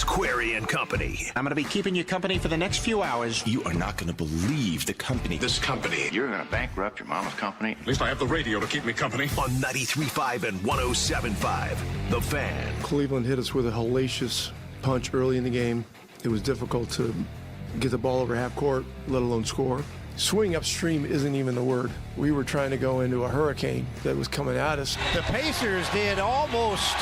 Query and Company. I'm going to be keeping you company for the next few hours. You are not going to believe the company. This company. You're going to bankrupt your mama's company? At least I have the radio to keep me company. On 93.5 and 107.5, The Fan. Cleveland hit us with a hellacious punch early in the game. It was difficult to get the ball over half court, let alone score. Swing upstream isn't even the word. We were trying to go into a hurricane that was coming at us. The Pacers did almost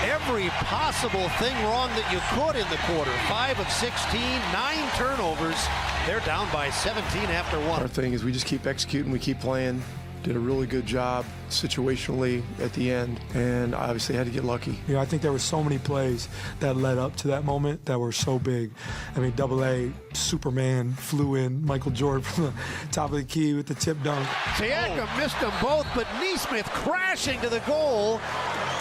every possible thing wrong that you could in the quarter. 5 of 16, 9 turnovers. They're down by 17 after one. Our thing is we just keep executing, we keep playing. Did a really good job situationally at the end, and obviously had to get lucky. You know, I think there were so many plays that led up to that moment that were so big. I mean, AA, Superman flew in, Michael Jordan from the top of the key with the tip dunk. Siakam missed them both, but Nesmith crashing to the goal,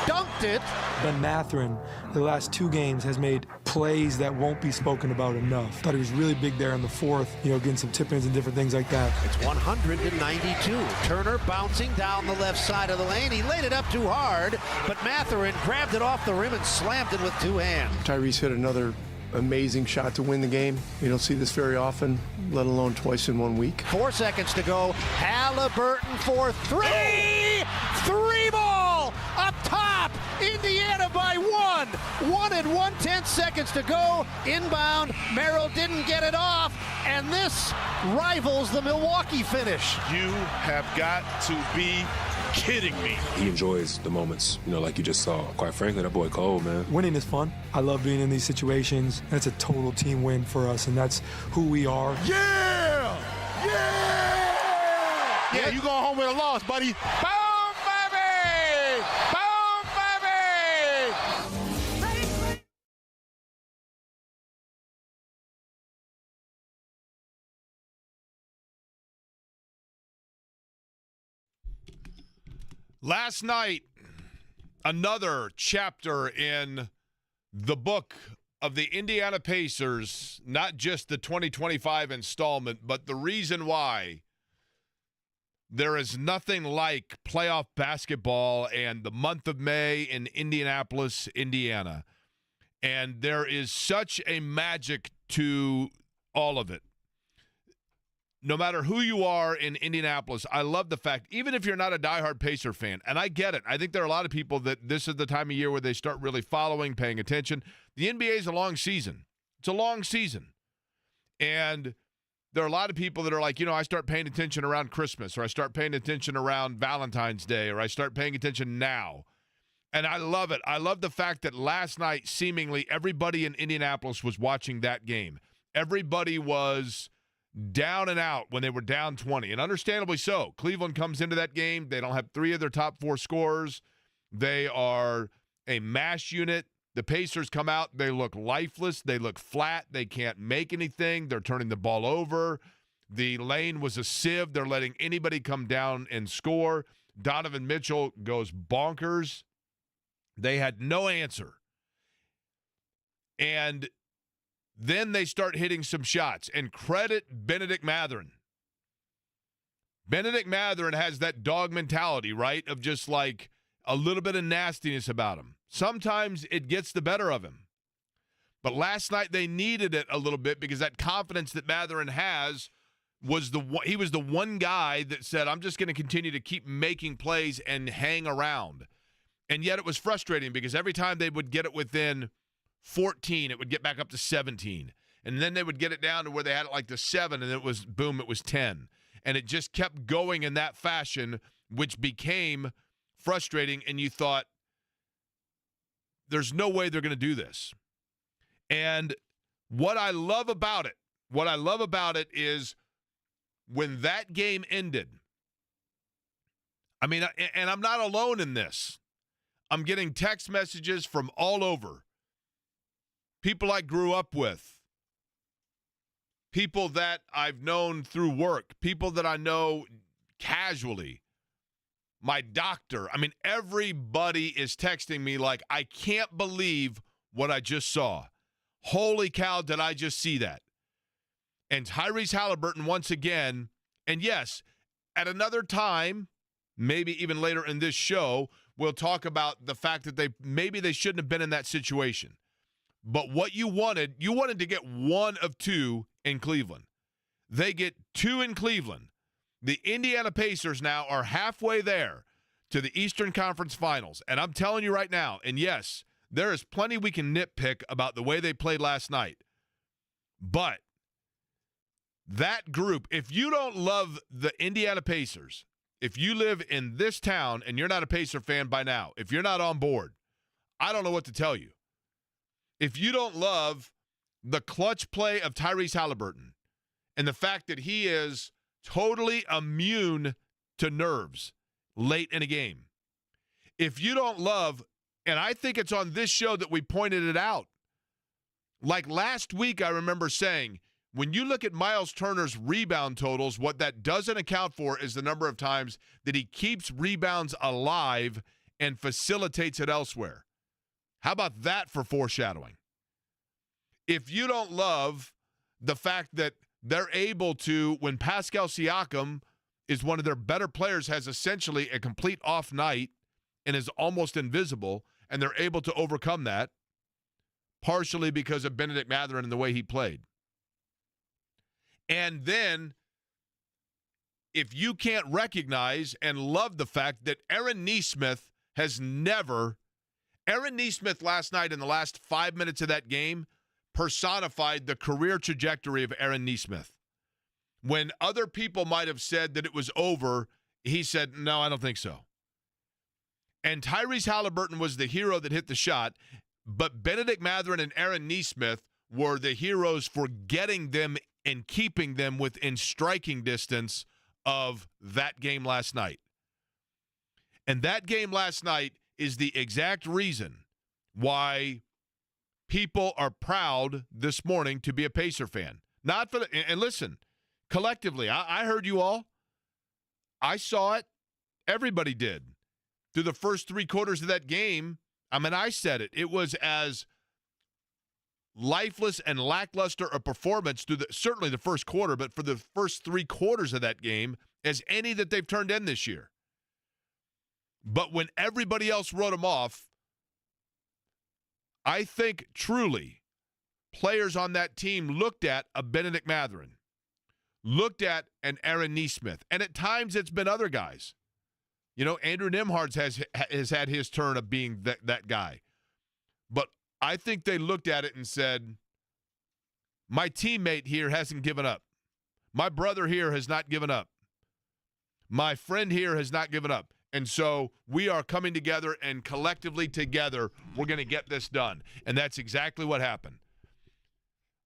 dunked it. Ben Mathurin, the last 2 games, has made plays that won't be spoken about enough. Thought he was really big there in the fourth, you know, getting some tip-ins and different things like that. It's 100-92. Turner bouncing down the left side of the lane. He laid it up too hard, but Mathurin grabbed it off the rim and slammed it with 2 hands. Tyrese hit another amazing shot to win the game. You don't see this very often, let alone twice in 1 week. 4 seconds to go. Halliburton for 3. 3 ball up top. Indiana by 1. 1 and 1/10 seconds to go. Inbound. Merrill didn't get it off. And this rivals the Milwaukee finish. You have got to be kidding me. He enjoys the moments, you know, like you just saw. Quite frankly, that boy cold, man. Winning is fun. I love being in these situations. That's a total team win for us, and that's who we are. Yeah! Yeah! Yeah, you going home with a loss, buddy. Boom, baby! Boom, baby! Last night, another chapter in the book of the Indiana Pacers, not just the 2025 installment, but the reason why there is nothing like playoff basketball and the month of May in Indianapolis, Indiana. And there is such a magic to all of it. No matter who you are in Indianapolis, I love the fact, even if you're not a diehard Pacer fan, and I get it. I think there are a lot of people that this is the time of year where they start really following, paying attention. The NBA is a long season. It's a long season. And there are a lot of people that are like, you know, I start paying attention around Christmas, or I start paying attention around Valentine's Day, or I start paying attention now. And I love it. I love the fact that last night, seemingly everybody in Indianapolis was watching that game. Everybody was down and out when they were down 20, and understandably so. Cleveland comes into that game. They don't have 3 of their top 4 scorers. They are a mash unit. The Pacers come out. They look lifeless. They look flat. They can't make anything. They're turning the ball over. The lane was a sieve. They're letting anybody come down and score. Donovan Mitchell goes bonkers. They had no answer. And then they start hitting some shots. And credit Benedict Mathurin. Benedict Mathurin has that dog mentality, right, of just like a little bit of nastiness about him. Sometimes it gets the better of him. But last night they needed it a little bit because that confidence that Mathurin has he was the one guy that said, I'm just going to continue to keep making plays and hang around. And yet it was frustrating because every time they would get it within 14, it would get back up to 17. And then they would get it down to where they had it like to 7, and it was, boom, it was 10. And it just kept going in that fashion, which became frustrating, and you thought, there's no way they're going to do this. And what I love about it is when that game ended, I mean, and I'm not alone in this. I'm getting text messages from all over. People I grew up with. People that I've known through work. People that I know casually. My doctor. I mean, everybody is texting me like, I can't believe what I just saw. Holy cow, did I just see that? And Tyrese Halliburton once again, and yes, at another time, maybe even later in this show, we'll talk about the fact that they shouldn't have been in that situation. But what you wanted to get one of two in Cleveland. They get two in Cleveland. The Indiana Pacers now are halfway there to the Eastern Conference Finals. And I'm telling you right now, and yes, there is plenty we can nitpick about the way they played last night. But that group, if you don't love the Indiana Pacers, if you live in this town and you're not a Pacer fan by now, if you're not on board, I don't know what to tell you. If you don't love the clutch play of Tyrese Halliburton and the fact that he is totally immune to nerves late in a game, if you don't love, and I think it's on this show that we pointed it out, like last week I remember saying, when you look at Miles Turner's rebound totals, what that doesn't account for is the number of times that he keeps rebounds alive and facilitates it elsewhere. How about that for foreshadowing? If you don't love the fact that they're able to, when Pascal Siakam is one of their better players, has essentially a complete off night and is almost invisible, and they're able to overcome that, partially because of Benedict Mathurin and the way he played. And then, if you can't recognize and love the fact that Aaron Nesmith last night in the last 5 minutes of that game personified the career trajectory of Aaron Nesmith. When other people might have said that it was over, he said, no, I don't think so. And Tyrese Halliburton was the hero that hit the shot, but Benedict Mathurin and Aaron Nesmith were the heroes for getting them and keeping them within striking distance of that game last night. And that game last night is the exact reason why people are proud this morning to be a Pacer fan. Not for the, and listen, collectively, I heard you all. I saw it. Everybody did. Through the first three quarters of that game, I mean, I said it. It was as lifeless and lackluster a performance through certainly the first quarter, but for the first three quarters of that game as any that they've turned in this year. But when everybody else wrote them off, I think truly players on that team looked at a Benedict Mathurin, looked at an Aaron Nesmith, and at times it's been other guys. You know, Andrew Nembhard has had his turn of being that guy. But I think they looked at it and said, my teammate here hasn't given up. My brother here has not given up. My friend here has not given up. And so we are coming together, and collectively together, we're going to get this done. And that's exactly what happened.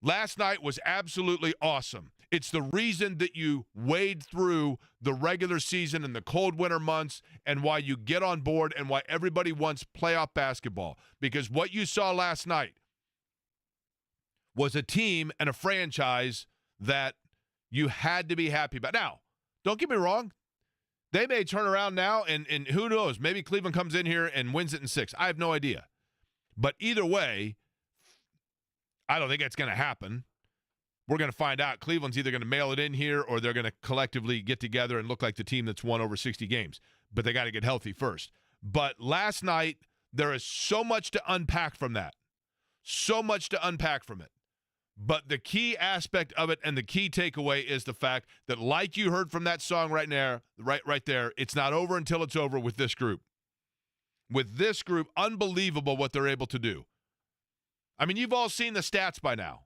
Last night was absolutely awesome. It's the reason that you wade through the regular season in the cold winter months and why you get on board and why everybody wants playoff basketball. Because what you saw last night was a team and a franchise that you had to be happy about. Now, don't get me wrong. They may turn around now, and who knows, maybe Cleveland comes in here and wins it in 6. I have no idea. But either way, I don't think that's going to happen. We're going to find out. Cleveland's either going to mail it in here or they're going to collectively get together and look like the team that's won over 60 games. But they got to get healthy first. But last night, there is so much to unpack from that. So much to unpack from it. But the key aspect of it and the key takeaway is the fact that, like you heard from that song right there, it's not over until it's over with this group. With this group, unbelievable what they're able to do. I mean, you've all seen the stats by now.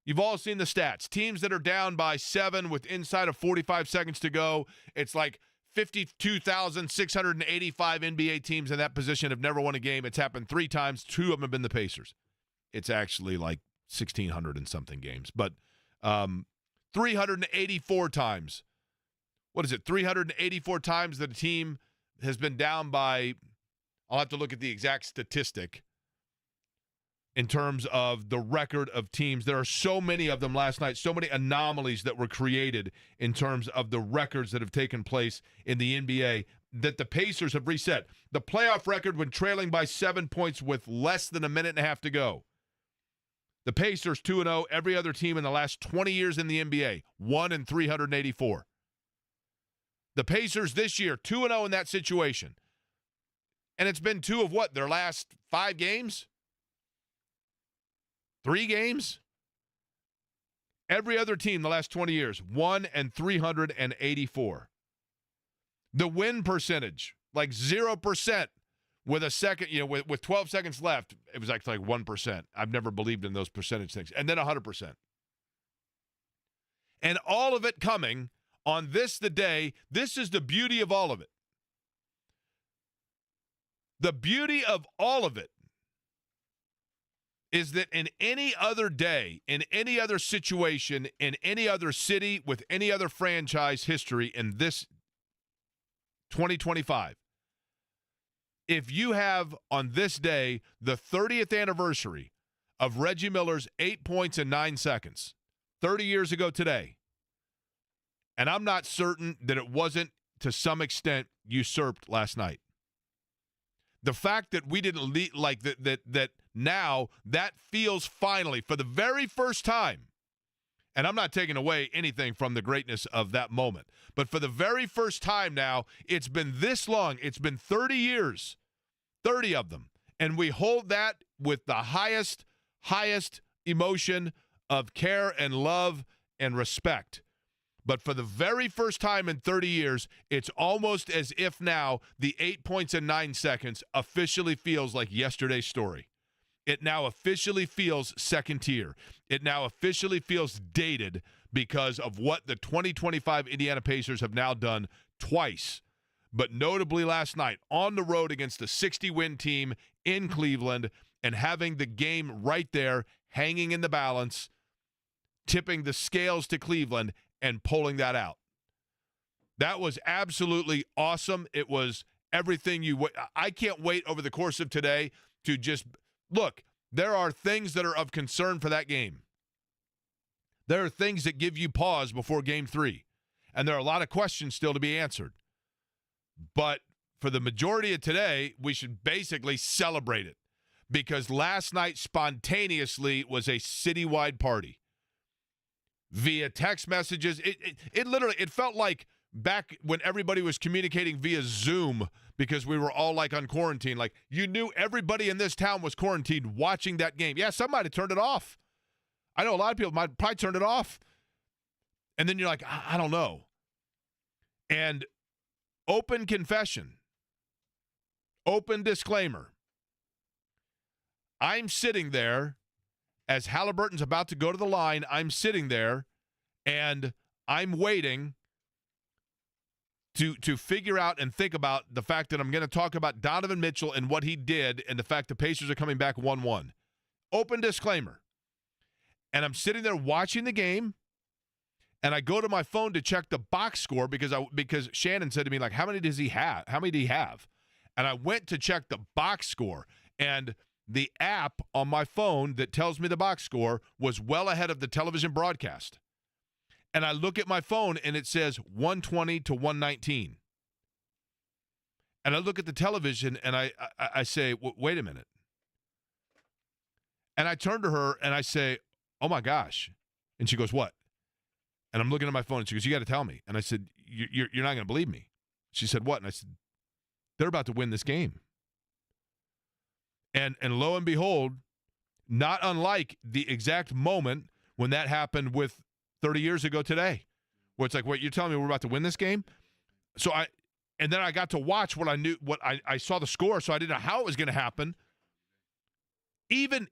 You've all seen the stats. Teams that are down by 7 with inside of 45 seconds to go, it's like 52,685 NBA teams in that position have never won a game. It's happened 3 times. 2 of them have been the Pacers. It's actually like 1,600 and something games. But 384 times. What is it? 384 times that a team has been down by, I'll have to look at the exact statistic in terms of the record of teams. There are so many of them last night, so many anomalies that were created in terms of the records that have taken place in the NBA that the Pacers have reset. The playoff record when trailing by 7 points with less than a minute and a half to go. The Pacers 2-0, every other team in the last 20 years in the NBA, 1-384. The Pacers this year, 2-0 in that situation. And it's been 2 of what, their last 5 games? 3 games? Every other team the last 20 years, 1-384. The win percentage, like 0% with a second, with 12 seconds left, it was actually like 1%. I've never believed in those percentage things. And then 100%. And all of it coming on this, the day. This is the beauty of all of it. The beauty of all of it is that in any other day, in any other situation, in any other city, with any other franchise history in this 2025, if you have on this day the 30th anniversary of Reggie Miller's 8 points in 9 seconds, 30 years ago today, and I'm not certain that it wasn't to some extent usurped last night. The fact that we didn't that now that feels finally for the very first time, and I'm not taking away anything from the greatness of that moment, but for the very first time now, it's been this long. It's been 30 years, 30 of them, and we hold that with the highest emotion of care and love and respect. But for the very first time in 30 years, it's almost as if now the 8 points in 9 seconds officially feels like yesterday's story. It now officially feels second tier. It now officially feels dated because of what the 2025 Indiana Pacers have now done twice. But notably last night, on the road against a 60-win team in Cleveland and having the game right there, hanging in the balance, tipping the scales to Cleveland, and pulling that out. That was absolutely awesome. It was everything I can't wait over the course of today to just look. There are things that are of concern for that game. There are things that give you pause before Game 3, and there are a lot of questions still to be answered. But for the majority of today, we should basically celebrate it because last night spontaneously was a citywide party. Via text messages. It literally, it felt like back when everybody was communicating via Zoom because we were all like on quarantine. Like you knew everybody in this town was quarantined watching that game. Yeah, some might have turned it off. I know a lot of people might probably turned it off. And then you're like, I don't know. And open confession, open disclaimer. I'm sitting there as Halliburton's about to go to the line. I'm sitting there, and I'm waiting to figure out and think about the fact that I'm going to talk about Donovan Mitchell and what he did and the fact the Pacers are coming back 1-1. Open disclaimer. And I'm sitting there watching the game, and I go to my phone to check the box score because Shannon said to me, like, how many does he have? How many do he have? And I went to check the box score, and the app on my phone that tells me the box score was well ahead of the television broadcast. And I look at my phone, and it says 120 to 119. And I look at the television, and I say, wait a minute. And I turn to her, and I say, oh, my gosh. And she goes, what? And I'm looking at my phone, and she goes, you got to tell me. And I said, you're not going to believe me. She said, what? And I said, they're about to win this game. And lo and behold, not unlike the exact moment when that happened with 30 years ago today, where it's like, wait, you're telling me we're about to win this game? So then I got to watch I saw the score, so I didn't know how it was going to happen. Even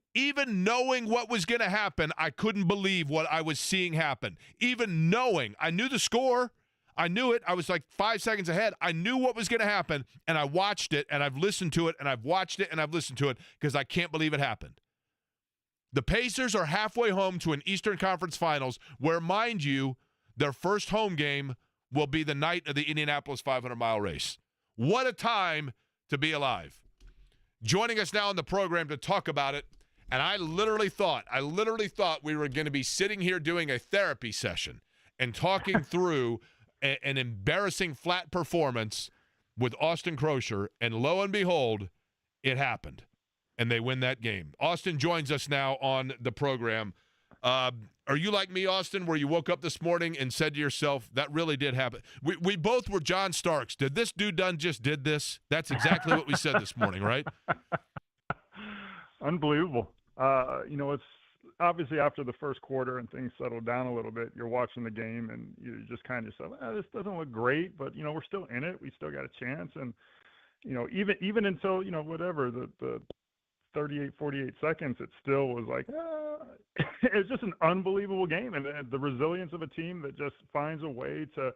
knowing what was going to happen, I couldn't believe what I was seeing happen. Even knowing, I knew the score. I knew it. I was like 5 seconds ahead. I knew what was going to happen, and I watched it, and I've listened to it, and I've watched it, and I've listened to it because I can't believe it happened. The Pacers are halfway home to an Eastern Conference Finals where, mind you, their first home game will be the night of the Indianapolis 500-mile race. What a time to be alive. Joining us now on the program to talk about it, and I literally thought we were going to be sitting here doing a therapy session and talking through an embarrassing flat performance with Austin Croshere, and lo and behold, it happened, and they win that game. Austin joins us now on the program. Are you like me, Austin, where you woke up this morning and said to yourself, that really did happen? We both were John Starks. Did this dude just did this? That's exactly what we said this morning, right? Unbelievable. obviously after the first quarter and things settled down a little bit, you're watching the game and you just kind of say, this doesn't look great, but, we're still in it. We still got a chance. And, even until, whatever, the 38, 48 seconds, it still was like, it's just an unbelievable game. And the resilience of a team that just finds a way to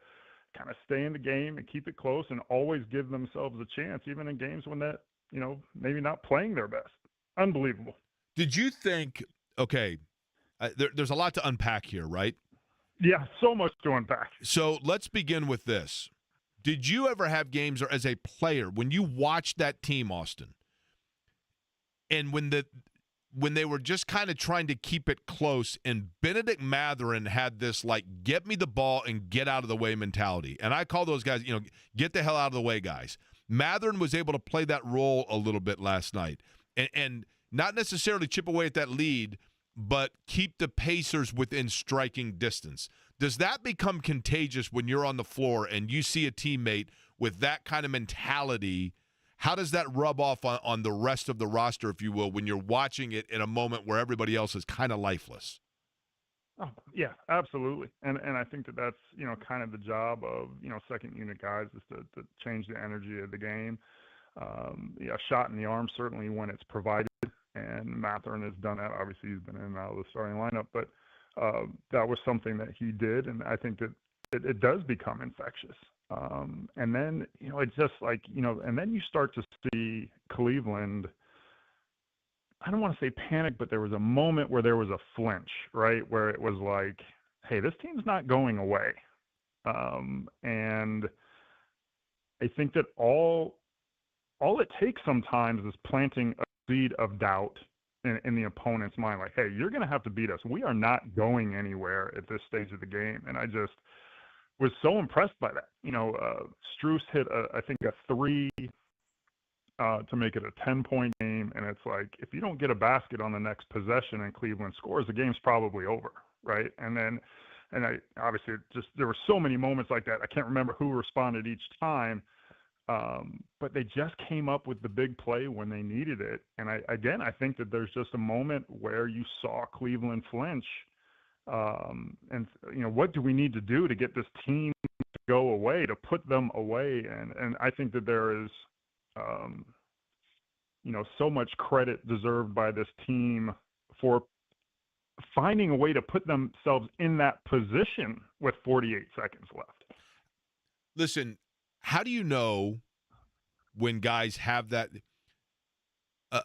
kind of stay in the game and keep it close and always give themselves a chance, even in games when that, maybe not playing their best. Unbelievable. Did you think, okay, there's a lot to unpack here, right? Yeah, so much to unpack. So let's begin with this. Did you ever have games, or as a player, when you watched that team, Austin, and when they were just kind of trying to keep it close, and Benedict Mathurin had this, like, get me the ball and get out of the way mentality. And I call those guys, get the hell out of the way guys. Mathurin was able to play that role a little bit last night. And not necessarily chip away at that lead, but keep the Pacers within striking distance. Does that become contagious when you're on the floor and you see a teammate with that kind of mentality? How does that rub off on the rest of the roster, if you will, when you're watching it in a moment where everybody else is kind of lifeless? Oh, yeah, absolutely. And I think that's, kind of the job of, second unit guys is to change the energy of the game. A shot in the arm, certainly when it's provided, and Mathurin has done that. Obviously, he's been in and out of the starting lineup, but that was something that he did, and I think that it does become infectious. And then, it's just like, and then you start to see Cleveland, I don't want to say panic, but there was a moment where there was a flinch, right? Where it was like, hey, this team's not going away. And I think that all it takes sometimes is planting a seed of doubt in the opponent's mind. Like, hey, you're going to have to beat us. We are not going anywhere at this stage of the game. And I just was so impressed by that. Strus hit, I think, a three to make it a 10-point game. And it's like, if you don't get a basket on the next possession and Cleveland scores, the game's probably over, right? And I obviously there were so many moments like that. I can't remember who responded each time. But they just came up with the big play when they needed it. And I think that there's just a moment where you saw Cleveland flinch. And what do we need to do to get this team to go away, to put them away? And I think that there is, so much credit deserved by this team for finding a way to put themselves in that position with 48 seconds left. Listen, how do you know when guys have that?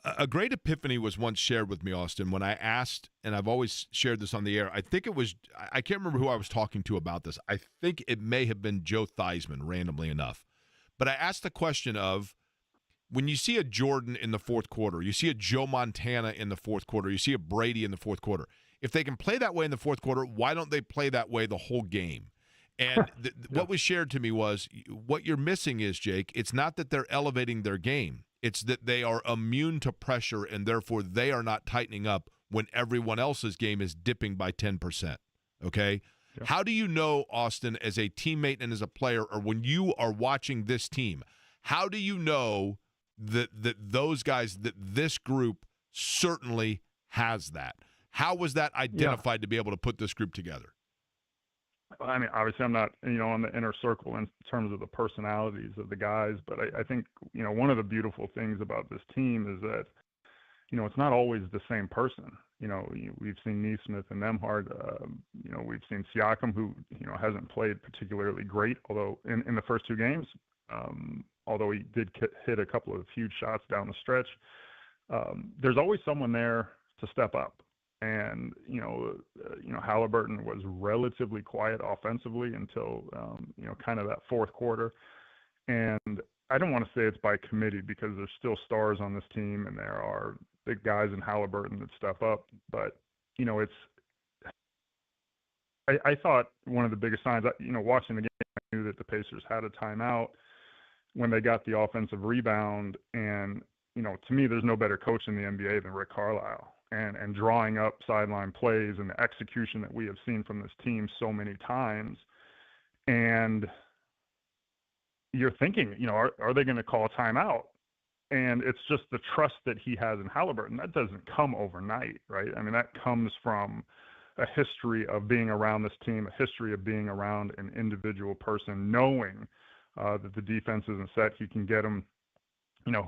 A great epiphany was once shared with me, Austin, when I asked, and I've always shared this on the air. I think it was, I can't remember who I was talking to about this. I think it may have been Joe Theismann, randomly enough. But I asked the question of, when you see a Jordan in the fourth quarter, you see a Joe Montana in the fourth quarter, you see a Brady in the fourth quarter. If they can play that way in the fourth quarter, why don't they play that way the whole game? And what was shared to me was, what you're missing is, Jake, it's not that they're elevating their game. It's that they are immune to pressure, and therefore they are not tightening up when everyone else's game is dipping by 10%. Okay? Yeah. How do you know, Austin, as a teammate and as a player, or when you are watching this team, how do you know that those guys, that this group certainly has that? How was that identified to be able to put this group together? I mean, obviously I'm not, on the inner circle in terms of the personalities of the guys, but I think, one of the beautiful things about this team is that, it's not always the same person. We've seen Neesmith and Nembhard, we've seen Siakam, who, hasn't played particularly great, although in the first two games, although he did hit a couple of huge shots down the stretch, there's always someone there to step up. And, Halliburton was relatively quiet offensively until, kind of that fourth quarter. And I don't want to say it's by committee, because there's still stars on this team and there are big guys in Halliburton that step up. But, I thought one of the biggest signs, watching the game, I knew that the Pacers had a timeout when they got the offensive rebound. And, to me, there's no better coach in the NBA than Rick Carlisle. And drawing up sideline plays and the execution that we have seen from this team so many times. And you're thinking, are they going to call a timeout? And it's just the trust that he has in Halliburton. That doesn't come overnight, right? I mean, that comes from a history of being around this team, a history of being around an individual person, knowing that the defense isn't set. He can get them,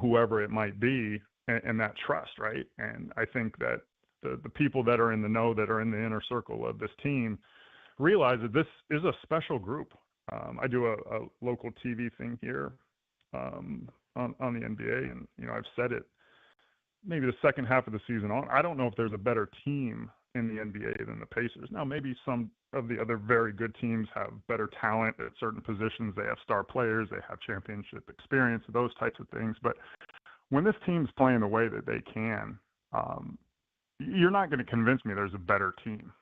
whoever it might be, and that trust, right? And I think that the people that are in the know, that are in the inner circle of this team, realize that this is a special group. I do a local TV thing here on the NBA, and I've said it maybe the second half of the season on. I don't know if there's a better team in the NBA than the Pacers. Now, maybe some of the other very good teams have better talent at certain positions. They have star players, they have championship experience, those types of things. But when this team's playing the way that they can, you're not going to convince me there's a better team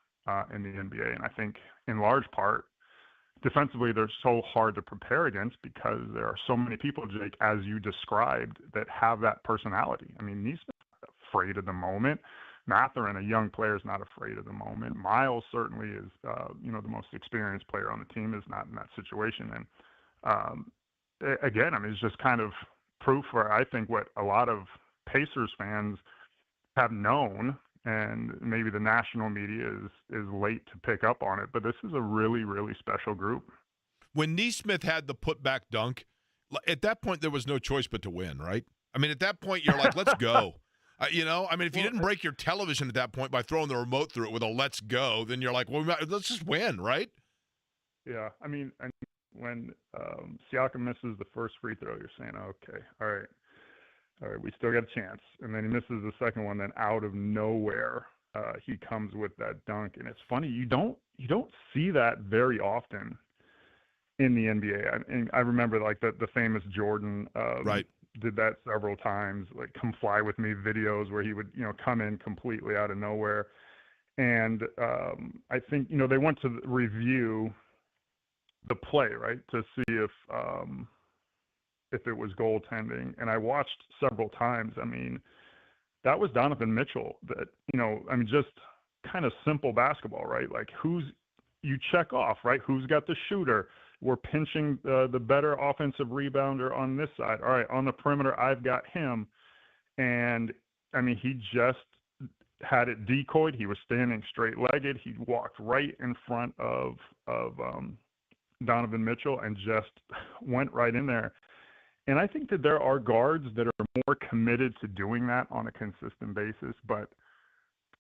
in the NBA. And I think in large part, defensively, they're so hard to prepare against because there are so many people, Jake, as you described, that have that personality. I mean, Neesmith's not afraid of the moment. Mathurin, a young player, is not afraid of the moment. Miles certainly is, the most experienced player on the team, is not in that situation. And again, I mean, it's just kind of proof for, I think, what a lot of Pacers fans have known, and maybe the national media is late to pick up on it, but this is a really, really special group. When Neesmith had the putback dunk, at that point there was no choice but to win, right? I mean, at that point you're like, let's go. If you didn't break your television at that point by throwing the remote through it with a let's go, then you're like, well, let's just win, right? Yeah, I mean, when Siakam misses the first free throw, you're saying, okay, all right, we still got a chance. And then he misses the second one, then out of nowhere, he comes with that dunk. And it's funny, you don't see that very often in the NBA. I remember like the famous Jordan right. did that several times, like Come Fly With Me videos where he would, come in completely out of nowhere. And I think, they went to review the play, right, to see if it was goaltending. And I watched several times. I mean, that was Donovan Mitchell that, just kind of simple basketball, right? Like you check off, right? Who's got the shooter? We're pinching the better offensive rebounder on this side. All right, on the perimeter, I've got him. And, I mean, he just had it decoyed. He was standing straight-legged. He walked right in front of Donovan Mitchell and just went right in there. And I think that there are guards that are more committed to doing that on a consistent basis, but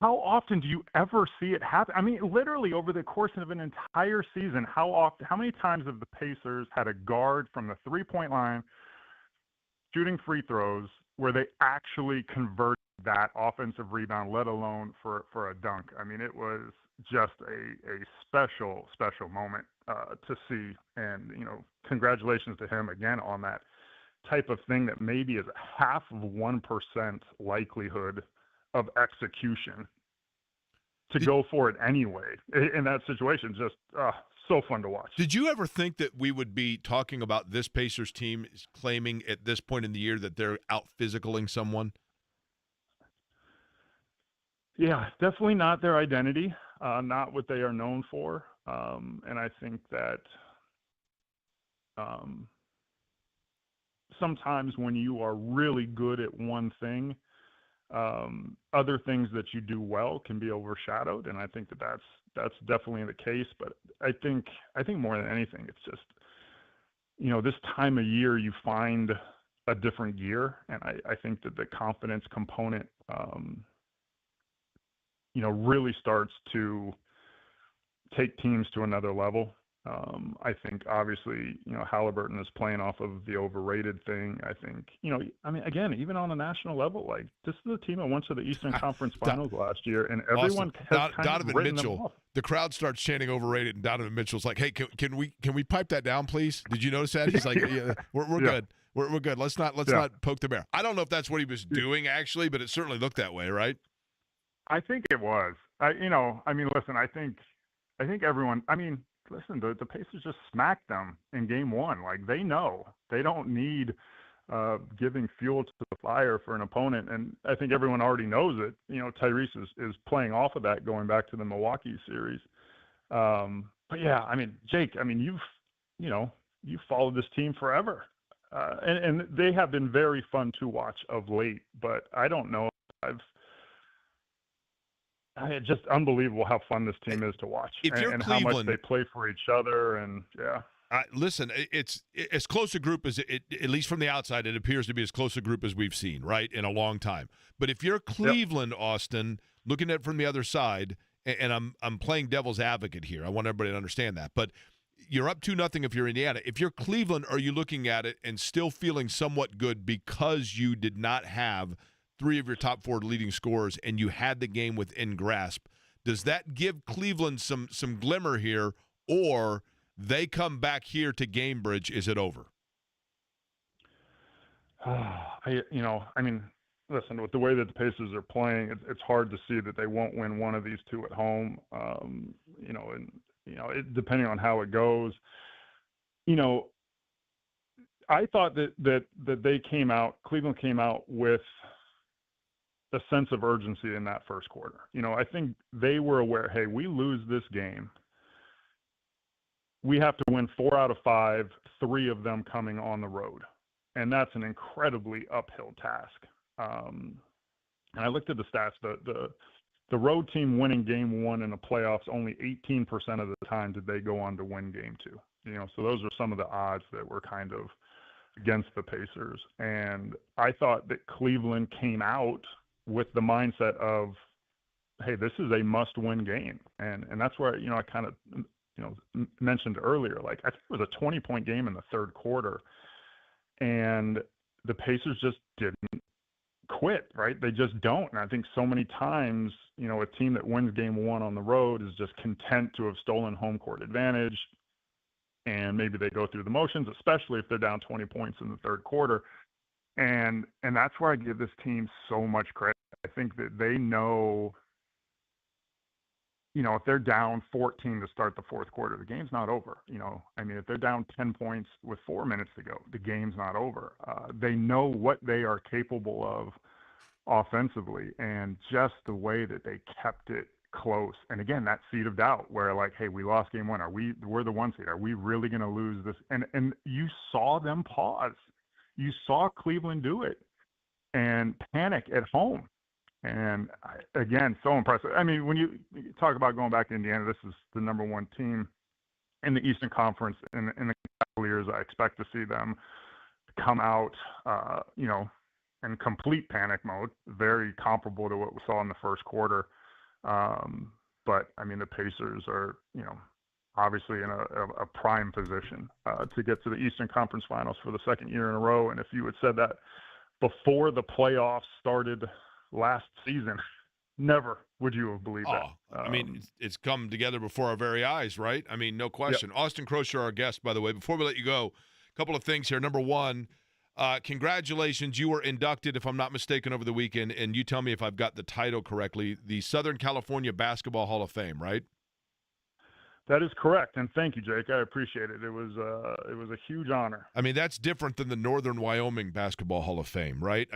how often do you ever see it happen? I mean, literally over the course of an entire season, how many times have the Pacers had a guard from the three-point line shooting free throws where they actually converted that offensive rebound, let alone for a dunk? I mean, it was just a special, special moment to see. And, congratulations to him again on that type of thing that maybe is 0.5% likelihood of execution to go for it anyway in that situation. Just so fun to watch. Did you ever think that we would be talking about this Pacers team claiming at this point in the year that they're out physicaling someone? Yeah, definitely not their identity, not what they are known for. And I think that sometimes when you are really good at one thing, other things that you do well can be overshadowed, and I think that's definitely the case. But I think more than anything, it's just this time of year you find a different gear, and I think that the confidence component really starts to take teams to another level. I think obviously, Halliburton is playing off of the overrated thing. I think, again, even on a national level, like this is a team that went to the Eastern Conference Finals last year, and everyone has Donovan Mitchell. The crowd starts chanting overrated, and Donovan Mitchell's like, "Hey, can we pipe that down, please?" Did you notice that? He's like, "Yeah, we're good. We're good. Let's not poke the bear." I don't know if that's what he was doing actually, but it certainly looked that way, right? I think it was. Listen, I think everyone. Listen, the Pacers just smacked them in game one. Like, they know. They don't need giving fuel to the fire for an opponent. And I think everyone already knows it. Tyrese is playing off of that going back to the Milwaukee series. But, yeah, Jake, you've followed this team forever. and they have been very fun to watch of late. But I don't know. It's just unbelievable how fun this team is to watch, and how much they play for each other. And yeah. Listen, it's as close a group as at least from the outside, it appears to be as close a group as we've seen, right, in a long time. But if you're Cleveland, Austin, looking at it from the other side, and I'm playing devil's advocate here. I want everybody to understand that. But you're up 2-0 if you're Indiana. If you're Cleveland, are you looking at it and still feeling somewhat good because you did not have 3 of your top 4 leading scorers and you had the game within grasp? Does that give Cleveland some glimmer here, or they come back here to Gamebridge, is it over? Listen, with the way that the Pacers are playing, it's hard to see that they won't win one of these 2 at home. Depending on how it goes, I thought that Cleveland came out with a sense of urgency in that first quarter. I think they were aware, hey, we lose this game, we have to win 4 out of 5, 3 of them coming on the road. And that's an incredibly uphill task. And I looked at the stats. The road team winning game 1 in the playoffs, only 18% of the time did they go on to win game 2. So those are some of the odds that were kind of against the Pacers. And I thought that Cleveland came out with the mindset of, hey, this is a must-win game. And that's where, I kind of mentioned earlier, like I think it was a 20-point game in the third quarter, and the Pacers just didn't quit, right? They just don't. And I think so many times, a team that wins game 1 on the road is just content to have stolen home court advantage, and maybe they go through the motions, especially if they're down 20 points in the third quarter. And that's where I give this team so much credit. I think that they know, if they're down 14 to start the fourth quarter, the game's not over. If they're down 10 points with 4 minutes to go, the game's not over. They know what they are capable of offensively, and just the way that they kept it close. And again, that seed of doubt where, like, hey, we lost game 1. We're the 1 seed. Are we really going to lose this? And you saw them pause. You saw Cleveland do it and panic at home. And again, so impressive. When you talk about going back to Indiana, this is the number 1 team in the Eastern Conference. In the Cavaliers, I expect to see them come out, in complete panic mode, very comparable to what we saw in the first quarter. But the Pacers are, obviously in a prime position to get to the Eastern Conference Finals for the second year in a row. And if you had said that before the playoffs started last season, never would you have believed that. It's come together before our very eyes, right? No question. Yep. Austin Croshere, our guest, by the way. Before we let you go, a couple of things here. Number 1, congratulations. You were inducted, if I'm not mistaken, over the weekend, and you tell me if I've got the title correctly, the Southern California Basketball Hall of Fame, right? That is correct, and thank you, Jake. I appreciate it. It was a huge honor. That's different than the Northern Wyoming Basketball Hall of Fame, right?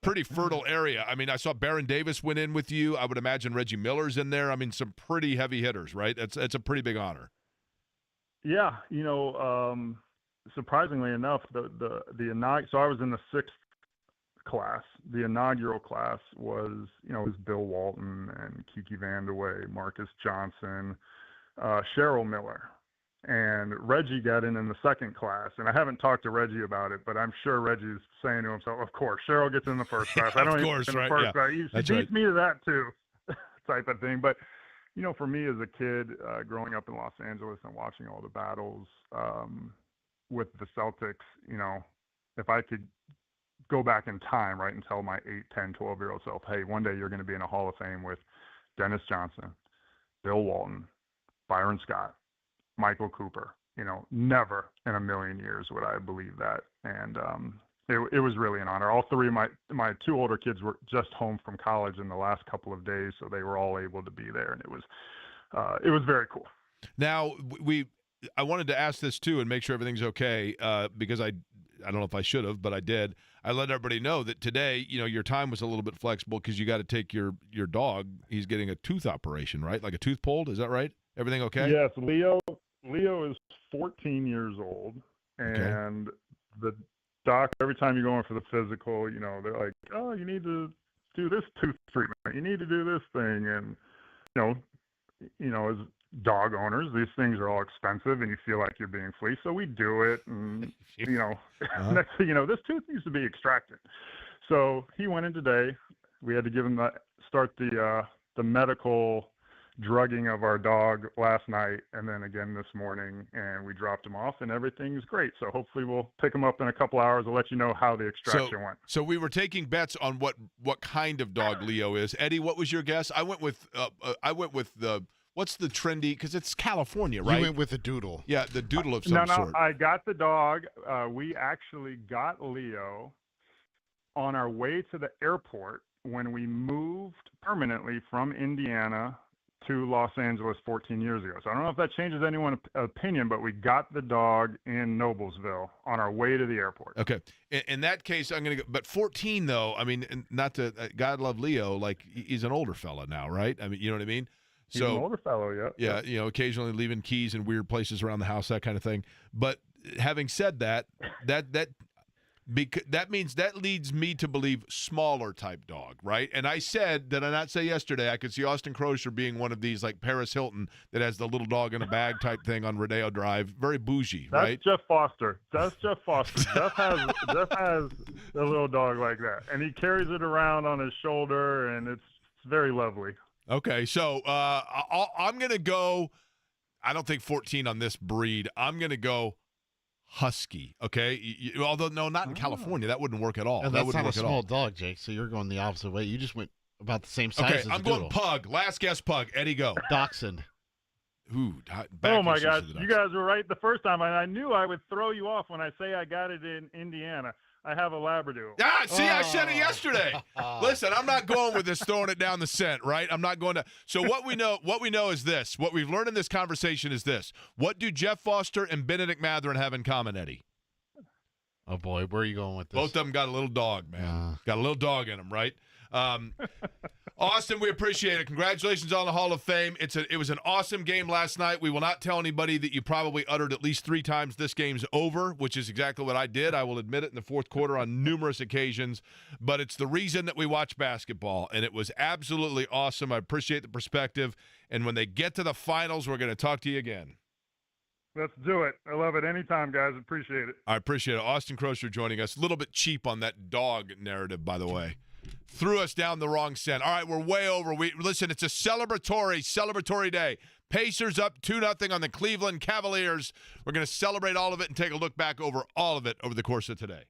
Pretty fertile area. I saw Baron Davis went in with you. I would imagine Reggie Miller's in there. Some pretty heavy hitters, right? It's a pretty big honor. Yeah, surprisingly enough, so I was in the 6th class. The inaugural class was Bill Walton and Kiki Vandeweghe, Marcus Johnson, Cheryl Miller, and Reggie got in the 2nd class. And I haven't talked to Reggie about it, but I'm sure Reggie's saying to himself, of course, Cheryl gets in the 1st class. I don't even get in the first class. She beats me to that too, type of thing. But, for me as a kid, growing up in Los Angeles and watching all the battles with the Celtics, if I could go back in time, right, and tell my 8, 10, 12-year-old self, hey, one day you're going to be in a Hall of Fame with Dennis Johnson, Bill Walton, Byron Scott, Michael Cooper. Never in a million years would I believe that. And it was really an honor. All 3 of my 2 older kids were just home from college in the last couple of days, so they were all able to be there, and it was very cool. Now, I wanted to ask this too and make sure everything's okay, because I don't know if I should have, but I did. I let everybody know that today, your time was a little bit flexible because you got to take your dog. He's getting a tooth operation, right? Like a tooth pulled. Is that right? Everything okay? Yes. Leo is 14 years old, and doc, every time you go in for the physical, you know, they're like, oh, you need to do this tooth treatment. You need to do this thing. And, as dog owners, these things are all expensive and you feel like you're being fleeced. So we do it. And, next thing you know, this tooth needs to be extracted. So he went in today. We had to give him start the medical drugging of our dog last night and then again this morning, and we dropped him off and everything's great. So hopefully we'll pick him up in a couple hours. I'll let you know how the extraction went. So we were taking bets on what kind of dog Leo is. Eddie, what was your guess? I went with the what's the trendy, because it's California, right? You went with the doodle. Yeah, the doodle of some sort. No, I got the dog. We actually got Leo on our way to the airport when we moved permanently from Indiana to Los Angeles 14 years ago. So I don't know if that changes anyone's opinion, but we got the dog in Noblesville on our way to the airport. Okay. In that case, I'm going to go. But 14, though, I mean, not to God love Leo, like he's an older fella now, right? I mean, you know what I mean? He's an older fellow, yeah. Yeah, occasionally leaving keys in weird places around the house, that kind of thing. But having said that means that leads me to believe smaller type dog, right? And I said, did I not say yesterday, I could see Austin Croshere being one of these like Paris Hilton that has the little dog in a bag type thing on Rodeo Drive. Very bougie, right? That's Jeff Foster. Jeff has a little dog like that, and he carries it around on his shoulder, and it's very lovely. Okay, so I'm going to go, I don't think 14 on this breed. I'm going to go Husky, okay? Although, no, not in California. That wouldn't work at all. And that's not a small dog, Jake, so you're going the opposite way. You just went about the same size as I'm going Pug. Last guess, Pug. Eddie, go. Dachshund. Ooh, oh, my gosh. You guys were right the first time. I knew I would throw you off when I say I got it in Indiana. I have a Labrador. See, I said it yesterday. Listen, I'm not going with this throwing it down the scent, right? I'm not going to. So what we know is this. What we've learned in this conversation is this. What do Jeff Foster and Benedict Mathurin have in common, Eddie? Oh, boy. Where are you going with this? Both of them got a little dog, man. Got a little dog in them, right? Austin, we appreciate it. Congratulations on the Hall of Fame. It was an awesome game last night. We will not tell anybody that you probably uttered at least 3 times this game's over, which is exactly what I did. I will admit it in the fourth quarter on numerous occasions. But it's the reason that we watch basketball, and it was absolutely awesome. I appreciate the perspective. And when they get to the finals, we're going to talk to you again. Let's do it. I love it. Anytime, guys. Appreciate it. I appreciate it. Austin Croshere joining us. A little bit cheap on that dog narrative, by the way. Threw us down the wrong scent. All right, we're way over. Listen, it's a celebratory day. Pacers up 2-0 on the Cleveland Cavaliers. We're going to celebrate all of it and take a look back over all of it over the course of today.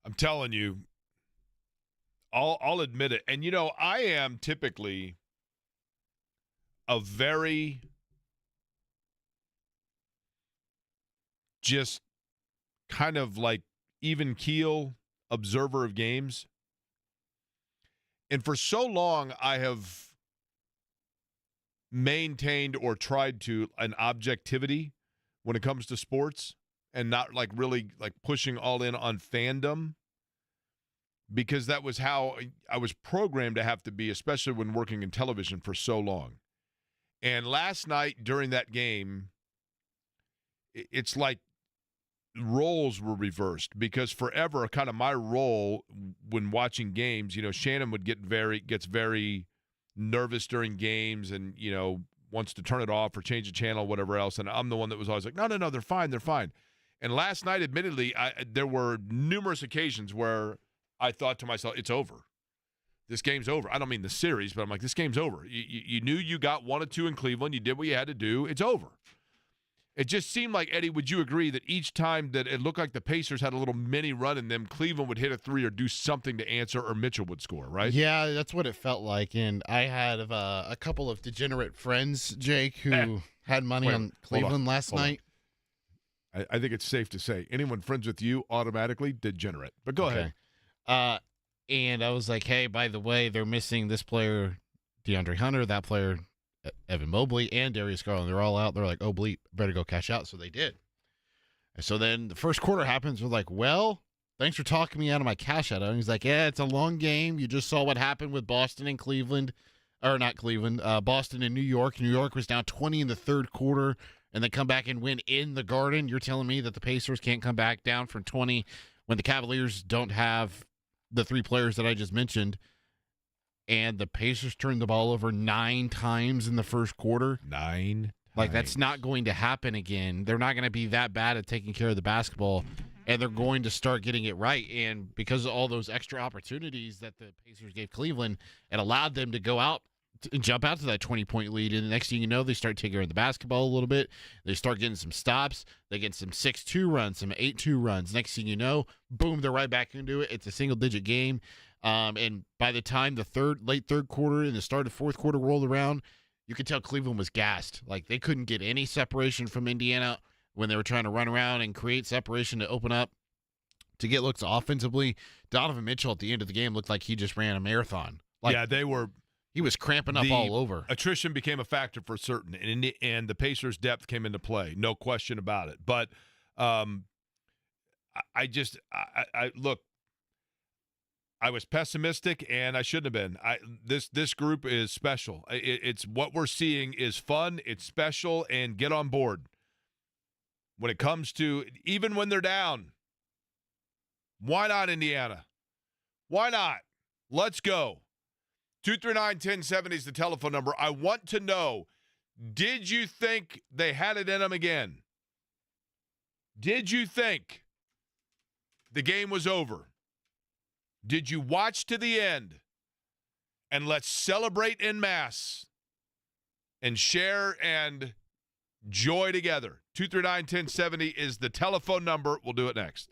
I'm telling you, I'll admit it. And, I am typically a very just kind of like even keel observer of games. And for so long, I have maintained or tried to an objectivity when it comes to sports and not like really like pushing all in on fandom, because that was how I was programmed to have to be, especially when working in television for so long. And last night during that game, it's like roles were reversed, because forever kind of my role when watching games, Shannon would gets very nervous during games and, wants to turn it off or change the channel, whatever else. And I'm the one that was always like, no, they're fine. And last night, admittedly, there were numerous occasions where I thought to myself, it's over. This game's over. I don't mean the series, but I'm like, this game's over. You knew you got 1 or 2 in Cleveland. You did what you had to do. It's over. It just seemed like, Eddie, would you agree that each time that it looked like the Pacers had a little mini run in them, Cleveland would hit a 3 or do something to answer, or Mitchell would score, right? Yeah, that's what it felt like. And I had a couple of degenerate friends, Jake, who had money on Cleveland last night. I think it's safe to say anyone friends with you automatically degenerate. But go ahead. And I was like, hey, by the way, they're missing this player, DeAndre Hunter, that player, Evan Mobley, and Darius Garland. They're all out. They're like, oh, bleep, better go cash out. So they did. And so then the first quarter happens. We're like, well, thanks for talking me out of my cash out. And he's like, yeah, it's a long game. You just saw what happened with Boston and Cleveland. Or not Cleveland, Boston and New York. New York was down 20 in the third quarter, and they come back and win in the Garden. You're telling me that the Pacers can't come back down from 20 when the Cavaliers don't have the 3 players that I just mentioned, and the Pacers turned the ball over 9 times in the first quarter. 9 Like, that's not going to happen again. They're not going to be that bad at taking care of the basketball, and they're going to start getting it right. And because of all those extra opportunities that the Pacers gave Cleveland, it allowed them to go out and jump out to that 20-point lead. And the next thing you know, they start taking care of the basketball a little bit. They start getting some stops. They get some 6-2 runs, some 8-2 runs. Next thing you know, boom, they're right back into it. It's a single-digit game. And by the time the late third quarter and the start of fourth quarter rolled around, you could tell Cleveland was gassed. Like, they couldn't get any separation from Indiana when they were trying to run around and create separation to open up, to get looks offensively. Donovan Mitchell at the end of the game looked like he just ran a marathon. Like, yeah, he was cramping up all over. Attrition became a factor for certain, and the Pacers' depth came into play, no question about it. But look, I was pessimistic, and I shouldn't have been. This group is special. It's what we're seeing is fun, it's special, and get on board. When it comes to, even when they're down, why not Indiana? Why not? Let's go. 239-1070 is the telephone number. I want to know, did you think they had it in them again? Did you think the game was over? Did you watch to the end? And let's celebrate en masse and share and joy together. 239-1070 is the telephone number. We'll do it next.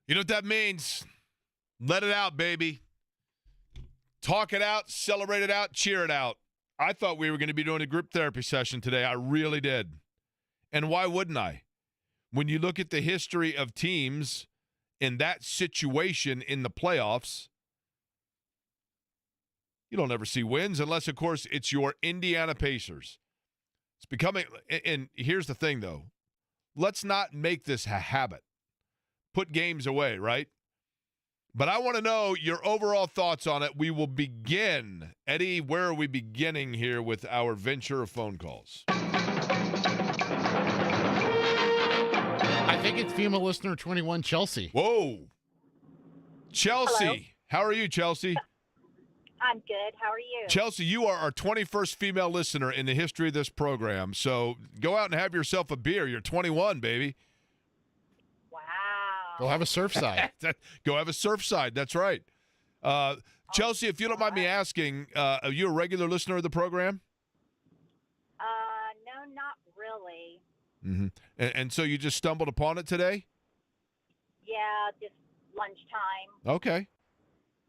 You know what that means? Let it out, baby. Talk it out, celebrate it out, cheer it out. I thought we were going to be doing a group therapy session today. I really did. And why wouldn't I? When you look at the history of teams in that situation in the playoffs, you don't ever see wins unless, of course, it's your Indiana Pacers. It's becoming – and here's the thing, though. Let's not make this a habit. Put games away, right? But I want to know your overall thoughts on it. We will begin. Eddie, where are we beginning here with our venture of phone calls? I think it's female listener 21, Chelsea. Whoa. Chelsea. Hello. How are you, Chelsea? I'm good. How are you? Chelsea, you are our 21st female listener in the history of this program. So go out and have yourself a beer. You're 21, baby. Wow. Go have a Surfside. Go have a Surfside. That's right. Chelsea, if you don't mind me asking, are you a regular listener of the program? No, not really. Mm-hmm. And so you just stumbled upon it today? Yeah, just lunchtime. Okay.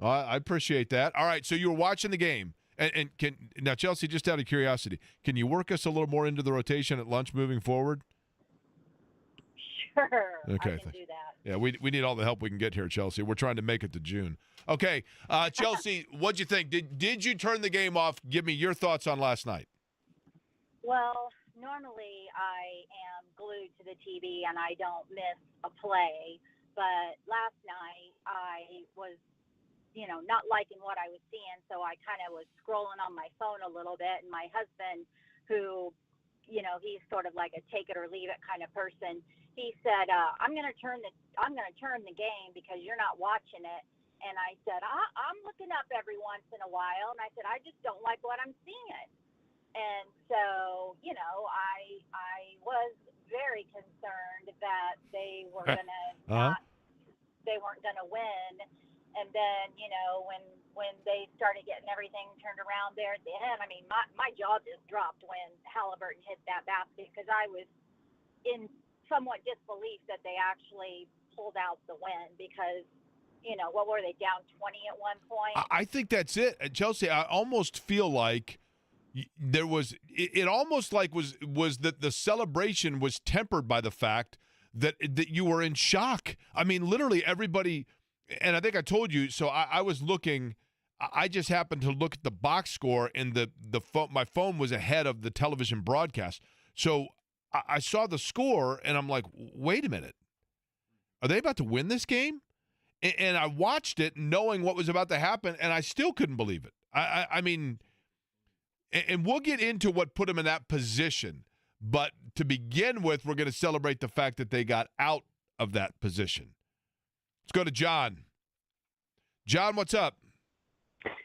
I appreciate that. All right, so you were watching the game. And now, Chelsea, just out of curiosity, can you work us a little more into the rotation at lunch moving forward? Sure. Okay. I can do that. Yeah, we need all the help we can get here, Chelsea. We're trying to make it to June. Okay, Chelsea, what'd you think? Did you turn the game off? Give me your thoughts on last night. Well, normally I am glued to the TV and I don't miss a play. But last night I was, not liking what I was seeing. So I kind of was scrolling on my phone a little bit. And my husband, who, he's sort of like a take it or leave it kind of person, he said, I'm going to turn the game because you're not watching it. And I said, I'm looking up every once in a while. And I said, I just don't like what I'm seeing. And so, I was very concerned that they were going to they weren't going to win. And then, when they started getting everything turned around there at the end, I mean, my jaw just dropped when Halliburton hit that basket because I was in somewhat disbelief that they actually pulled out the win because, what were they, down 20 at one point? I think that's it. Chelsea, I almost feel like there was – it almost like was that the celebration was tempered by the fact that you were in shock. I mean, literally everybody – and I think I told you, so I was looking – I just happened to look at the box score, and my phone was ahead of the television broadcast. So I saw the score, and I'm like, wait a minute. Are they about to win this game? And I watched it knowing what was about to happen, and I still couldn't believe it. I mean, and we'll get into what put them in that position. But to begin with, we're going to celebrate the fact that they got out of that position. Let's go to John. John, what's up?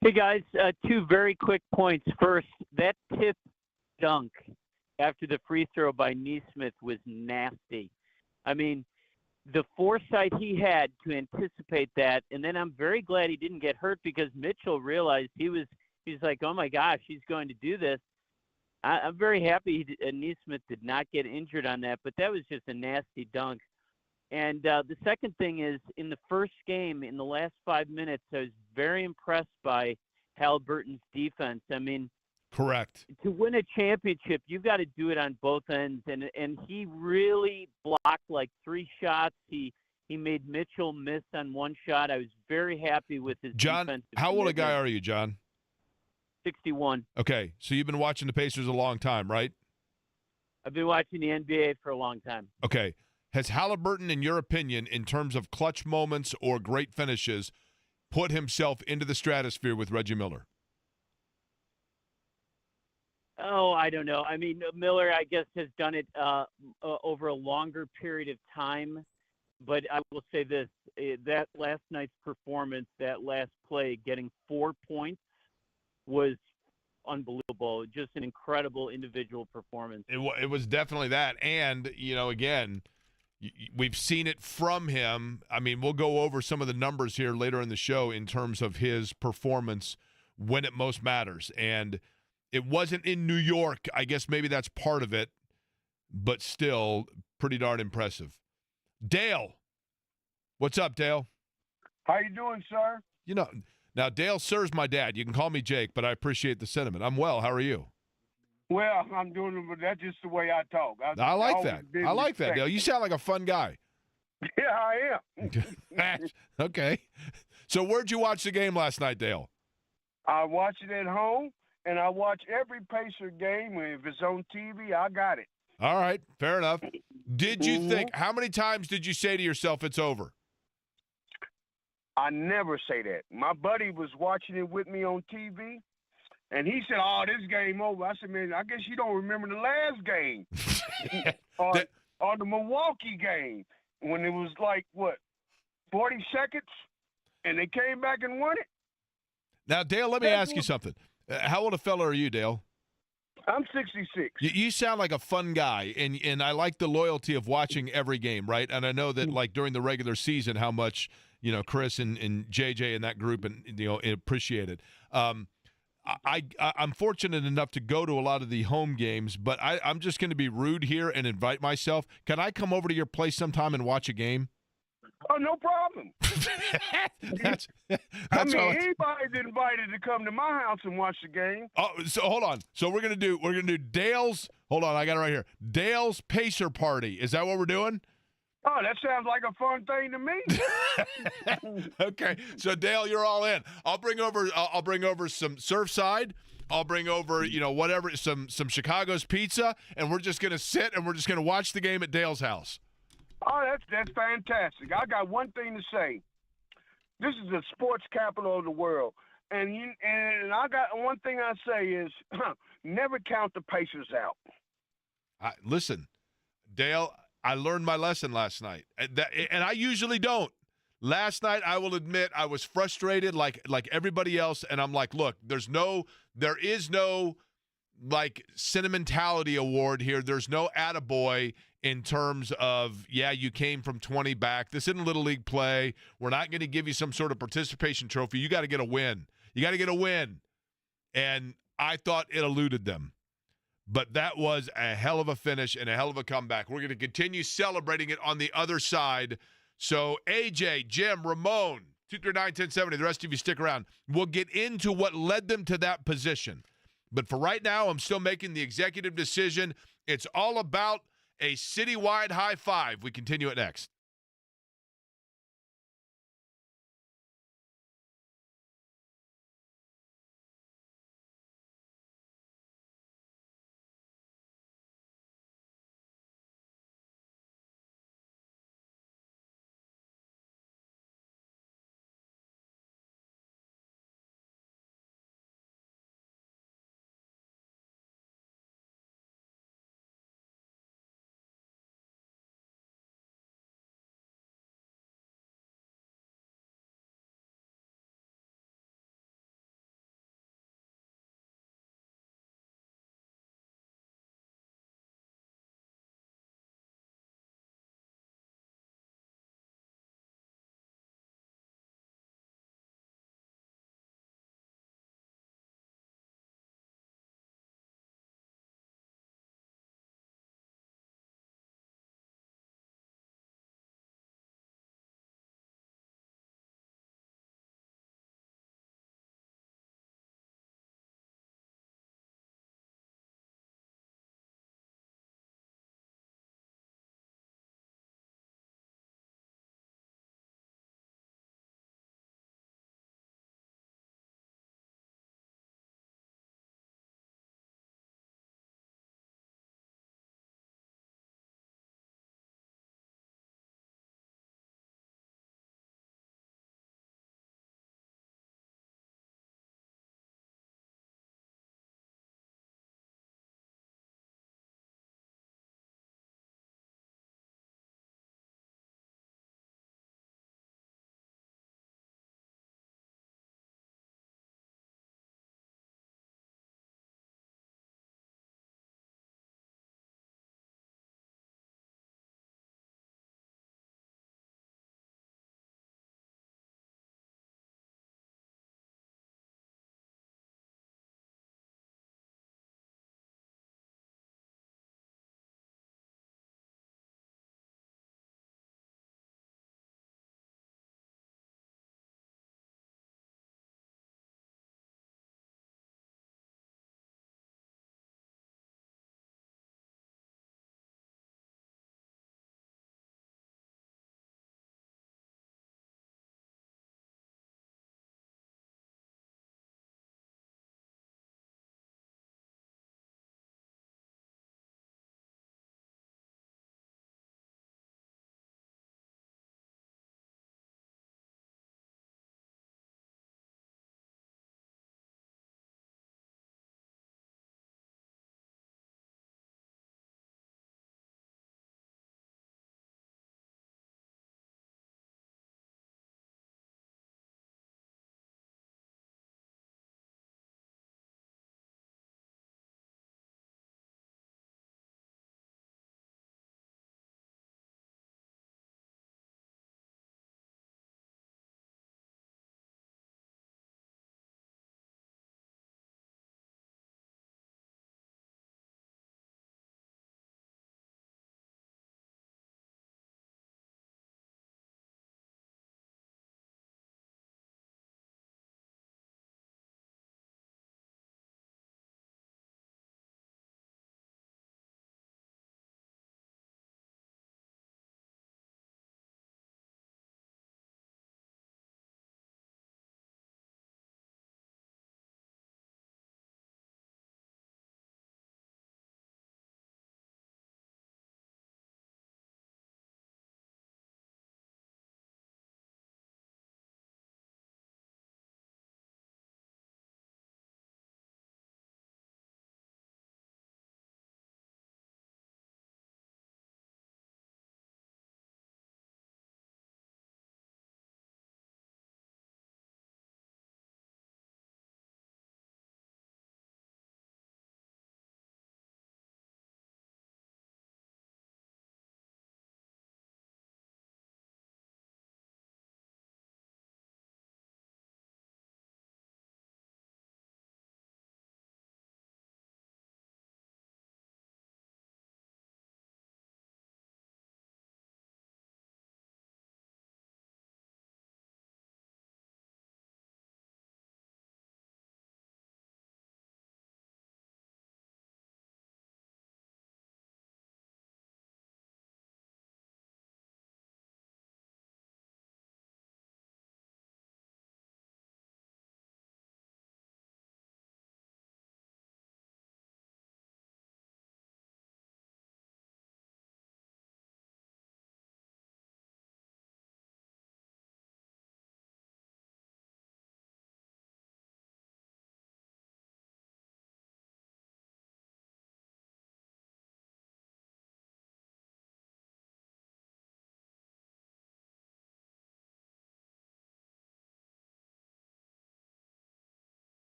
Hey, guys, two very quick points. First, that tip dunk after the free throw by Neesmith was nasty. I mean, the foresight he had to anticipate that, and then I'm very glad he didn't get hurt because Mitchell realized he's like, oh, my gosh, he's going to do this. I'm very happy Neesmith did not get injured on that, but that was just a nasty dunk. And the second thing is, in the first game, in the last 5 minutes, I was very impressed by Halliburton's defense. I mean, correct. To win a championship, you've got to do it on both ends. And he really blocked like 3 shots. He made Mitchell miss on 1 shot. I was very happy with his John, defensive how old a commitment. guy are you, John? 61. Okay, so you've been watching the Pacers a long time, right? I've been watching the NBA for a long time. Okay. Has Halliburton, in your opinion, in terms of clutch moments or great finishes, put himself into the stratosphere with Reggie Miller? Oh, I don't know. I mean, Miller, I guess, has done it over a longer period of time. But I will say this, that last night's performance, that last play, getting 4 points was unbelievable. Just an incredible individual performance. It was definitely that. And, again, we've seen it from him. I mean, we'll go over some of the numbers here later in the show in terms of his performance when it most matters. And it wasn't in New York. I guess maybe that's part of it, but still pretty darn impressive. Dale, What's up, Dale? How you doing, sir? You know, now Dale Sir's my dad. You can call me Jake, but I appreciate the sentiment. I'm well. How are you? Well, I'm doing it, but that's just the way I talk. I like that. I like that, Dale. You sound like a fun guy. Yeah, I am. Okay. So where'd you watch the game last night, Dale? I watch it at home, and I watch every Pacer game. And if it's on TV, I got it. All right. Fair enough. Did you think, how many times did you say to yourself it's over? I never say that. My buddy was watching it with me on TV, and he said, "Oh, this game over." I said, "Man, I guess you don't remember the last game or the Milwaukee game when it was like, what, 40 seconds, and they came back and won it." Now, Dale, let me ask you something. How old a fella are you, Dale? I'm 66. You sound like a fun guy, and I like the loyalty of watching every game, right? And I know that, like, during the regular season, how much – Chris and JJ and that group and appreciate it. I'm fortunate enough to go to a lot of the home games, but I'm just going to be rude here and invite myself. Can I come over to your place sometime and watch a game? Oh, no problem. That's anybody's invited to come to my house and watch the game. Oh, so hold on. So we're gonna do Dale's. Hold on, I got it right here. Dale's Pacer Party. Is that what we're doing? Oh, that sounds like a fun thing to me. Okay, so Dale, you're all in. I'll bring over some Surfside. I'll bring over whatever some Chicago's pizza, and we're just gonna sit and we're just gonna watch the game at Dale's house. Oh, that's fantastic. I got one thing to say. This is the sports capital of the world, and I got one thing I say is never count the Pacers out. Listen, Dale. I learned my lesson last night, and I usually don't. Last night, I will admit, I was frustrated like everybody else, and I'm like, look, there is no like sentimentality award here. There's no attaboy in terms of, yeah, you came from 20 back. This isn't Little League play. We're not going to give you some sort of participation trophy. You got to get a win. You got to get a win. And I thought it eluded them. But that was a hell of a finish and a hell of a comeback. We're going to continue celebrating it on the other side. So AJ, Jim, Ramon, 239-1070, the rest of you stick around. We'll get into what led them to that position. But for right now, I'm still making the executive decision. It's all about a citywide high five. We continue it next.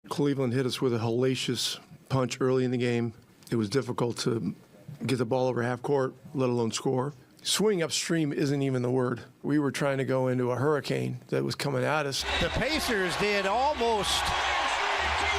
Cleveland hit us with a hellacious punch early in the game. It was difficult to get the ball over half court, let alone score. Swing upstream isn't even the word. We were trying to go into a hurricane that was coming at us. The Pacers did almost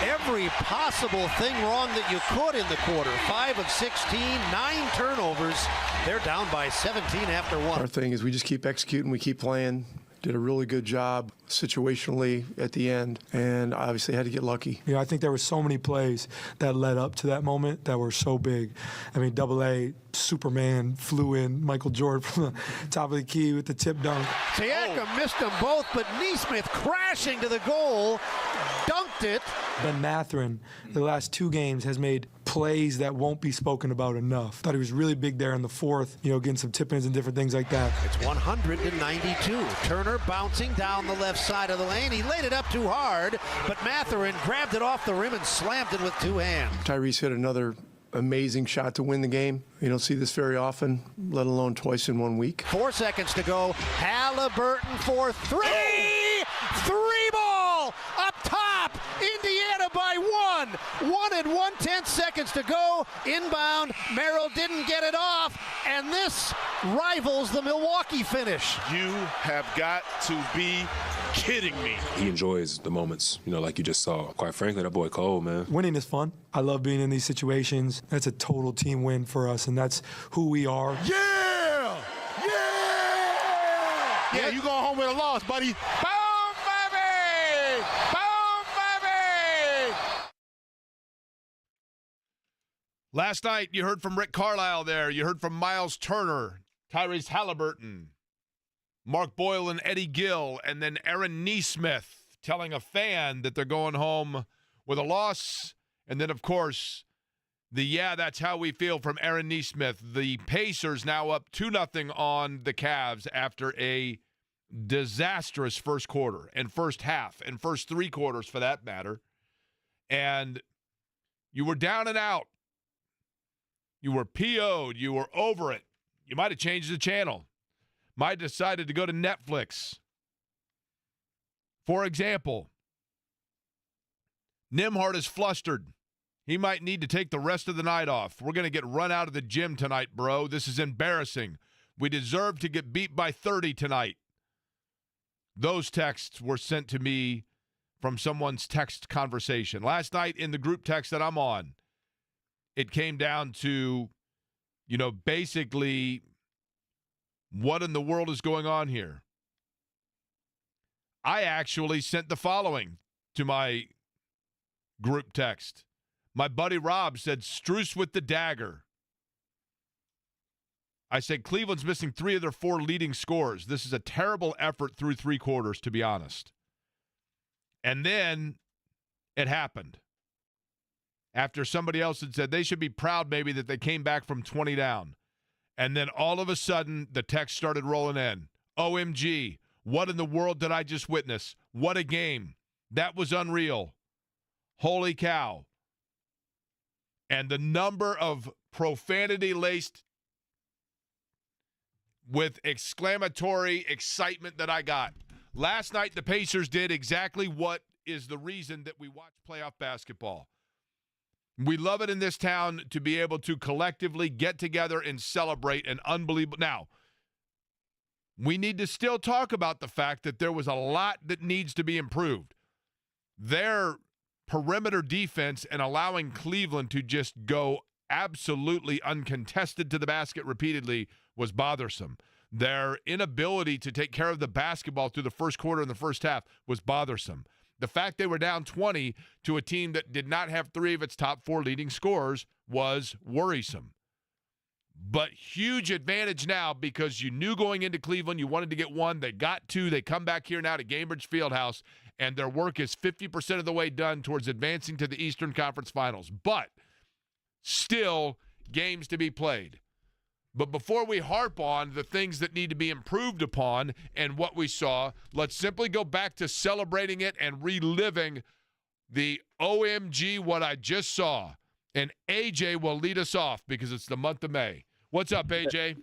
every possible thing wrong that you could in the quarter. 5 of 16, 9 turnovers. They're down by 17 after one. Our thing is we just keep executing, we keep playing. Did a really good job situationally at the end, and obviously had to get lucky. You know, I think there were so many plays that led up to that moment that were so big. I mean, AA, Superman flew in, Michael Jordan from the top of the key with the tip dunk. Siakam missed them both, but Neesmith crashing to the goal, dunked it. Ben Mathurin, the last 2 games, has made plays that won't be spoken about enough. Thought he was really big there in the fourth, you know, getting some tip-ins and different things like that. It's 100-92. Turner bouncing down the left side of the lane. He laid it up too hard, but Mathurin grabbed it off the rim and slammed it with 2 hands. Tyrese hit another amazing shot to win the game. You don't see this very often, let alone twice in 1 week. 4 seconds to go. Halliburton for 3! 3-ball up top. Indiana by 1. 1 and 1/10 seconds to go. Inbound. Merrill didn't get it off, and this rivals the Milwaukee finish. You have got to be kidding me. He enjoys the moments, you know, like you just saw. Quite frankly, that boy cold, man. Winning is fun. I love being in these situations. That's a total team win for us, and that's who we are. Yeah! Yeah! Yeah, you going home with a loss, buddy. Boom, baby! Boom, baby! Last night, you heard from Rick Carlisle there. You heard from Miles Turner, Tyrese Halliburton, Mark Boylan, Eddie Gill, and then Aaron Neesmith telling a fan that they're going home with a loss. And then, of course, that's how we feel from Aaron Neesmith. The Pacers now up 2-0 on the Cavs after a disastrous first quarter and first half and first 3 quarters for that matter. And you were down and out. You were PO'd. You were over it. You might have changed the channel. Might have decided to go to Netflix. For example, Nimhart is flustered. He might need to take the rest of the night off. We're going to get run out of the gym tonight, bro. This is embarrassing. We deserve to get beat by 30 tonight. Those texts were sent to me from someone's text conversation. Last night in the group text that I'm on, it came down to, basically what in the world is going on here? I actually sent the following to my group text. My buddy Rob said, Struce with the dagger. I said, Cleveland's missing 3 of their 4 leading scorers. This is a terrible effort through 3 quarters, to be honest. And then it happened. After somebody else had said they should be proud maybe that they came back from 20 down. And then all of a sudden, the text started rolling in. OMG, what in the world did I just witness? What a game. That was unreal. Holy cow. And the number of profanity-laced with exclamatory excitement that I got. Last night, the Pacers did exactly what is the reason that we watch playoff basketball. We love it in this town to be able to collectively get together and celebrate an unbelievable. Now, we need to still talk about the fact that there was a lot that needs to be improved. Their perimeter defense and allowing Cleveland to just go absolutely uncontested to the basket repeatedly was bothersome. Their inability to take care of the basketball through the first quarter and the first half was bothersome. The fact they were down 20 to a team that did not have 3 of its top 4 leading scorers was worrisome. But huge advantage now because you knew going into Cleveland you wanted to get 1. They got 2. They come back here now to Gainbridge Fieldhouse, and their work is 50% of the way done towards advancing to the Eastern Conference Finals. But still games to be played. But before we harp on the things that need to be improved upon and what we saw, let's simply go back to celebrating it and reliving the OMG what I just saw. And AJ will lead us off because it's the month of May. What's up, AJ?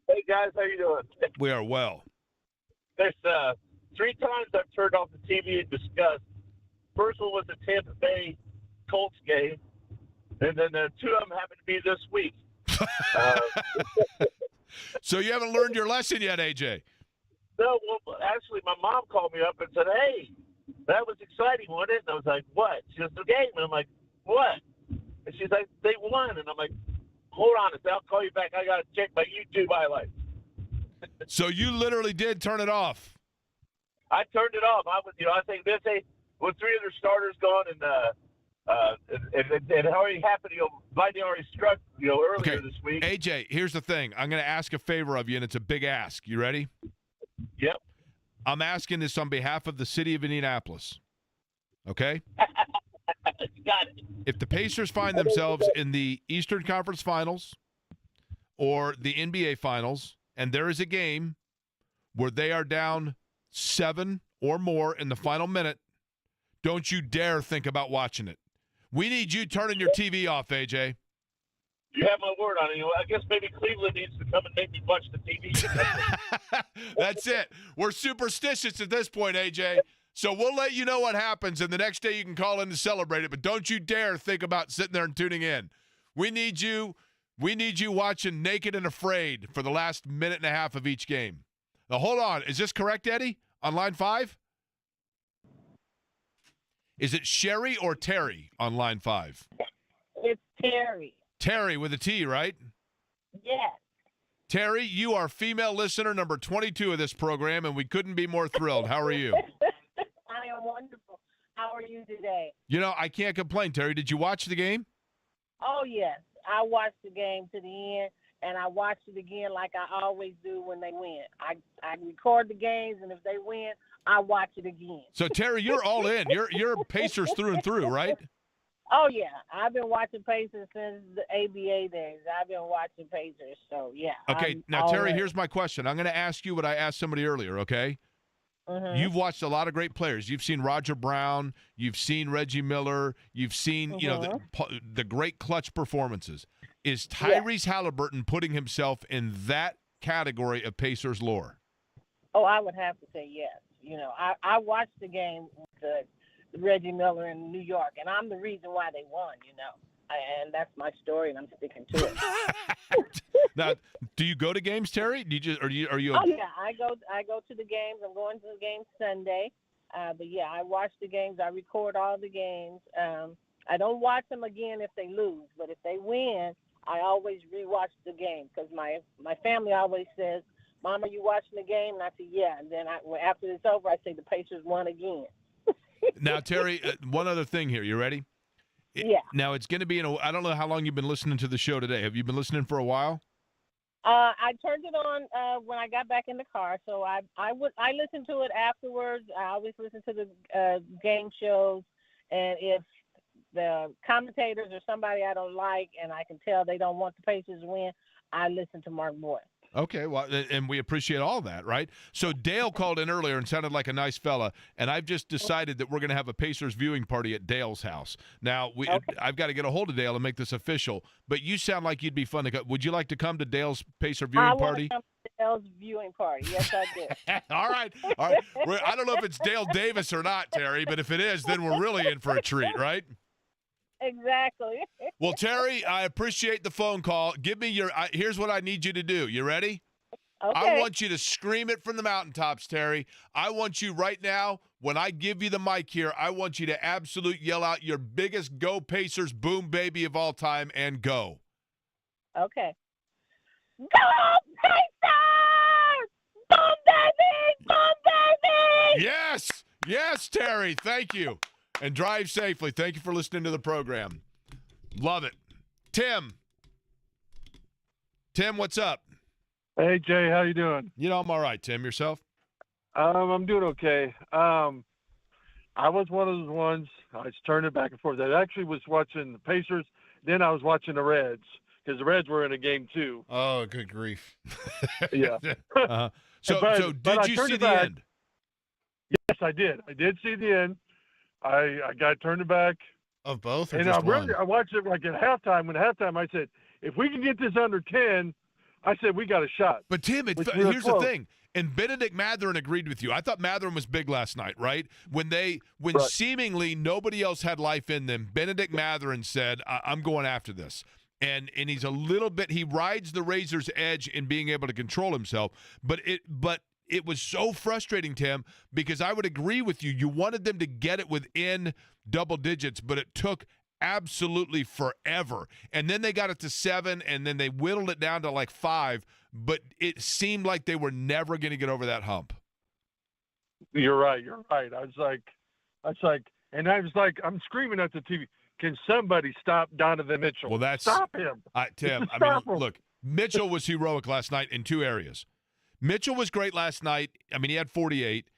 Hey, guys. How you doing? We are well. There's 3 times I've turned off the TV in disgust First one was the Tampa Bay Colts game, and then the two of them happened to be this week. So you haven't learned your lesson yet, AJ? No, well, actually, my mom called me up and said, "Hey, that was exciting, wasn't it?" And I was like, "What?" She goes, "The game." And I'm like, "What?" And she's like, "They won." And I'm like, "Hold on, I'll call you back. I got to check my YouTube highlights." So you literally did turn it off. I turned it off. I was, I think this with three of their starters gone, and it already happened. Lightning already struck, earlier this week. AJ, here's the thing. I'm going to ask a favor of you, and it's a big ask. You ready? Yep. I'm asking this on behalf of the city of Indianapolis. Okay? Got it. If the Pacers find themselves in the Eastern Conference Finals or the NBA Finals, and there is a game where they are down 7 or more in the final minute, don't you dare think about watching it. We need you turning your TV off, AJ. You have my word on it. I guess maybe Cleveland needs to come and make me watch the TV. That's it. We're superstitious at this point, AJ. So we'll let you know what happens, and the next day you can call in to celebrate it, but don't you dare think about sitting there and tuning in. We need you watching Naked and Afraid for the last minute and a half of each game. Now, hold on. Is this correct, Eddie, on line 5? Is it Sherry or Terry on line 5? It's Terry. Terry with a T, right? Yes. Terry, you are female listener number 22 of this program, and we couldn't be more thrilled. How are you? I am wonderful. How are you today? I can't complain, Terry. Did you watch the game? Oh, yes. I watched the game to the end, and I watched it again like I always do when they win. I record the games, and if they win, I watch it again. So, Terry, you're all in. You're Pacers through and through, right? Oh, yeah. I've been watching Pacers since the ABA days. I've been watching Pacers, so, yeah. Okay, now, Terry, here's my question. I'm going to ask you what I asked somebody earlier, okay? Mm-hmm. You've watched a lot of great players. You've seen Roger Brown. You've seen Reggie Miller. You've seen, the great clutch performances. Is Tyrese Halliburton putting himself in that category of Pacers lore? Oh, I would have to say yes. I watched the game with Reggie Miller in New York, and I'm the reason why they won, and that's my story, and I'm sticking to it. Now, do you go to games, Terry? Do you just, are you? Oh yeah, I go to the games. I'm going to the games Sunday, but yeah, I watch the games. I record all the games. I don't watch them again if they lose, but if they win, I always rewatch the game because my family always says, "Mama, you watching the game?" And I say, "Yeah." And then after it's over, I say the Pacers won again. Now, Terry, one other thing here. You ready? Yeah. Now, it's going to be I don't know how long you've been listening to the show today. Have you been listening for a while? I turned it on when I got back in the car, so I listened to it afterwards. I always listen to the game shows, and if the commentators or somebody I don't like and I can tell they don't want the Pacers to win, I listen to Mark Boyd. Okay, well, and we appreciate all that, right? So Dale called in earlier and sounded like a nice fella, and I've just decided that we're going to have a Pacers viewing party at Dale's house. Now, I've got to get a hold of Dale and make this official, but you sound like you'd be fun to go. Would you like to come to Dale's Pacer viewing party? I want to come to Dale's viewing party. Yes, I do. All right. I don't know if it's Dale Davis or not, Terry, but if it is, then we're really in for a treat, right? Exactly. Well, Terry, I appreciate the phone call. Give me here's what I need you to do. You ready? Okay. I want you to scream it from the mountaintops, Terry. I want you right now, when I give you the mic here, I want you to absolute yell out your biggest Go Pacers boom baby of all time and go. Okay. Go Pacers! Boom baby! Boom baby! Yes! Yes, Terry. Thank you. And drive safely. Thank you for listening to the program. Love it. Tim, what's up? Hey, Jay, how you doing? I'm all right, Tim. Yourself? I'm doing okay. I was one of those ones, I was turning back and forth. I actually was watching the Pacers, then I was watching the Reds, because the Reds were in a game too. Oh, good grief. Yeah. Uh-huh. So did you see the end? Yes, I did. I did see the end. I got turned back. Of both? Or And just I watched it like at halftime. When halftime, I said, if we can get this under 10, I said we got a shot. But Tim, Which here's the close. thing. And Benedict Mathurin agreed with you. I thought Mathurin was big last night, right? When seemingly nobody else had life in them, Benedict Mathurin said, I'm going after this. And he's a little bit, he rides the razor's edge in being able to control himself. But it was so frustrating, Tim, because I would agree with you. You wanted them to get it within double digits, but it took absolutely forever. And then they got it to 7, and then they whittled it down to like 5. But it seemed like they were never going to get over that hump. You're right. I was like, I'm screaming at the TV. Can somebody stop Donovan Mitchell? Well, stop him, Tim. Look, Mitchell was heroic last night in 2 areas. Mitchell was great last night. I mean, he had 48.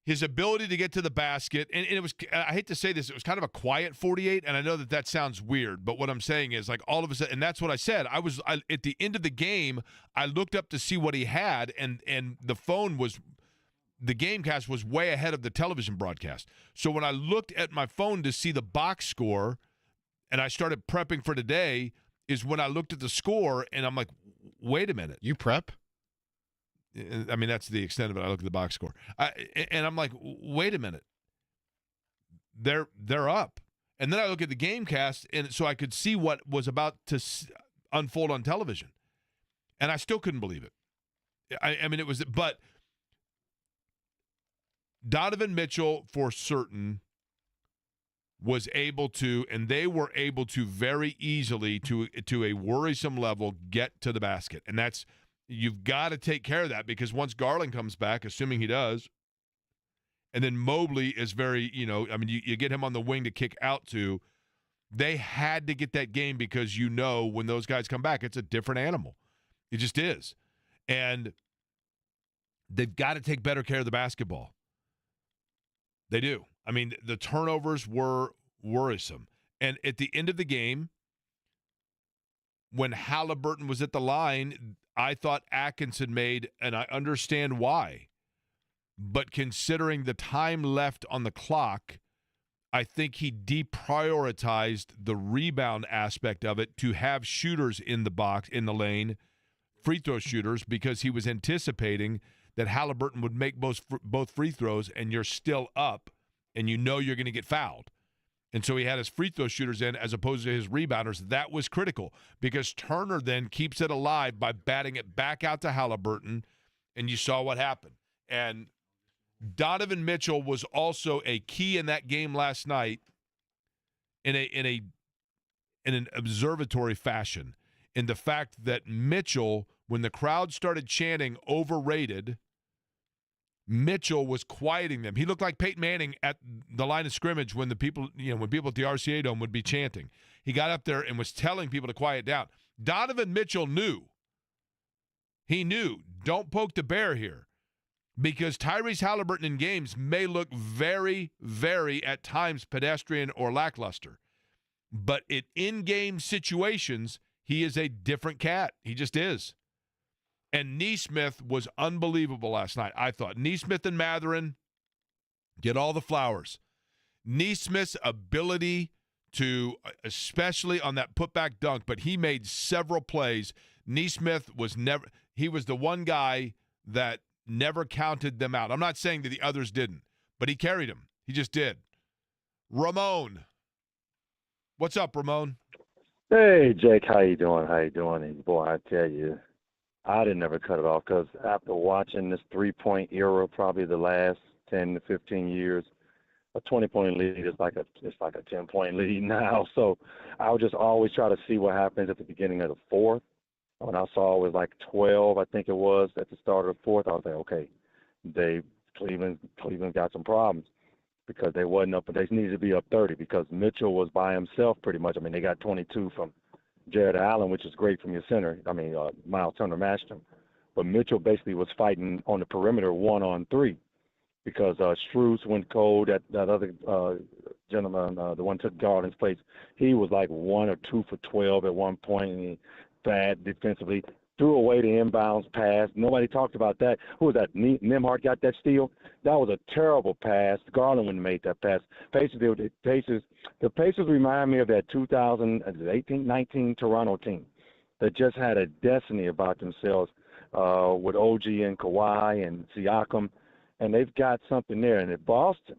His ability to get to the basket, and it was, I hate to say this, it was kind of a quiet 48, and I know that sounds weird, but what I'm saying is, like, all of a sudden, and that's what I said, at the end of the game, I looked up to see what he had, and the Gamecast was way ahead of the television broadcast. So when I looked at my phone to see the box score, and I started prepping for today, is when I looked at the score, and I'm like, wait a minute. You prep? I mean, that's the extent of it. I look at the box score. And I'm like, wait a minute. They're up. And then I look at the Gamecast, and so I could see what was about to unfold on television. And I still couldn't believe it. I mean, it was – but Donovan Mitchell, for certain, was able to – and they were able to very easily, to a worrisome level, get to the basket. And that's – you've got to take care of that, because once Garland comes back, assuming he does, and then Mobley is very, you get him on the wing to kick out to, they had to get that game, because when those guys come back, it's a different animal. It just is. And they've got to take better care of the basketball. They do. I mean, the turnovers were worrisome. And at the end of the game, when Halliburton was at the line, I thought Atkinson made, and I understand why, but considering the time left on the clock, I think he deprioritized the rebound aspect of it to have shooters in the box, in the lane, free throw shooters, because he was anticipating that Halliburton would make both free throws, and you're still up, and you're going to get fouled. And so he had his free throw shooters in as opposed to his rebounders. That was critical, because Turner then keeps it alive by batting it back out to Halliburton, and you saw what happened. And Donovan Mitchell was also a key in that game last night in an observatory fashion, in the fact that Mitchell, when the crowd started chanting overrated, Mitchell was quieting them. He looked like Peyton Manning at the line of scrimmage when people at the RCA Dome would be chanting. He got up there and was telling people to quiet down. Donovan Mitchell knew. He knew, don't poke the bear here, because Tyrese Halliburton in games may look very, very, at times, pedestrian or lackluster. But in in-game situations, he is a different cat. He just is. And Nesmith was unbelievable last night, I thought. Nesmith and Mathurin get all the flowers. Nesmith's ability to, especially on that putback dunk, but he made several plays. Nesmith was he was the one guy that never counted them out. I'm not saying that the others didn't, but he carried them. He just did. Ramon. What's up, Ramon? Hey, Jake, how you doing? And boy, I tell you, I didn't ever cut it off, because after watching this three-point era, probably the last 10 to 15 years, a 20-point lead is like a 10-point lead now. So I would just always try to see what happens at the beginning of the fourth. When I saw it was like 12, I think it was, at the start of the fourth, I was like, okay, Cleveland got some problems, because they wasn't up, but they needed to be up 30, because Mitchell was by himself pretty much. I mean, they got 22 from Jared Allen, which is great from your center. I mean, Miles Turner matched him. But Mitchell basically was fighting on the perimeter 1-on-3, because Strus went cold. That other gentleman, the one took Garland's place, he was like 1 or 2 for 12 at one point, and he bad defensively. Threw away the inbounds pass. Nobody talked about that. Who was that? Nembhard got that steal? That was a terrible pass. Garland wouldn't have made that pass. The Pacers remind me of that 2018-19 Toronto team that just had a destiny about themselves. with OG and Kawhi and Siakam, and they've got something there. And if Boston,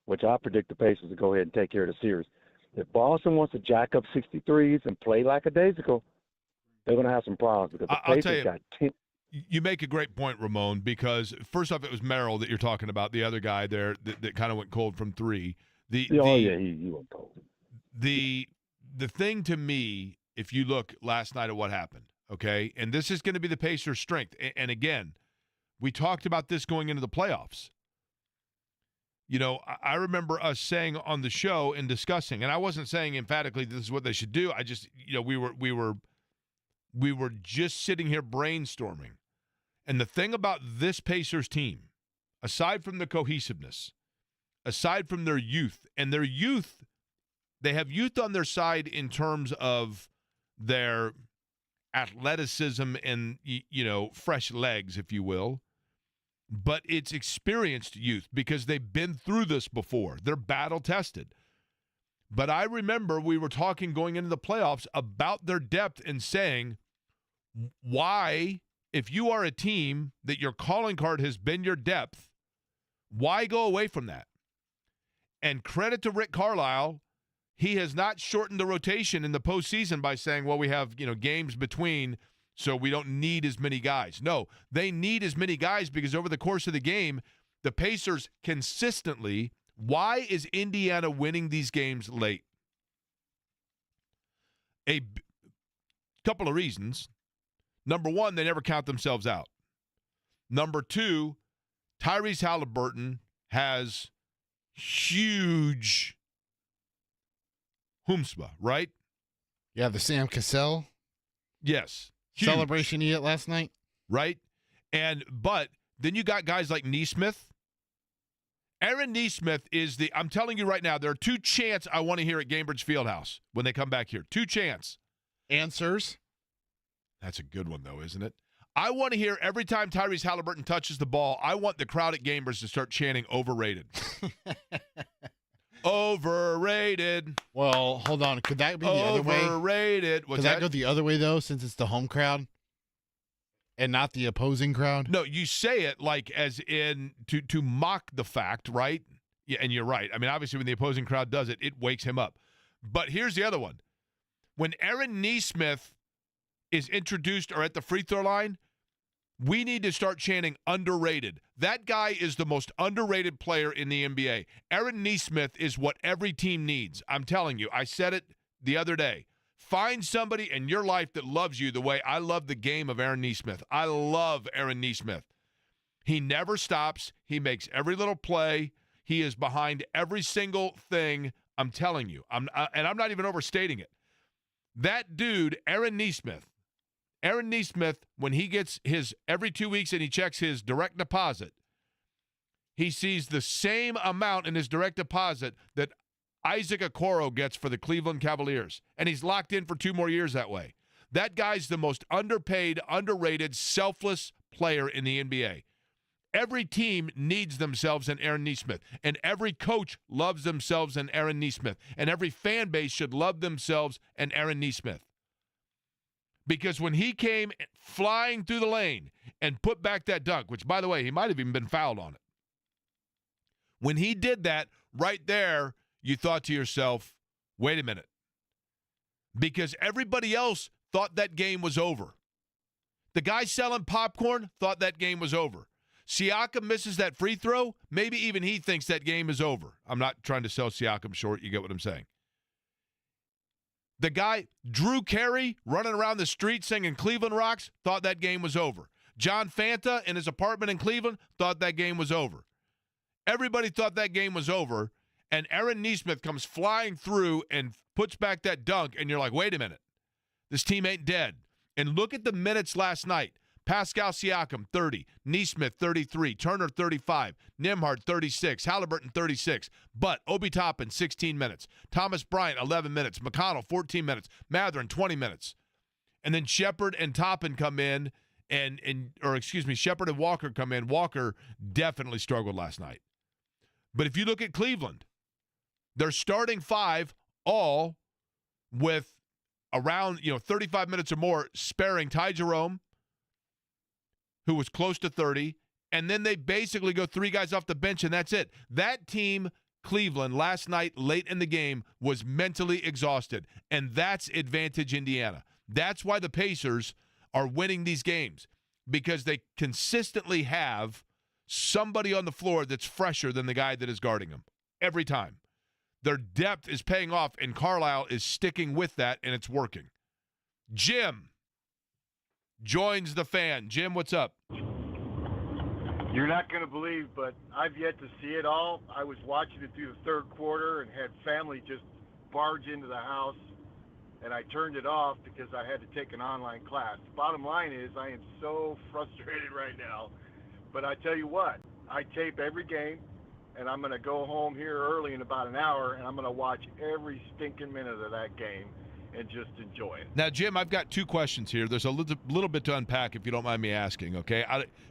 which I predict the Pacers to go ahead and take care of the series, if Boston wants to jack up 63s and play like a days ago, they're going to have some problems because the Pacers got 10. You make a great point, Ramon, because first off, it was Merrill that you're talking about, the other guy there that kind of went cold from three. He went cold. The thing to me, if you look last night at what happened, okay, and this is going to be the Pacers' strength. And again, we talked about this going into the playoffs. You know, I remember us saying on the show and discussing, and I wasn't saying emphatically this is what they should do. I just, you know, we were just sitting here brainstorming. And the thing about this Pacers team, aside from the cohesiveness, aside from their youth, and their youth, they have youth on their side in terms of their athleticism and, you know, fresh legs, if you will. But it's experienced youth because they've been through this before. They're battle-tested. But I remember we were talking going into the playoffs about their depth and saying, why, if you are a team that your calling card has been your depth, why go away from that? And credit to Rick Carlisle, he has not shortened the rotation in the postseason by saying, well, we have, you know, games between, so we don't need as many guys. No, they need as many guys because over the course of the game, the Pacers consistently, why is Indiana winning these games late? A couple of reasons. Number one, they never count themselves out. Number two, Tyrese Halliburton has huge chutzpah, right? Yeah, the Sam Cassell. Yes. Huge. Celebration he had last night. Right? But then you got guys like Nesmith. Aaron Nesmith is I'm telling you right now, there are two chants I want to hear at Gainbridge Fieldhouse when they come back here. Two chants. Answers. That's a good one, though, isn't it? I want to hear every time Tyrese Halliburton touches the ball, I want the crowd at Gainbridge to start chanting overrated. Overrated. Well, hold on. Could that be the other way? Overrated. Could that go the other way, though, since it's the home crowd and not the opposing crowd? No, you say it like as in to mock the fact, right? Yeah, and you're right. I mean, obviously, when the opposing crowd does it, it wakes him up. But here's the other one. When Aaron Nesmith is introduced or at the free throw line, we need to start chanting underrated. That guy is the most underrated player in the NBA. Aaron Nesmith is what every team needs. I'm telling you. I said it the other day. Find somebody in your life that loves you the way I love the game of Aaron Nesmith. I love Aaron Nesmith. He never stops. He makes every little play. He is behind every single thing. I'm telling you. And I'm not even overstating it. That dude, Aaron Nesmith, when he gets his every 2 weeks and he checks his direct deposit, he sees the same amount in his direct deposit that Isaac Okoro gets for the Cleveland Cavaliers. And he's locked in for 2 more years that way. That guy's the most underpaid, underrated, selfless player in the NBA. Every team needs themselves an Aaron Nesmith. And every coach loves themselves an Aaron Nesmith. And every fan base should love themselves an Aaron Nesmith. Because when he came flying through the lane and put back that dunk, which, by the way, he might have even been fouled on it. When he did that, right there, you thought to yourself, wait a minute. Because everybody else thought that game was over. The guy selling popcorn thought that game was over. Siakam misses that free throw, maybe even he thinks that game is over. I'm not trying to sell Siakam short. You get what I'm saying. The guy, Drew Carey, running around the street singing Cleveland Rocks, thought that game was over. John Fanta in his apartment in Cleveland thought that game was over. Everybody thought that game was over, and Aaron Nesmith comes flying through and puts back that dunk, and you're like, wait a minute. This team ain't dead. And look at the minutes last night. Pascal Siakam, 30. Nesmith, 33. Turner, 35. Nembhard, 36. Halliburton, 36. But Obi Toppin, 16 minutes. Thomas Bryant, 11 minutes. McConnell, 14 minutes. Mathurin, 20 minutes. And then Shepard and Toppin come in, Shepard and Walker come in. Walker definitely struggled last night. But if you look at Cleveland, they're starting 5 all with around 35 minutes or more, sparing Ty Jerome, who was close to 30, and then they basically go 3 guys off the bench, and that's it. That team, Cleveland, last night late in the game was mentally exhausted, and that's advantage Indiana. That's why the Pacers are winning these games, because they consistently have somebody on the floor that's fresher than the guy that is guarding them every time. Their depth is paying off, and Carlisle is sticking with that, and it's working. Jim joins the fan. Jim, what's up? You're not going to believe, but I've yet to see it all. I was watching it through the third quarter and had family just barge into the house, and I turned it off because I had to take an online class. The bottom line is I am so frustrated right now, but I tell you what, I tape every game, and I'm going to go home here early in about an hour, and I'm going to watch every stinking minute of that game and just enjoy it. Now, Jim, I've got 2 questions here. There's a little bit to unpack, if you don't mind me asking, okay?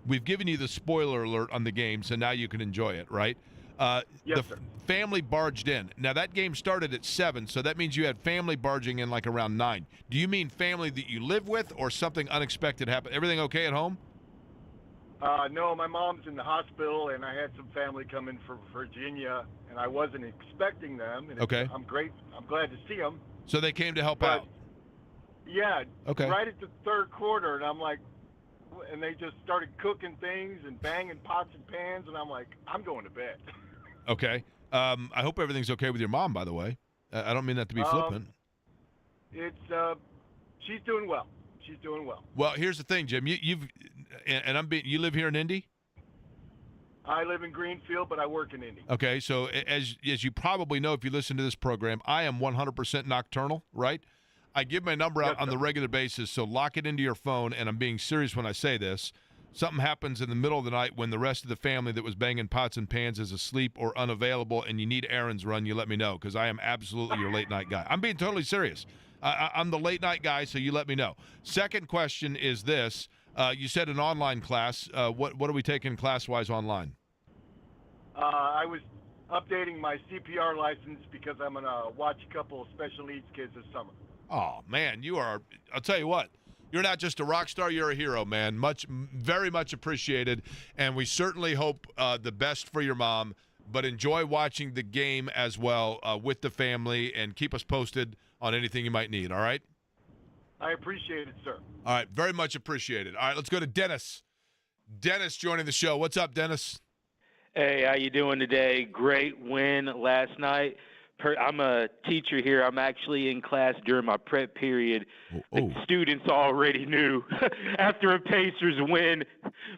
We've given you the spoiler alert on the game, so now you can enjoy it, right? Yes, sir. Family barged in. Now, that game started at 7, so that means you had family barging in like around 9. Do you mean family that you live with, or something unexpected happened? Everything okay at home? No, my mom's in the hospital, and I had some family come in from Virginia, and I wasn't expecting them. And Okay. I'm glad to see them. So they came to help out. Yeah. Okay. Right at the third quarter, and I'm like, and they just started cooking things and banging pots and pans, and I'm like, I'm going to bed. Okay. I hope everything's okay with your mom, by the way. I don't mean that to be flippant. She's doing well. She's doing well. Well, here's the thing, Jim. You live here in Indy? I live in Greenfield, but I work in Indy. Okay, so as you probably know if you listen to this program, I am 100% nocturnal, right? I give my number out on the regular basis, so lock it into your phone, and I'm being serious when I say this. Something happens in the middle of the night when the rest of the family that was banging pots and pans is asleep or unavailable and you need errands run, you let me know, because I am absolutely your late night guy. I'm being totally serious. I'm the late night guy, so you let me know. Second question is this. You said an online class. What are we taking class-wise online? I was updating my CPR license because I'm going to watch a couple of special needs kids this summer. Oh, man, I'll tell you what. You're not just a rock star, you're a hero, man. Very much appreciated, and we certainly hope the best for your mom, but enjoy watching the game as well with the family, and keep us posted on anything you might need, all right? I appreciate it, sir. All right, very much appreciated. All right, let's go to Dennis. Dennis joining the show. What's up, Dennis? Hey, how you doing today? Great win last night. I'm a teacher here. I'm actually in class during my prep period. The students already knew after a Pacers win,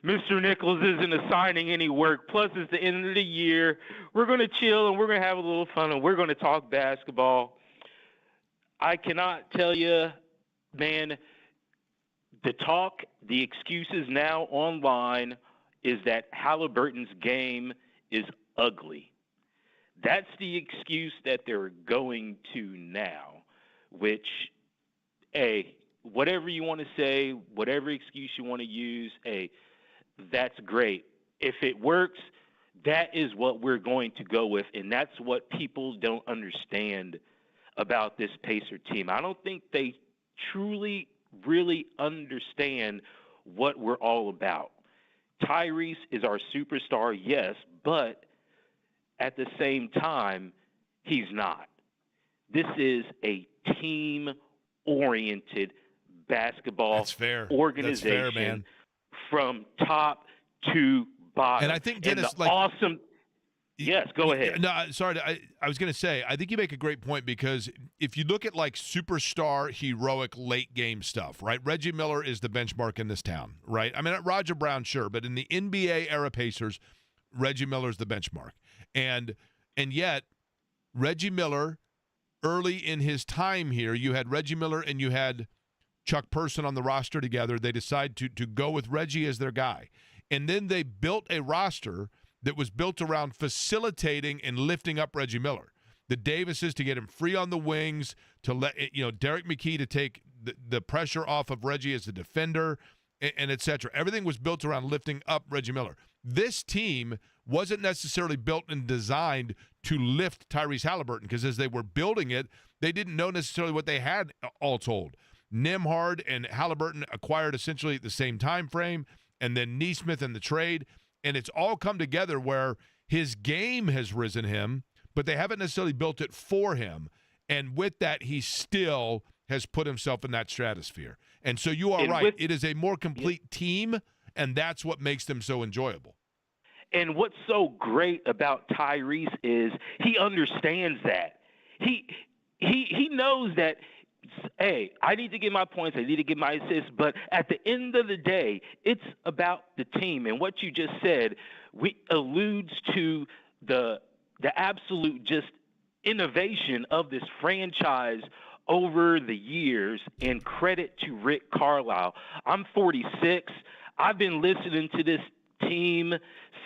Mr. Nichols isn't assigning any work. Plus, it's the end of the year. We're going to chill, and we're going to have a little fun, and we're going to talk basketball. I cannot tell you, man, the excuses now online is that Halliburton's game is ugly. That's the excuse that they're going to now, which, hey, whatever you want to say, whatever excuse you want to use, hey, that's great. If it works, that is what we're going to go with, and that's what people don't understand about this Pacer team. I don't think they truly, really understand what we're all about. Tyrese is our superstar, yes, but at the same time, he's not. This is a team-oriented basketball organization. That's fair, man. From top to bottom. And I think, Dennis, Yes, go ahead. No, sorry. I was going to say, I think you make a great point, because if you look at like superstar heroic late game stuff, right? Reggie Miller is the benchmark in this town, right? I mean, Roger Brown, sure, but in the NBA era Pacers, Reggie Miller is the benchmark. And yet, Reggie Miller, early in his time here, you had Reggie Miller and you had Chuck Person on the roster together. They decide to go with Reggie as their guy. And then they built a roster that was built around facilitating and lifting up Reggie Miller. The Davises to get him free on the wings, to let Derek McKee to take the pressure off of Reggie as a defender, and et cetera. Everything was built around lifting up Reggie Miller. This team wasn't necessarily built and designed to lift Tyrese Halliburton, because as they were building it, they didn't know necessarily what they had all told. Nembhard and Halliburton acquired essentially at the same time frame, and then Neesmith in the trade, and it's all come together where his game has risen him, but they haven't necessarily built it for him. And with that, he still has put himself in that stratosphere. And so you are right. It is a more complete team, and that's what makes them so enjoyable. And what's so great about Tyrese is he understands that. He knows that, hey, I need to get my points, I need to get my assists, but at the end of the day, it's about the team. And what you just said alludes to the absolute just innovation of this franchise over the years, and credit to Rick Carlisle. I'm 46. I've been listening to this team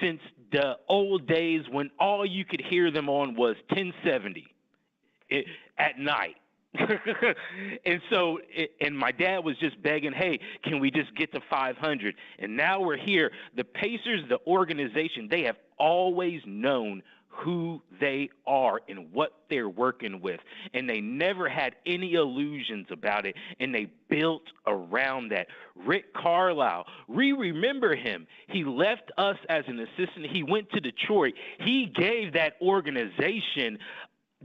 since the old days when all you could hear them on was 1070 at night. And my dad was just begging, hey, can we just get to 500? And now we're here. The Pacers, the organization, they have always known who they are and what they're working with. And they never had any illusions about it. And they built around that. Rick Carlisle, we remember him. He left us as an assistant. He went to Detroit. He gave that organization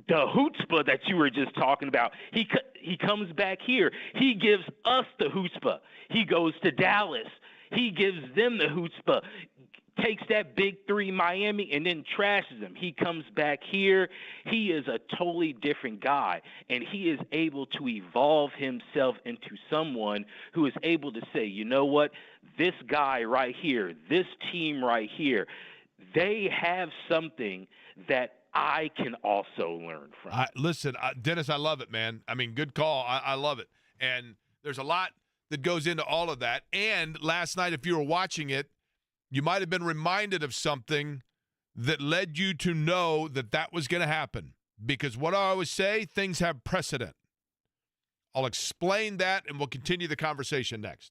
the chutzpah that you were just talking about. He comes back here. He gives us the chutzpah. He goes to Dallas. He gives them the chutzpah. Takes that big three Miami and then trashes them. He comes back here. He is a totally different guy, and he is able to evolve himself into someone who is able to say, you know what, this guy right here, this team right here, they have something that I can also learn from. Listen, Dennis, I love it, man. I mean, good call. I love it. And there's a lot that goes into all of that. And last night, if you were watching it, you might have been reminded of something that led you to know that that was going to happen. Because what I always say, things have precedent. I'll explain that, and we'll continue the conversation next.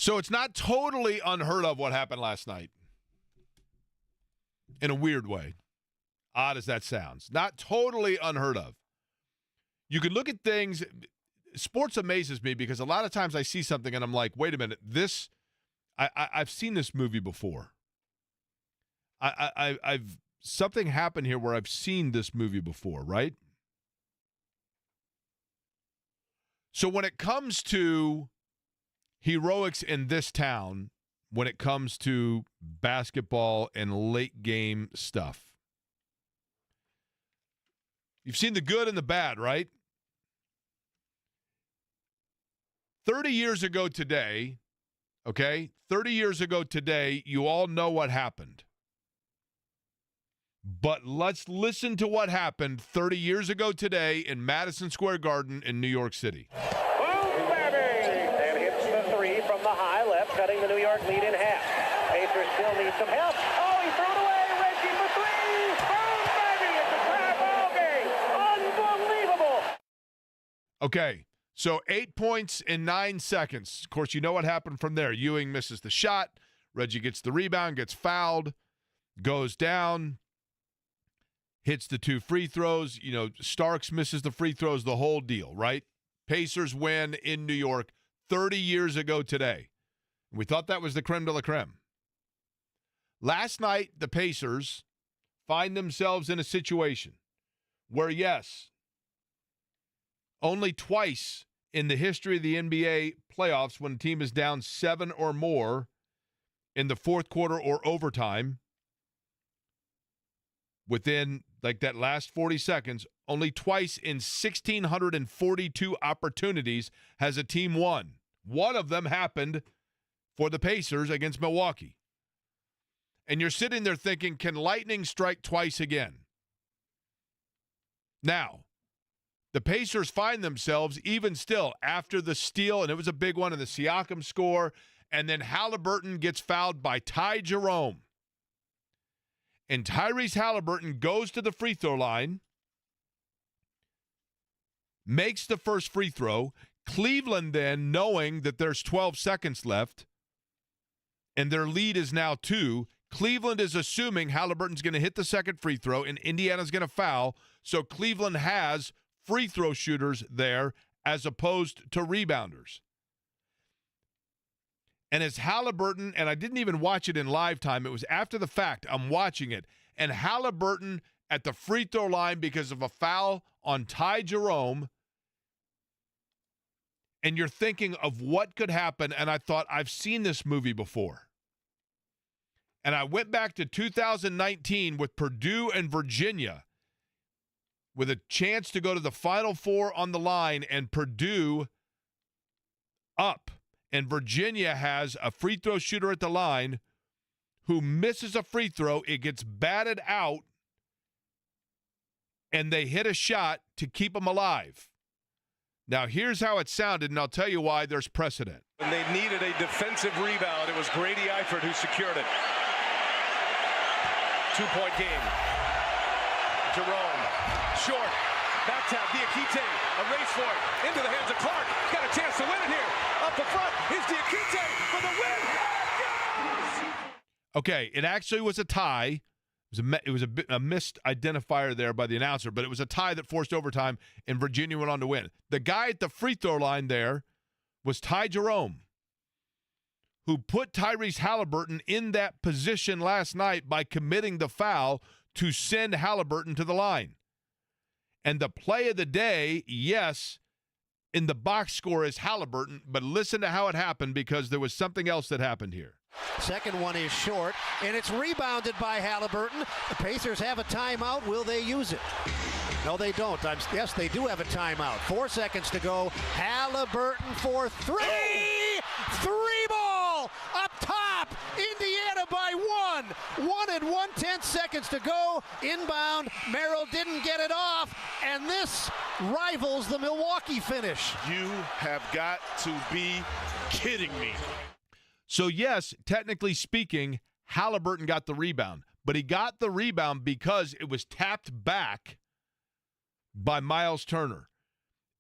So it's not totally unheard of what happened last night. In a weird way. Odd as that sounds. Not totally unheard of. You can look at things. Sports amazes me because a lot of times I see something and I'm like, wait a minute, I've seen this movie before. I've something happened here where I've seen this movie before, right? So when it comes to heroics in this town, when it comes to basketball and late game stuff, you've seen the good and the bad, right? 30 years ago today, okay? 30 years ago today, you all know what happened. But let's listen to what happened 30 years ago today in Madison Square Garden in New York City. Boom, baby! And hits the three from the high left, cutting the New York lead in half. Pacers still need some help. Oh, he threw it away. Reggie for three. Boom, baby! It's a tie ball game. Unbelievable. Okay, so 8 points in 9 seconds. Of course, you know what happened from there. Ewing misses the shot. Reggie gets the rebound, gets fouled, goes down, hits the 2 free throws. You know, Starks misses the free throws, the whole deal, right? Pacers win in New York 30 years ago today. We thought that was the creme de la creme. Last night, the Pacers find themselves in a situation where, yes, only twice in the history of the NBA playoffs when a team is down 7 or more in the fourth quarter or overtime, within like that last 40 seconds, only twice in 1,642 opportunities has a team won. One of them happened for the Pacers against Milwaukee. And you're sitting there thinking, can lightning strike twice again? Now, the Pacers find themselves even still after the steal, and it was a big one in the Siakam score, and then Halliburton gets fouled by Ty Jerome. And Tyrese Halliburton goes to the free throw line, makes the first free throw. Cleveland then, knowing that there's 12 seconds left, and their lead is now 2, Cleveland is assuming Halliburton's going to hit the second free throw and Indiana's going to foul, so Cleveland has free throw shooters there as opposed to rebounders. And as Halliburton, and I didn't even watch it in live time, it was after the fact, I'm watching it, and Halliburton at the free throw line because of a foul on Ty Jerome, and you're thinking of what could happen, and I thought, I've seen this movie before. And I went back to 2019 with Purdue and Virginia with a chance to go to the Final Four on the line, and Purdue up. And Virginia has a free throw shooter at the line who misses a free throw. It gets batted out, and they hit a shot to keep them alive. Now, here's how it sounded, and I'll tell you why there's precedent. When they needed a defensive rebound, it was Grady Eifert who secured it. 2-point game. Jerome, short, back tap, Diakite, a race for it, into the hands of Clark. Got a chance to win it here. Up the front, here's Diakite for the win. Okay, it actually was a tie. It was a missed identifier there by the announcer, but it was a tie that forced overtime, and Virginia went on to win. The guy at the free throw line there was Ty Jerome, who put Tyrese Halliburton in that position last night by committing the foul to send Halliburton to the line. And the play of the day, yes, in the box score is Halliburton, but listen to how it happened because there was something else that happened here. Second one is short, and it's rebounded by Halliburton. The Pacers have a timeout. Will they use it? No, they don't. Yes, they do have a timeout. 4 seconds to go. Halliburton for 3! 3-ball! Up top! Indiana by 1! 1 and 1/10 seconds to go. Inbound. Merrill didn't get it off, and this rivals the Milwaukee finish. You have got to be kidding me. So, yes, technically speaking, Halliburton got the rebound, but he got the rebound because it was tapped back by Miles Turner.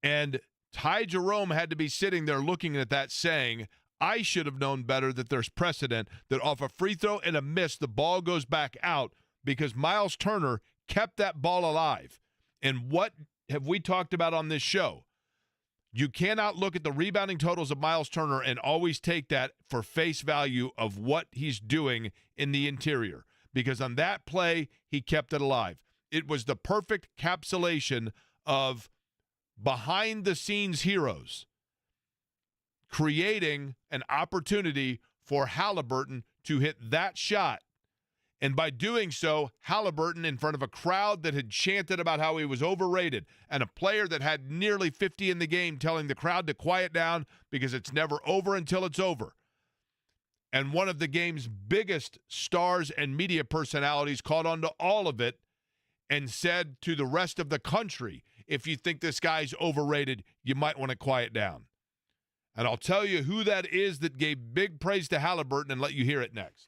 And Ty Jerome had to be sitting there looking at that saying, I should have known better that there's precedent that off a free throw and a miss, the ball goes back out because Miles Turner kept that ball alive. And what have we talked about on this show? You cannot look at the rebounding totals of Miles Turner and always take that for face value of what he's doing in the interior, because on that play, he kept it alive. It was the perfect capsulation of behind-the-scenes heroes creating an opportunity for Halliburton to hit that shot. And by doing so, Halliburton, in front of a crowd that had chanted about how he was overrated, and a player that had nearly 50 in the game telling the crowd to quiet down because it's never over until it's over. And one of the game's biggest stars and media personalities caught on to all of it and said to the rest of the country, if you think this guy's overrated, you might want to quiet down. And I'll tell you who that is that gave big praise to Halliburton and let you hear it next.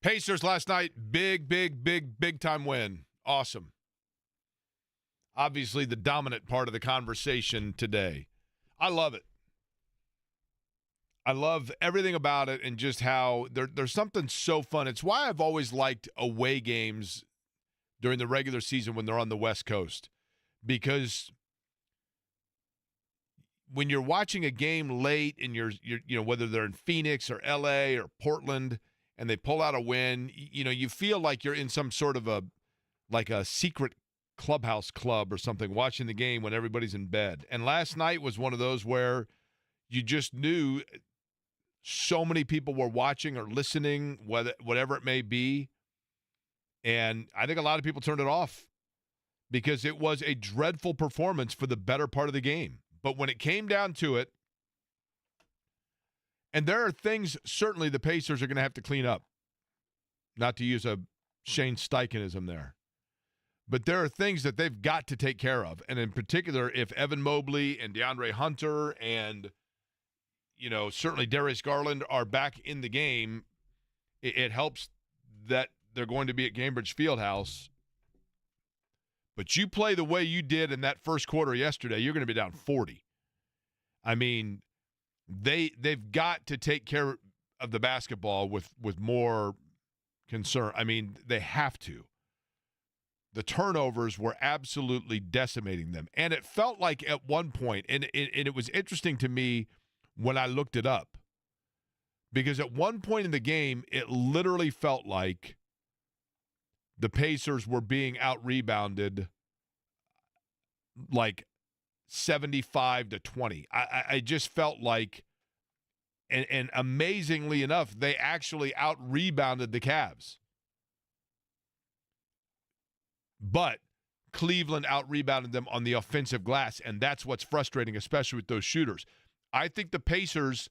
Pacers last night, big time win. Awesome. Obviously the dominant part of the conversation today. I love it. I love everything about it and just how there's something so fun. It's why I've always liked away games during the regular season when they're on the West Coast. Because when you're watching a game late and you're whether they're in Phoenix or LA or Portland and they pull out a win, you feel like you're in some sort of a secret clubhouse club or something watching the game when everybody's in bed. And last night was one of those where you just knew so many people were watching or listening, whatever it may be. And I think a lot of people turned it off because it was a dreadful performance for the better part of the game. But when it came down to it, and there are things certainly the Pacers are going to have to clean up, not to use a Shane Steichenism there. But there are things that they've got to take care of. And in particular, if Evan Mobley and DeAndre Hunter and, certainly Darius Garland are back in the game, it helps that they're going to be at Cambridge Fieldhouse. But you play the way you did in that first quarter yesterday, you're going to be down 40. I mean, they've got to take care of the basketball with more concern. I mean, they have to. The turnovers were absolutely decimating them. And it felt like at one point, and it was interesting to me when I looked it up, because at one point in the game, it literally felt like the Pacers were being out-rebounded like 75-20. I just felt like, and amazingly enough, they actually out-rebounded the Cavs. But Cleveland out-rebounded them on the offensive glass, and that's what's frustrating, especially with those shooters. I think the Pacers,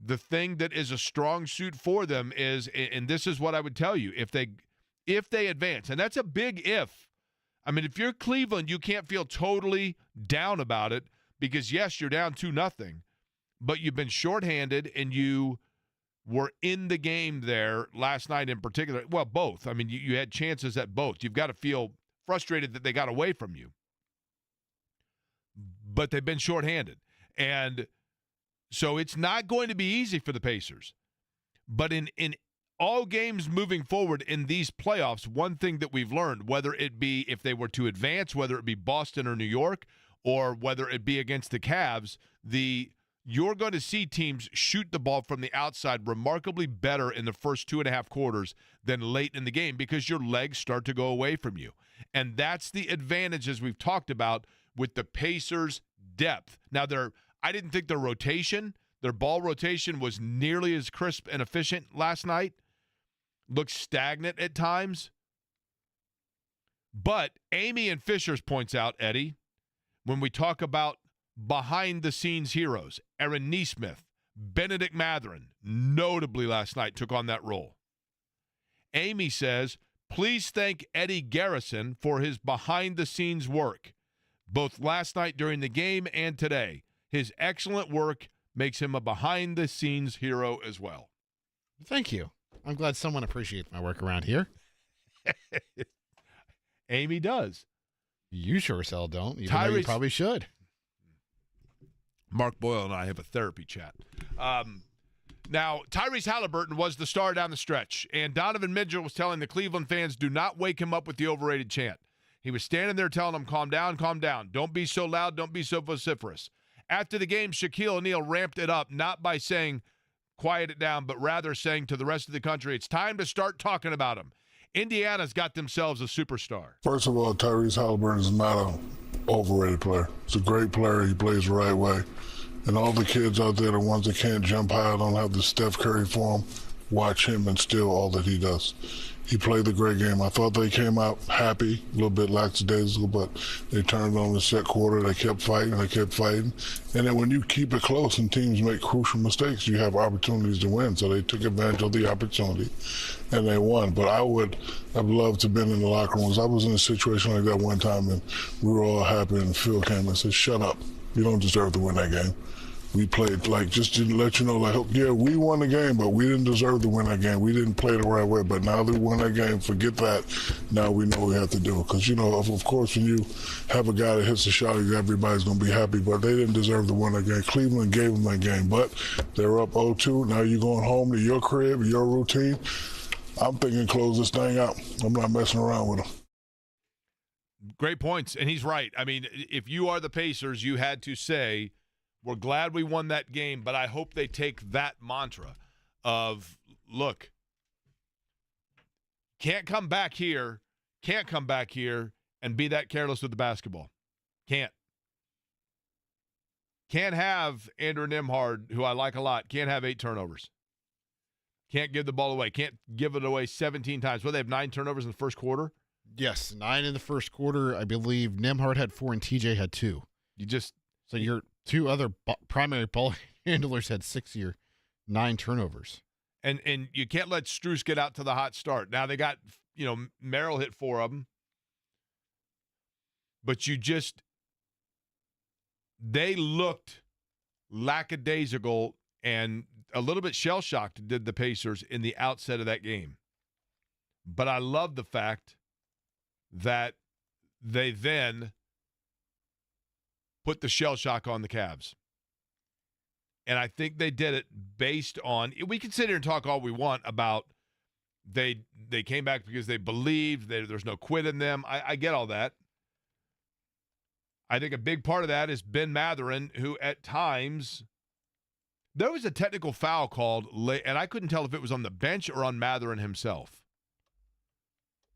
the thing that is a strong suit for them is, and this is what I would tell you, if they advance, and that's a big if. I mean, if you're Cleveland, you can't feel totally down about it because, yes, you're down 2-0, but you've been shorthanded and you were in the game there last night in particular. Well, both. I mean, you had chances at both. You've got to feel frustrated that they got away from you. But they've been shorthanded. And so it's not going to be easy for the Pacers. But in all games moving forward in these playoffs, one thing that we've learned, whether it be if they were to advance, whether it be Boston or New York, or whether it be against the Cavs, you're going to see teams shoot the ball from the outside remarkably better in the first 2.5 quarters than late in the game because your legs start to go away from you. And that's the advantage, as we've talked about, with the Pacers' depth. Now, I didn't think their ball rotation was nearly as crisp and efficient last night. Looked stagnant at times. But Amy and Fishers points out, Eddie, when we talk about behind-the-scenes heroes, Aaron Nesmith, Benedict Mathurin, notably last night took on that role. Amy says, please thank Eddie Garrison for his behind-the-scenes work, both last night during the game and today. His excellent work makes him a behind-the-scenes hero as well. Thank you. I'm glad someone appreciates my work around here. Amy does. You sure as hell don't. Even though you probably should. Mark Boyle and I have a therapy chat. Now, Tyrese Halliburton was the star down the stretch, and Donovan Mitchell was telling the Cleveland fans, do not wake him up with the overrated chant. He was standing there telling them, calm down, calm down. Don't be so loud, don't be so vociferous. After the game, Shaquille O'Neal ramped it up, not by saying, quiet it down, but rather saying to the rest of the country, it's time to start talking about him. Indiana's got themselves a superstar. First of all, Tyrese Halliburton is not an overrated player. He's a great player. He plays the right way. And all the kids out there, the ones that can't jump high, don't have the Steph Curry form, watch him and steal all that he does. He played a great game. I thought they came out happy, a little bit lackadaisical, but they turned on the second quarter. They kept fighting. And then when you keep it close and teams make crucial mistakes, you have opportunities to win. So they took advantage of the opportunity, and they won. But I would have loved to have been in the locker rooms. I was in a situation like that one time, and we were all happy, and Phil came and said, shut up. You don't deserve to win that game. We played, like, just to let you know, like, yeah, we won the game, but we didn't deserve to win that game. We didn't play the right way, but now that we won that game, forget that. Now we know what we have to do. Because, you know, of course, when you have a guy that hits a shot, everybody's going to be happy, but they didn't deserve to win that game. Cleveland gave them that game, but they're up 0-2. Now you're going home to your crib, your routine. I'm thinking close this thing out. I'm not messing around with them. Great points, and he's right. I mean, if you are the Pacers, you had to say, we're glad we won that game, but I hope they take that mantra of, look, can't come back here and be that careless with the basketball. Can't have Andrew Nembhard, who I like a lot, can't have 8 turnovers. Can't give the ball away. Can't give it away 17 times. Well, they have 9 turnovers in the first quarter? Yes, 9 in the first quarter. I believe Nembhard had 4 and TJ had 2. So your 2 other primary ball handlers had 6 or 9 turnovers. And you can't let Strus get out to the hot start. Now they got, Merrill hit 4 of them. But they looked lackadaisical and a little bit shell-shocked, did the Pacers, in the outset of that game. But I love the fact that they then put the shell shock on the Cavs. And I think they did it based on, we can sit here and talk all we want about they came back because they believed, there's no quit in them. I get all that. I think a big part of that is Ben Mathurin, who at times, there was a technical foul called, and I couldn't tell if it was on the bench or on Mathurin himself.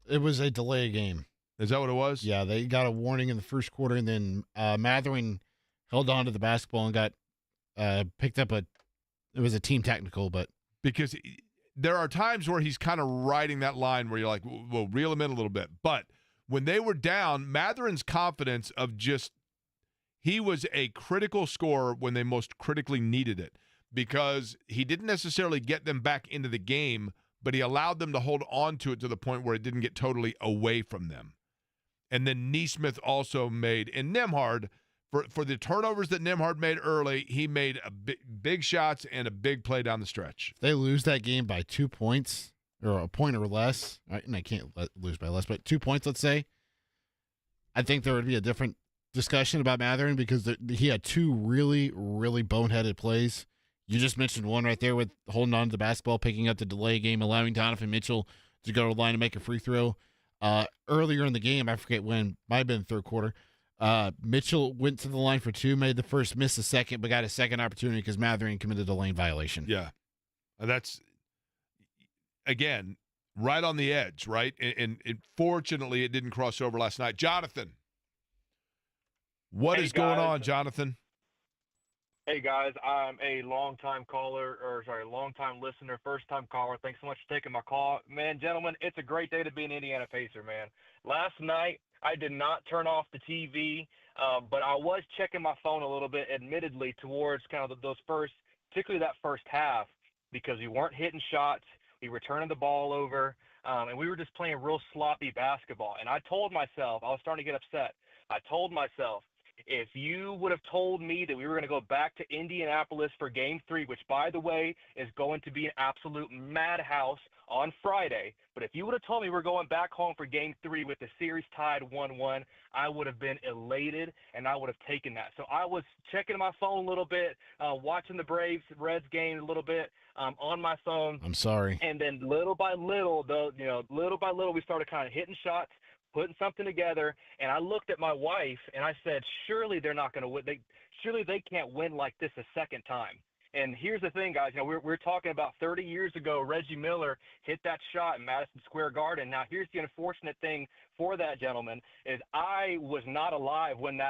It was a delay game. Is that what it was? Yeah, they got a warning in the first quarter, and then Mathurin held on to the basketball and got picked up it was a team technical, but. Because there are times where he's kind of riding that line where you're like, well, reel him in a little bit. But when they were down, Mathurin's confidence of he was a critical scorer when they most critically needed it, because he didn't necessarily get them back into the game, but he allowed them to hold on to it to the point where it didn't get totally away from them. And then Nesmith also made, and Nembhard, for the turnovers that Nembhard made early, he made big shots and a big play down the stretch. If they lose that game by 2 points, or a point or less, right? And I can't lose by less, but 2 points, let's say, I think there would be a different discussion about Mathurin, because he had 2 really, really boneheaded plays. You just mentioned one right there with holding on to the basketball, picking up the delay game, allowing Donovan Mitchell to go to the line and make a free throw. Earlier in the game, I forget when, might have been third quarter, Mitchell went to the line for 2, made the first, missed the second, but got a second opportunity because Mathurin committed a lane violation. Yeah. That's, again, right on the edge, right? And fortunately, it didn't cross over last night. Jonathan, what is going on, Jonathan? Hey, guys, I'm a longtime listener, first-time caller. Thanks so much for taking my call. Man, gentlemen, it's a great day to be an Indiana Pacer, man. Last night, I did not turn off the TV, but I was checking my phone a little bit, admittedly, towards kind of particularly that first half, because we weren't hitting shots, we were turning the ball over, and we were just playing real sloppy basketball. And I told myself, I was starting to get upset. I told myself, if you would have told me that we were going to go back to Indianapolis for Game 3, which, by the way, is going to be an absolute madhouse on Friday, but if you would have told me we're going back home for Game 3 with the series tied 1-1, I would have been elated, and I would have taken that. So I was checking my phone a little bit, watching the Braves-Reds game a little bit on my phone. I'm sorry. And then little by little, we started kind of hitting shots, putting something together, and I looked at my wife and I said, surely they're not going to win. Surely they can't win like this a second time. And here's the thing, guys. We're talking about 30 years ago, Reggie Miller hit that shot in Madison Square Garden. Now, here's the unfortunate thing for that gentleman is I was not alive when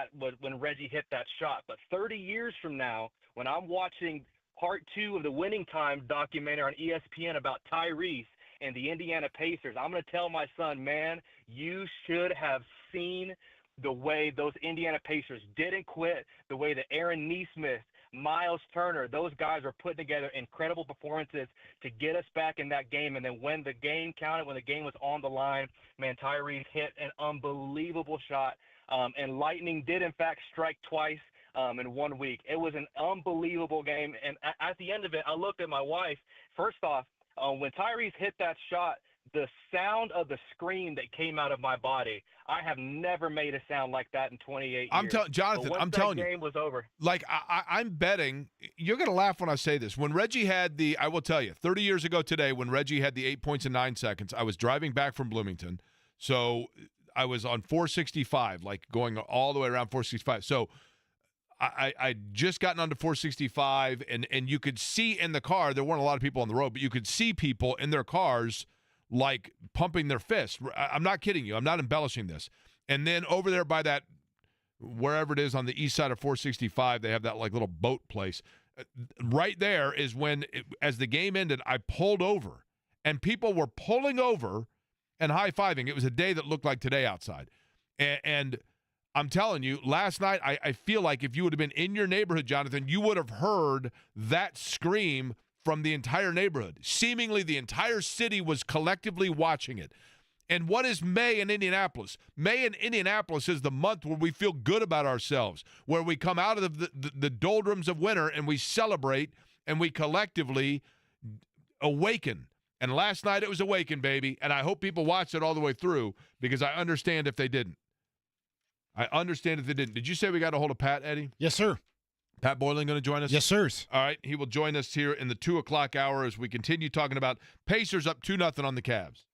Reggie hit that shot. But 30 years from now, when I'm watching part 2 of the Winning Time documentary on ESPN about Tyrese and the Indiana Pacers, I'm going to tell my son, man, you should have seen the way those Indiana Pacers didn't quit, the way that Aaron Nesmith, Miles Turner, those guys were putting together incredible performances to get us back in that game. And then when the game counted, when the game was on the line, man, Tyrese hit an unbelievable shot. And lightning did, in fact, strike twice. in 1 week. It was an unbelievable game. And at the end of it, I looked at my wife. First off, when Tyrese hit that shot, the sound of the scream that came out of my body, I have never made a sound like that in 28 years. Jonathan, I'm telling you. Once that game was over. Like, I'm betting, you're going to laugh when I say this. When Reggie had I will tell you, 30 years ago today, when Reggie had the 8 points in 9 seconds, I was driving back from Bloomington. So I was on 465, like going all the way around 465. So I just gotten onto 465, and you could see in the car, there weren't a lot of people on the road, but you could see people in their cars like pumping their fists. I'm not kidding you. I'm not embellishing this. And then over there by that, wherever it is on the east side of 465, they have that like little boat place. Right there is when, as the game ended, I pulled over, and people were pulling over and high-fiving. It was a day that looked like today outside. And I'm telling you, last night, I feel like if you would have been in your neighborhood, Jonathan, you would have heard that scream from the entire neighborhood. Seemingly the entire city was collectively watching it. And what is May in Indianapolis? May in Indianapolis is the month where we feel good about ourselves, where we come out of the doldrums of winter and we celebrate and we collectively awaken. And last night it was Awaken, baby. And I hope people watched it all the way through, because I understand if they didn't. Did you say we got a hold of Pat, Eddie? Yes, sir. Pat Boylan going to join us? Yes, sir. All right. He will join us here in the 2 o'clock hour as we continue talking about Pacers up 2-0 on the Cavs.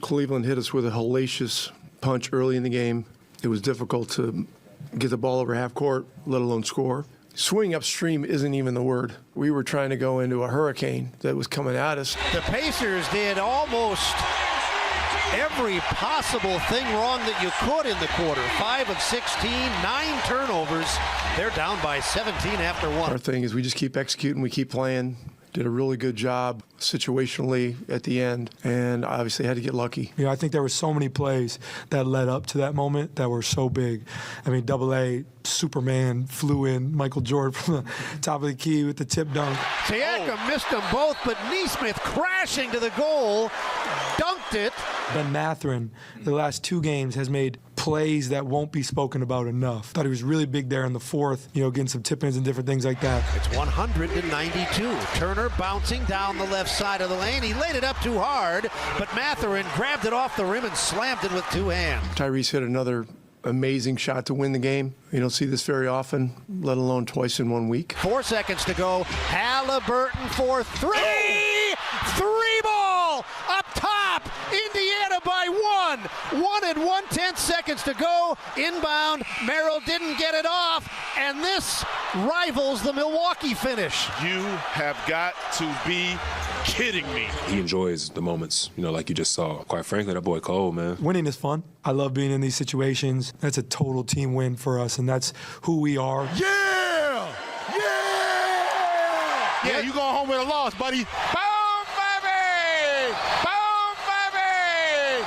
Cleveland hit us with a hellacious punch early in the game. It was difficult to get the ball over half court, let alone score. Swing upstream isn't even the word. We were trying to go into a hurricane that was coming at us. The Pacers did almost every possible thing wrong that you could in the quarter. 5 of 16, 9 turnovers. They're down by 17 after one. Our thing is we just keep executing, we keep playing. Did a really good job situationally at the end, and obviously had to get lucky. You know, I think there were so many plays that led up to that moment that were so big. I mean, AA, Superman flew in, Michael Jordan from the top of the key with the tip dunk. Siakam missed them both, but Neesmith crashing to the goal, dunked it. Ben Mathurin, the last 2 games, has made plays that won't be spoken about enough. Thought he was really big there in the fourth, you know, getting some tip-ins and different things like that. It's 100-92. Turner bouncing down the left side of the lane. He laid it up too hard, but Mathurin grabbed it off the rim and slammed it with 2 hands. Tyrese hit another amazing shot to win the game. You don't see this very often, let alone twice in 1 week. 4 seconds to go. Halliburton for 3! 3-ball! Up top! Indiana by 1! 1 and 1/10 seconds to go. Inbound. Merrill didn't get it off, and this rivals the Milwaukee finish. You have got to be kidding me. He enjoys the moments, like you just saw. Quite frankly, that boy cold, man. Winning is fun. I love being in these situations. That's a total team win for us, and that's who we are. Yeah! Yeah! Yeah, you going home with a loss, buddy. Boom, baby! Boom, baby!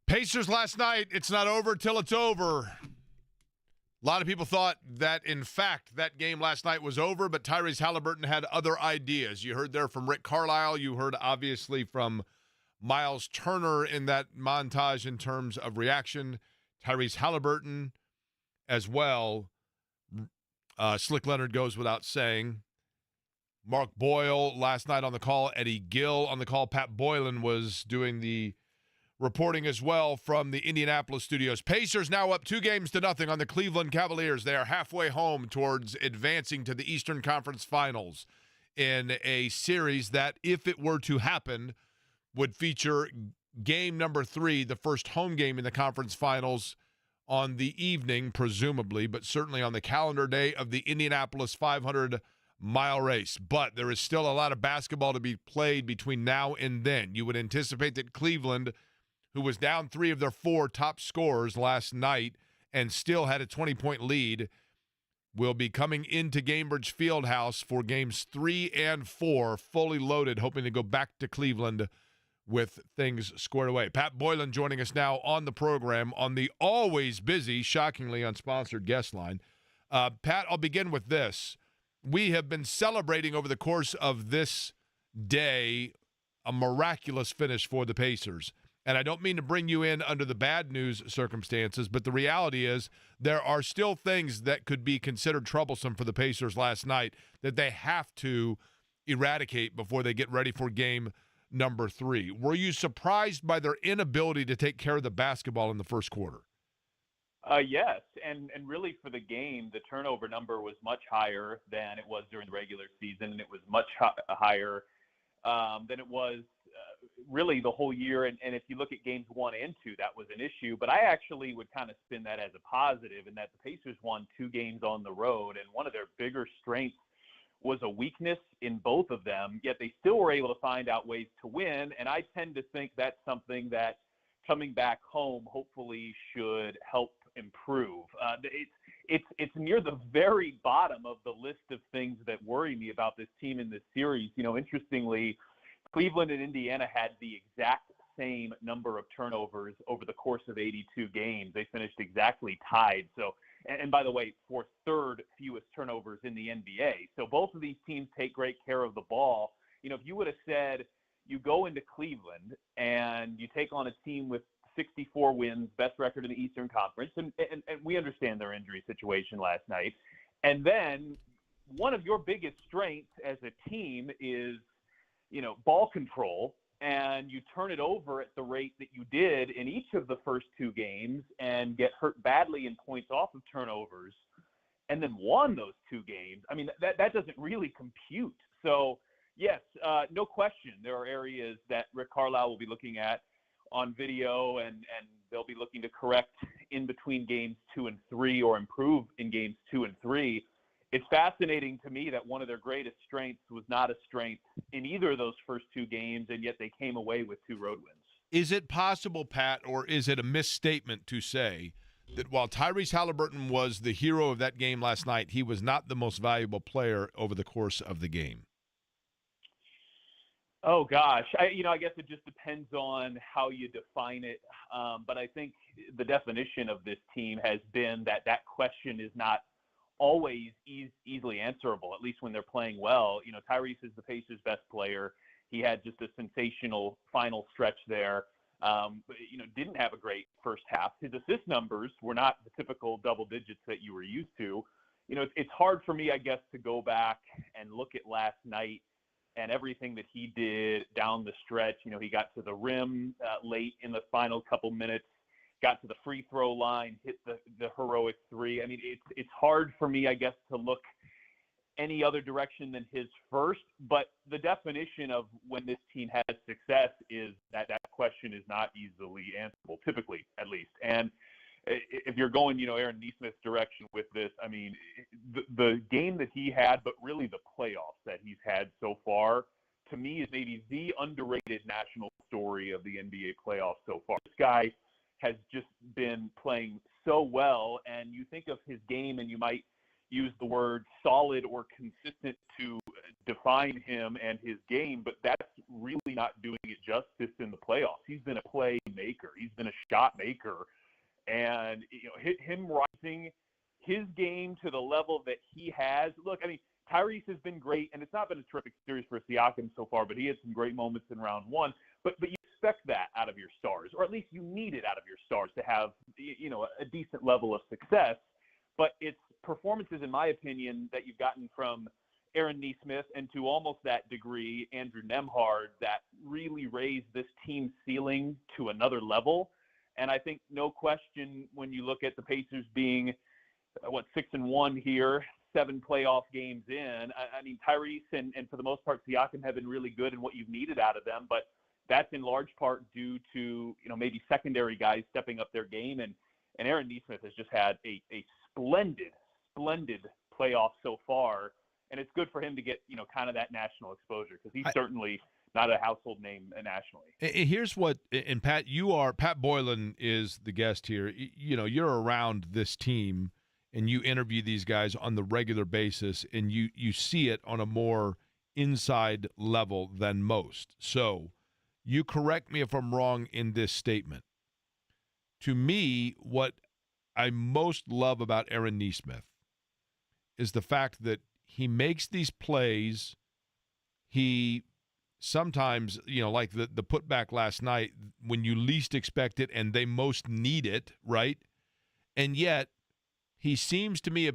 Pacers last night, it's not over till it's over. A lot of people thought that, in fact, that game last night was over, but Tyrese Halliburton had other ideas. You heard there from Rick Carlisle. You heard, obviously, from Miles Turner in that montage in terms of reaction. Tyrese Halliburton as well. Slick Leonard goes without saying. Mark Boyle last night on the call. Eddie Gill on the call. Pat Boylan was doing the reporting as well from the Indianapolis studios. Pacers now up 2-0 on the Cleveland Cavaliers. They are halfway home towards advancing to the Eastern Conference Finals in a series that, if it were to happen, would feature game number 3, the first home game in the conference finals on the evening, presumably, but certainly on the calendar day of the Indianapolis 500-mile race. But there is still a lot of basketball to be played between now and then. You would anticipate that Cleveland, who was down 3 of their 4 top scorers last night and still had a 20-point lead, will be coming into Gainbridge Fieldhouse for games 3 and 4, fully loaded, hoping to go back to Cleveland with things squared away. Pat Boylan joining us now on the program on the always busy, shockingly unsponsored guest line. Pat, I'll begin with this. We have been celebrating over the course of this day a miraculous finish for the Pacers. And I don't mean to bring you in under the bad news circumstances, but the reality is there are still things that could be considered troublesome for the Pacers last night that they have to eradicate before they get ready for game number 3. Were you surprised by their inability to take care of the basketball in the first quarter? Yes, and really for the game, the turnover number was much higher than it was during the regular season, and it was much higher than it was really the whole year. And if you look at games 1 and 2, that was an issue. But I actually would kind of spin that as a positive in that the Pacers won 2 games on the road, and one of their bigger strengths was a weakness in both of them, yet they still were able to find out ways to win. And I tend to think that's something that coming back home hopefully should help improve. It's near the very bottom of the list of things that worry me about this team in this series. Interestingly, Cleveland and Indiana had the exact same number of turnovers over the course of 82 games. They finished exactly tied. So, and by the way, for third fewest turnovers in the NBA. So both of these teams take great care of the ball. If you would have said you go into Cleveland and you take on a team with 64 wins, best record in the Eastern Conference, and we understand their injury situation last night, and then one of your biggest strengths as a team is ball control, and you turn it over at the rate that you did in each of the first 2 games and get hurt badly in points off of turnovers, and then won those 2 games. I mean, that doesn't really compute. So Yes, no question. There are areas that Rick Carlisle will be looking at on video, and they'll be looking to correct in between games 2 and 3 or improve in games 2 and 3. It's fascinating to me that one of their greatest strengths was not a strength in either of those first 2 games, and yet they came away with 2 road wins. Is it possible, Pat, or is it a misstatement to say that while Tyrese Halliburton was the hero of that game last night, he was not the most valuable player over the course of the game? Oh gosh, I guess it just depends on how you define it. But I think the definition of this team has been that question is not always easily answerable, at least when they're playing well. Tyrese is the Pacers' best player. He had just a sensational final stretch there. But, didn't have a great first half. His assist numbers were not the typical double digits that you were used to. It's hard for me, I guess, to go back and look at last night and everything that he did down the stretch. He got to the rim late in the final couple minutes, got to the free throw line, hit the heroic 3. I mean, it's hard for me, I guess, to look any other direction than his first, but the definition of when this team has success is that question is not easily answerable, typically, at least. And if you're going, Aaron Nesmith's direction with this, I mean, the game that he had, but really the playoffs that he's had so far, to me is maybe the underrated national story of the NBA playoffs so far. This guy has just been playing so well, and you think of his game and you might use the word solid or consistent to define him and his game, but that's really not doing it justice in the playoffs. He's been a playmaker. He's been a shot maker. And, him rising his game to the level that he has. Look, I mean, Tyrese has been great, and it's not been a terrific series for Siakam so far, but he had some great moments in round 1. But you expect that out of your stars, or at least you need it out of your stars to have, a decent level of success. But it's performances, in my opinion, that you've gotten from Aaron Nesmith and to almost that degree, Andrew Nembhard, that really raised this team's ceiling to another level. And I think no question when you look at the Pacers being, 6-1 here, 7 playoff games in. I mean, Tyrese and for the most part, Siakam have been really good in what you've needed out of them, but that's in large part due to, maybe secondary guys stepping up their game. And Aaron Nesmith has just had a splendid playoff so far. And it's good for him to get, kind of that national exposure because he's certainly not a household name nationally. Here's what, and Pat, Pat Boylan is the guest here. You're around this team and you interview these guys on the regular basis and you see it on a more inside level than most. So you correct me if I'm wrong in this statement. To me, what I most love about Aaron Nesmith is the fact that he makes these plays. He sometimes, like the putback last night, when you least expect it and they most need it, right? And yet, he seems to me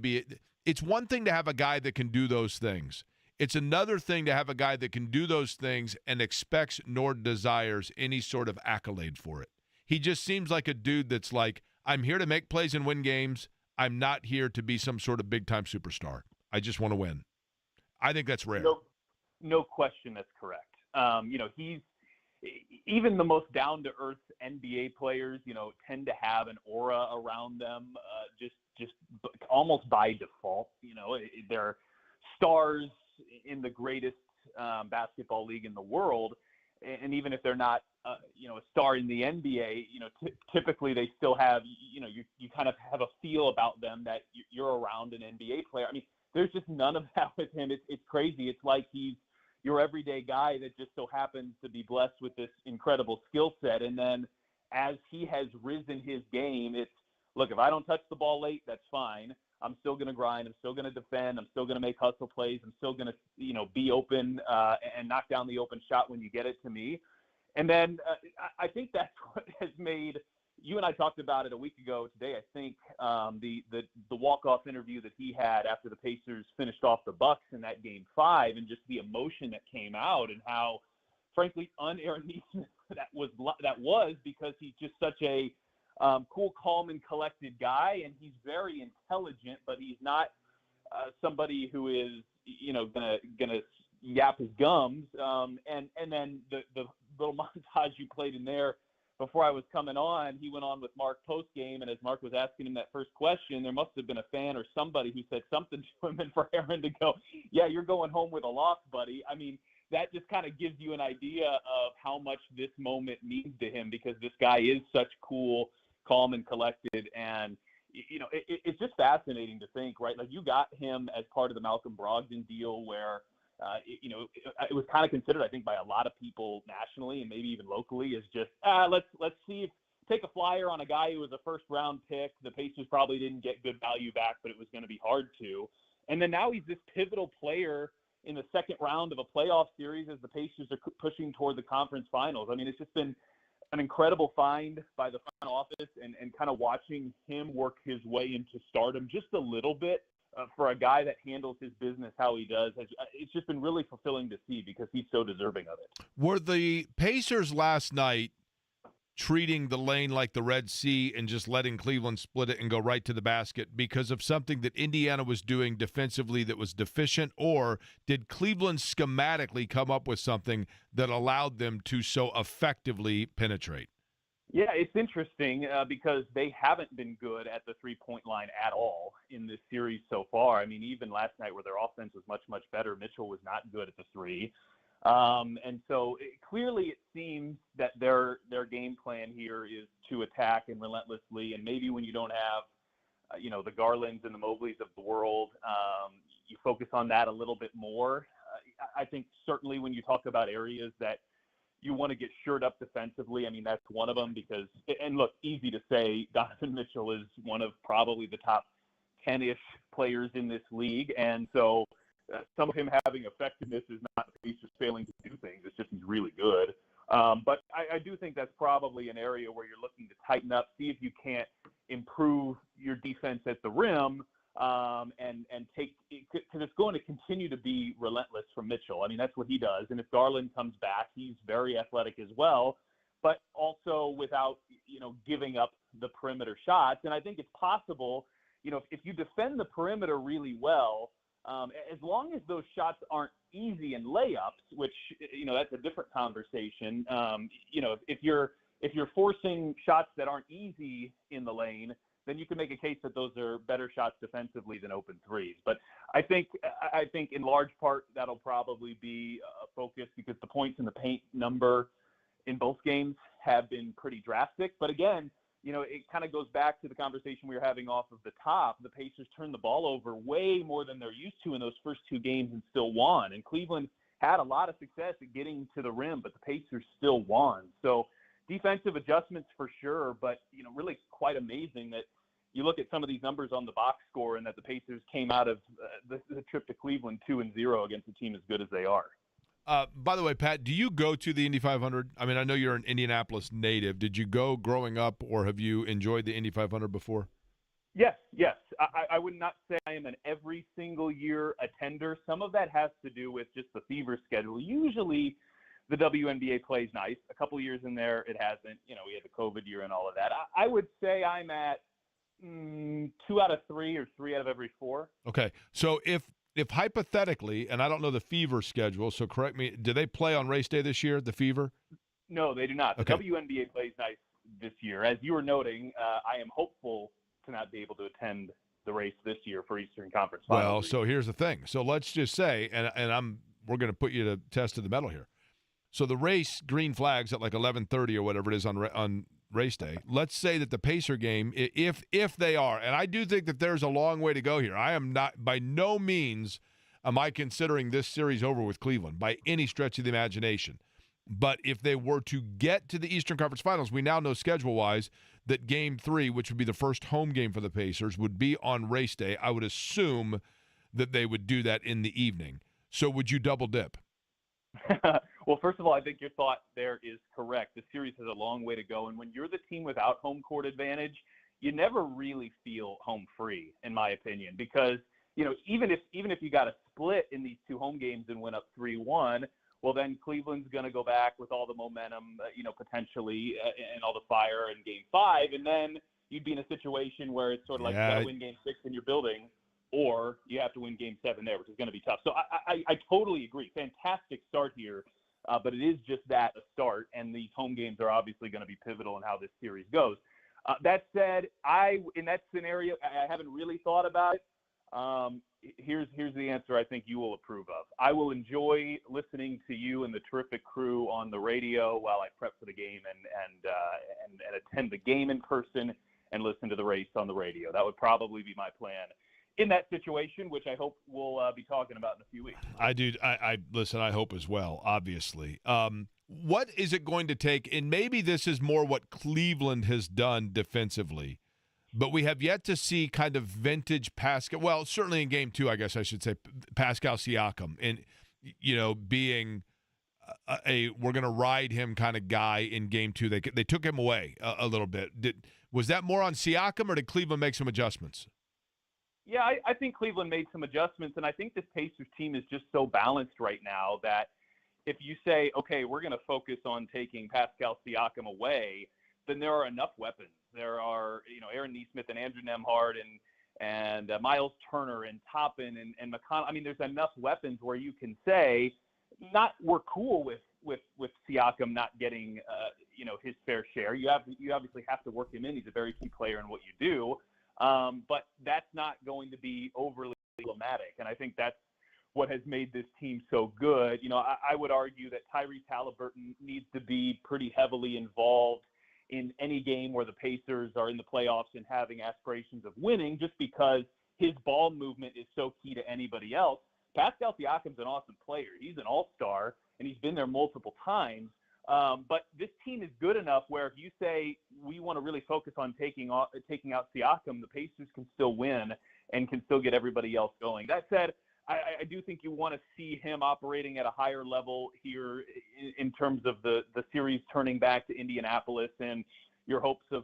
it's one thing to have a guy that can do those things. It's another thing to have a guy that can do those things and expects nor desires any sort of accolade for it. He just seems like a dude that's like, I'm here to make plays and win games. I'm not here to be some sort of big-time superstar. I just want to win. I think that's rare. No question that's correct. He's even the most down-to-earth NBA players, tend to have an aura around them, just almost by default. They're stars in the greatest basketball league in the world, and even if they're not, a star in the NBA, typically they still have, you kind of have a feel about them that you're around an NBA player. I mean, there's just none of that with him. It's crazy. It's like he's your everyday guy that just so happens to be blessed with this incredible skill set. And then as he has risen his game, it's, look, if I don't touch the ball late, that's fine. I'm still going to grind. I'm still going to defend. I'm still going to make hustle plays. I'm still going to, be open and knock down the open shot when you get it to me. And then I think that's what has made – you and I talked about it a week ago today, I think, the walk-off interview that he had after the Pacers finished off the Bucks in that Game 5 and just the emotion that came out and how, frankly, un-Aaron Nesmith that was because he's just such a cool, calm, and collected guy, and he's very intelligent, but he's not somebody who is, gonna yap his gums. And then the little montage you played in there before I was coming on, he went on with Mark post game, and as Mark was asking him that first question, there must have been a fan or somebody who said something to him, and for Aaron to go, "Yeah, you're going home with a loss, buddy." I mean, that just kind of gives you an idea of how much this moment means to him, because this guy is such cool, calm, and collected. And it's just fascinating to think, right? Like, you got him as part of the Malcolm Brogdon deal, where it was kind of considered, I think, by a lot of people nationally and maybe even locally, as just let's see if take a flyer on a guy who was a first round pick. The Pacers probably didn't get good value back, but it was going to be hard to. And then now he's this pivotal player in the second round of a playoff series as the Pacers are pushing toward the conference finals. I mean, it's just been an incredible find by the front office, and kind of watching him work his way into stardom just a little bit. For a guy that handles his business how he does, it's just been really fulfilling to see, because he's so deserving of it. Were the Pacers last night treating the lane like the Red Sea and just letting Cleveland split it and go right to the basket because of something that Indiana was doing defensively that was deficient, or did Cleveland schematically come up with something that allowed them to so effectively penetrate? Yeah, it's interesting because they haven't been good at the three-point line at all in this series so far. I mean, even last night where their offense was much, much better, Mitchell was not good at the three. And so clearly it seems that their game plan here is to attack and relentlessly. And maybe when you don't have, the Garlands and the Mobleys of the world, you focus on that a little bit more. I think certainly when you talk about areas that you want to get shored up defensively, I mean, that's one of them, because, and look, easy to say, Donovan Mitchell is one of probably the top 10-ish players in this league. And so some of him having effectiveness is not that he's just failing to do things. It's just he's really good. But I do think that's probably an area where you're looking to tighten up, see if you can't improve your defense at the rim, and take – because it's going to continue to be relentless from Mitchell. I mean, that's what he does. And if Garland comes back, he's very athletic as well, but also without, giving up the perimeter shots. And I think it's possible, if you defend the perimeter really well, as long as those shots aren't easy and layups, which, that's a different conversation. If you're forcing shots that aren't easy in the lane, then you can make a case that those are better shots defensively than open threes. But I think in large part that'll probably be a focus, because the points in the paint number in both games have been pretty drastic. But again, it kind of goes back to the conversation we were having off of the top. The Pacers turned the ball over way more than they're used to in those first two games and still won. And Cleveland had a lot of success at getting to the rim, but the Pacers still won. So defensive adjustments for sure, but, really quite amazing that you look at some of these numbers on the box score and that the Pacers came out of the trip to Cleveland 2-0 against a team as good as they are. By the way, Pat, do you go to the Indy 500? I mean, I know you're an Indianapolis native. Did you go growing up, or have you enjoyed the Indy 500 before? Yes. I would not say I am an every single year attender. Some of that has to do with just the fever schedule. Usually the WNBA plays nice. A couple of years in there, it hasn't. We had the COVID year and all of that. I would say I'm at 2 out of 3 or 3 out of every 4. Okay. So if hypothetically, and I don't know the Fever schedule, so correct me, do they play on race day this year, the Fever? No, they do not. The Okay. WNBA plays nice this year. As you were noting, I am hopeful to not be able to attend the race this year for Eastern Conference Finals. Well, so here's the thing. So let's just say, and we're going to put you to test to the metal here. So the race, green flags at like 11:30 or whatever it is on race day. Let's say that the Pacer game, if they are, and I do think that there's a long way to go here. I am not, by no means am I considering this series over with Cleveland by any stretch of the imagination. But if they were to get to the Eastern Conference Finals, we now know schedule-wise that Game 3, which would be the first home game for the Pacers, would be on race day. I would assume that they would do that in the evening. So would you double dip? Well, first of all, I think your thought there is correct. The series has a long way to go, and when you're the team without home court advantage, you never really feel home free, in my opinion, because even if you got a split in these two home games and went up 3-1, well, then Cleveland's going to go back with all the momentum, potentially, and all the fire in Game 5, and then you'd be in a situation where it's sort of like you got to win Game 6 in your building, or you have to win Game 7 there, which is going to be tough. So I totally agree. Fantastic start here, but it is just that, a start, and these home games are obviously going to be pivotal in how this series goes. That said, in that scenario, I haven't really thought about it. Here's the answer I think you will approve of. I will enjoy listening to you and the terrific crew on the radio while I prep for the game and attend the game in person and listen to the race on the radio. That would probably be my plan in that situation, which I hope we'll be talking about in a few weeks. I do. I listen, I hope as well, obviously. What is it going to take? And maybe this is more what Cleveland has done defensively, but we have yet to see kind of vintage Pascal. Well, certainly in Game 2, I guess I should say, Pascal Siakam, and being we're going to ride him kind of guy in Game 2. They took him away a little bit. Was that more on Siakam, or did Cleveland make some adjustments? Yeah, I think Cleveland made some adjustments, and I think this Pacers team is just so balanced right now that if you say, okay, we're going to focus on taking Pascal Siakam away, then there are enough weapons. There are, Aaron Nesmith and Andrew Nembhard and Miles Turner and Toppin and McConnell. I mean, there's enough weapons where you can say, we're cool with Siakam not getting, his fair share. You obviously have to work him in. He's a very key player in what you do. But that's not going to be overly problematic. And I think that's what has made this team so good. I would argue that Tyrese Halliburton needs to be pretty heavily involved in any game where the Pacers are in the playoffs and having aspirations of winning, just because his ball movement is so key to anybody else. Pascal Siakam's an awesome player. He's an all-star, and he's been there multiple times. But this team is good enough where if you say we want to really focus on taking out Siakam, the Pacers can still win and can still get everybody else going. That said, I do think you want to see him operating at a higher level here in terms of the series turning back to Indianapolis and your hopes of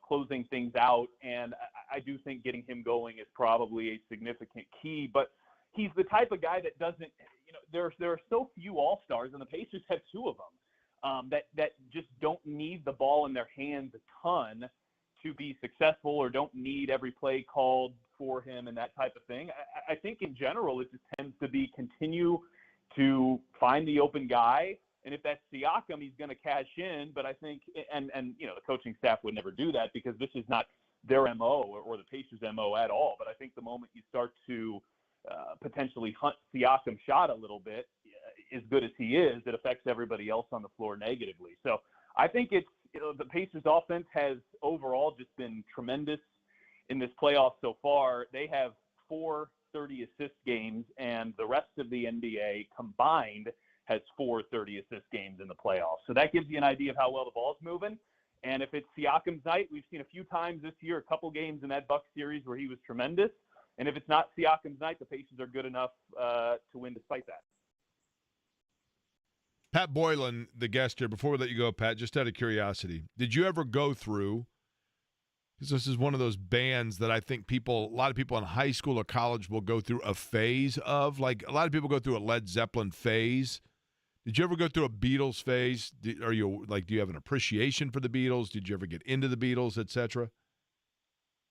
closing things out. And I do think getting him going is probably a significant key. But he's the type of guy that doesn't – there are so few all-stars, and the Pacers have two of them. That just don't need the ball in their hands a ton to be successful, or don't need every play called for him and that type of thing. I think in general it just tends to be continue to find the open guy, and if that's Siakam, he's going to cash in. But I think and the coaching staff would never do that because this is not their MO or the Pacers' MO at all. But I think the moment you start to potentially hunt Siakam shot a little bit, as good as he is, it affects everybody else on the floor negatively. So I think it's the Pacers offense has overall just been tremendous in this playoff so far. They have 4 30-assist games, and the rest of the NBA combined has 4 30-assist games in the playoffs. So that gives you an idea of how well the ball's moving. And if it's Siakam's night, we've seen a few times this year, a couple games in that Bucks series where he was tremendous. And if it's not Siakam's night, the Pacers are good enough to win despite that. Pat Boylan, the guest here, before we let you go, Pat, just out of curiosity, did you ever go through, because this is one of those bands that I think a lot of people in high school or college will go through a phase of, like a lot of people go through a Led Zeppelin phase. Did you ever go through a Beatles phase? Do you have an appreciation for the Beatles? Did you ever get into the Beatles, etc.?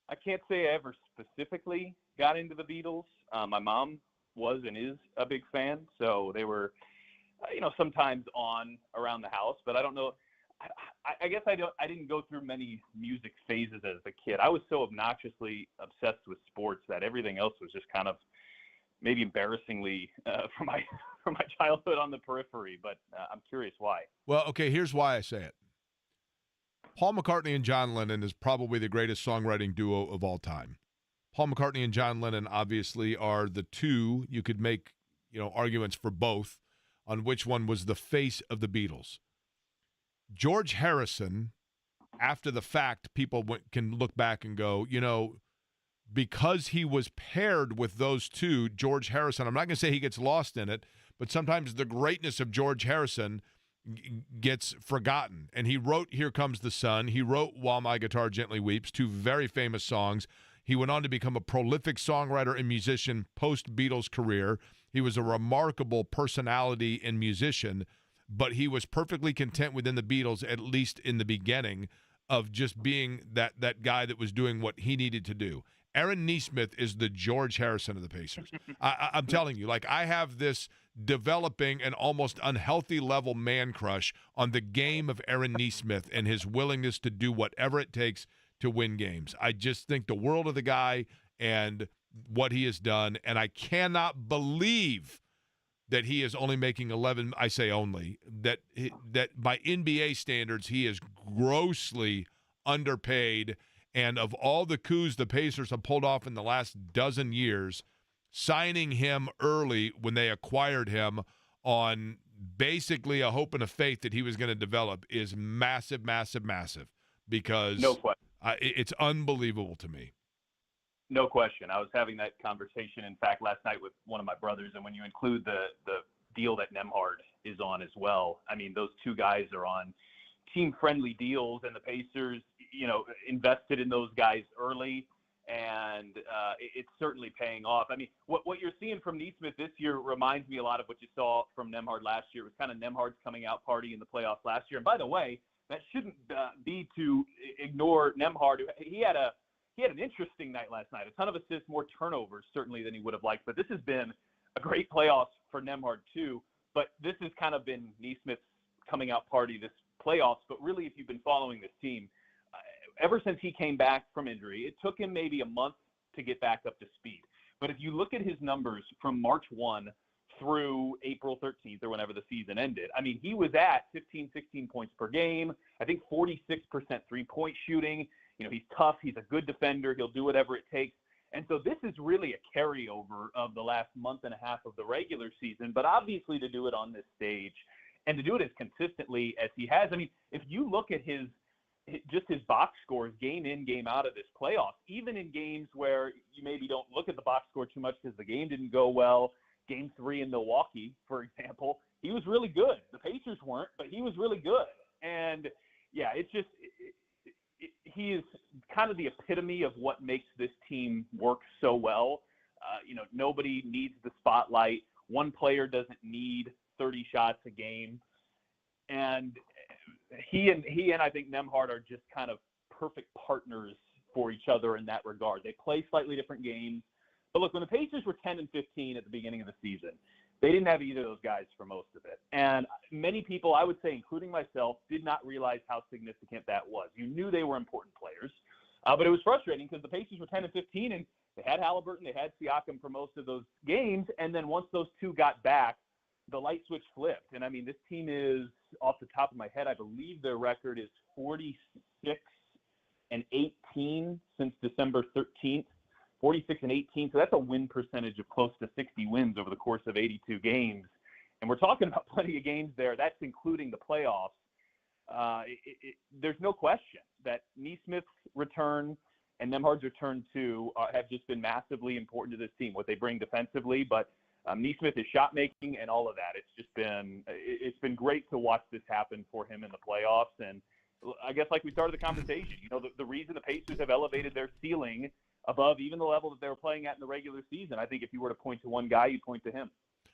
I can't say I ever specifically got into the Beatles. My mom was and is a big fan, so they were sometimes on around the house, but I don't know. I guess I didn't go through many music phases as a kid. I was so obnoxiously obsessed with sports that everything else was just kind of maybe embarrassingly from my childhood on the periphery. But I'm curious why. Well, okay, here's why I say it. Paul McCartney and John Lennon is probably the greatest songwriting duo of all time. Paul McCartney and John Lennon obviously are the two. You could make arguments for both on which one was the face of the Beatles. George Harrison, after the fact, people can look back and go, because he was paired with those two, George Harrison, I'm not going to say he gets lost in it, but sometimes the greatness of George Harrison gets forgotten. And he wrote Here Comes the Sun. He wrote While My Guitar Gently Weeps, 2 very famous songs. He went on to become a prolific songwriter and musician post-Beatles career. He was a remarkable personality and musician, but he was perfectly content within the Beatles, at least in the beginning, of just being that guy that was doing what he needed to do. Aaron Nesmith is the George Harrison of the Pacers. I'm telling you, like, I have this developing an almost unhealthy level man crush on the game of Aaron Nesmith and his willingness to do whatever it takes to win games. I just think the world of the guy and what he has done, and I cannot believe that he is only making 11. I say only that by NBA standards he is grossly underpaid. And of all the coups the Pacers have pulled off in the last dozen years, signing him early when they acquired him on basically a hope and a faith that he was going to develop is massive, massive, massive. Because no question. It's unbelievable to me. No question. I was having that conversation, in fact, last night with one of my brothers, and when you include the deal that Nembhard is on as well, I mean, those two guys are on team-friendly deals, and the Pacers, invested in those guys early, and it's certainly paying off. I mean, what you're seeing from Nesmith this year reminds me a lot of what you saw from Nembhard last year. It was kind of Nembhard's coming-out party in the playoffs last year. And by the way, that shouldn't be to ignore Nembhard. He had an interesting night last night. A ton of assists, more turnovers certainly than he would have liked. But this has been a great playoffs for Nembhard too. But this has kind of been Nesmith's coming out party this playoffs. But really, if you've been following this team, ever since he came back from injury, it took him maybe a month to get back up to speed. But if you look at his numbers from March 1 through April 13th or whenever the season ended, I mean, he was at 15, 16 points per game. I think 46% three-point shooting. He's tough. He's a good defender. He'll do whatever it takes. And so this is really a carryover of the last month and a half of the regular season, but obviously to do it on this stage and to do it as consistently as he has. I mean, if you look at his box scores game in, game out of this playoff, even in games where you maybe don't look at the box score too much because the game didn't go well, Game 3 in Milwaukee, for example, he was really good. The Pacers weren't, but he was really good. And, yeah, he is kind of the epitome of what makes this team work so well. Nobody needs the spotlight. One player doesn't need 30 shots a game. And he and I think Nembhard are just kind of perfect partners for each other in that regard. They play slightly different games. But look, when the Pacers were 10-15 at the beginning of the season, they didn't have either of those guys for most of it. And many people, I would say, including myself, did not realize how significant that was. You knew they were important players, but it was frustrating because the Pacers were 10-15, and they had Halliburton, they had Siakam for most of those games. And then once those two got back, the light switch flipped. And, I mean, this team is, off the top of my head, I believe their record is 46-18 since December 13th. 46-18, so that's a win percentage of close to 60 wins over the course of 82 games. And we're talking about plenty of games there. That's including the playoffs. There's no question that Nesmith's return and Nembhard's return too have just been massively important to this team, what they bring defensively. But Nesmith is shot making and all of that. It's been great to watch this happen for him in the playoffs. And I guess like we started the conversation, the reason the Pacers have elevated their ceiling above even the level that they were playing at in the regular season, I think if you were to point to one guy, you'd point to him.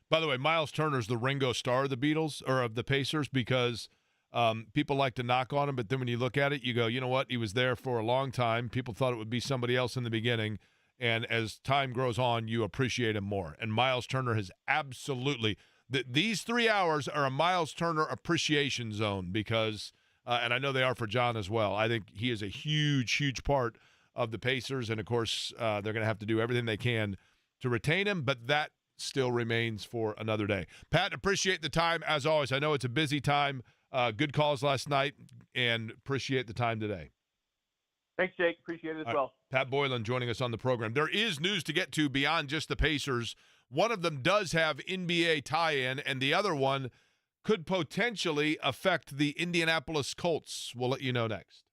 By the way, Miles Turner's the Ringo Starr of the Beatles or of the Pacers because people like to knock on him, but then when you look at it, you go, you know what? He was there for a long time. People thought it would be somebody else in the beginning, and as time grows on, you appreciate him more. And Miles Turner has absolutely these 3 hours are a Miles Turner appreciation zone because, and I know they are for John as well. I think he is a huge, huge part of the Pacers, and of course they're going to have to do everything they can to retain him, but that still remains for another day. Pat, appreciate the time as always. I know it's a busy time. Good calls last night, and appreciate the time today. Thanks, Jake. Appreciate it as well. Pat Boylan joining us on the program. There is news to get to beyond just the Pacers. One of them does have NBA tie-in, and the other one could potentially affect the Indianapolis Colts. We'll let you know next.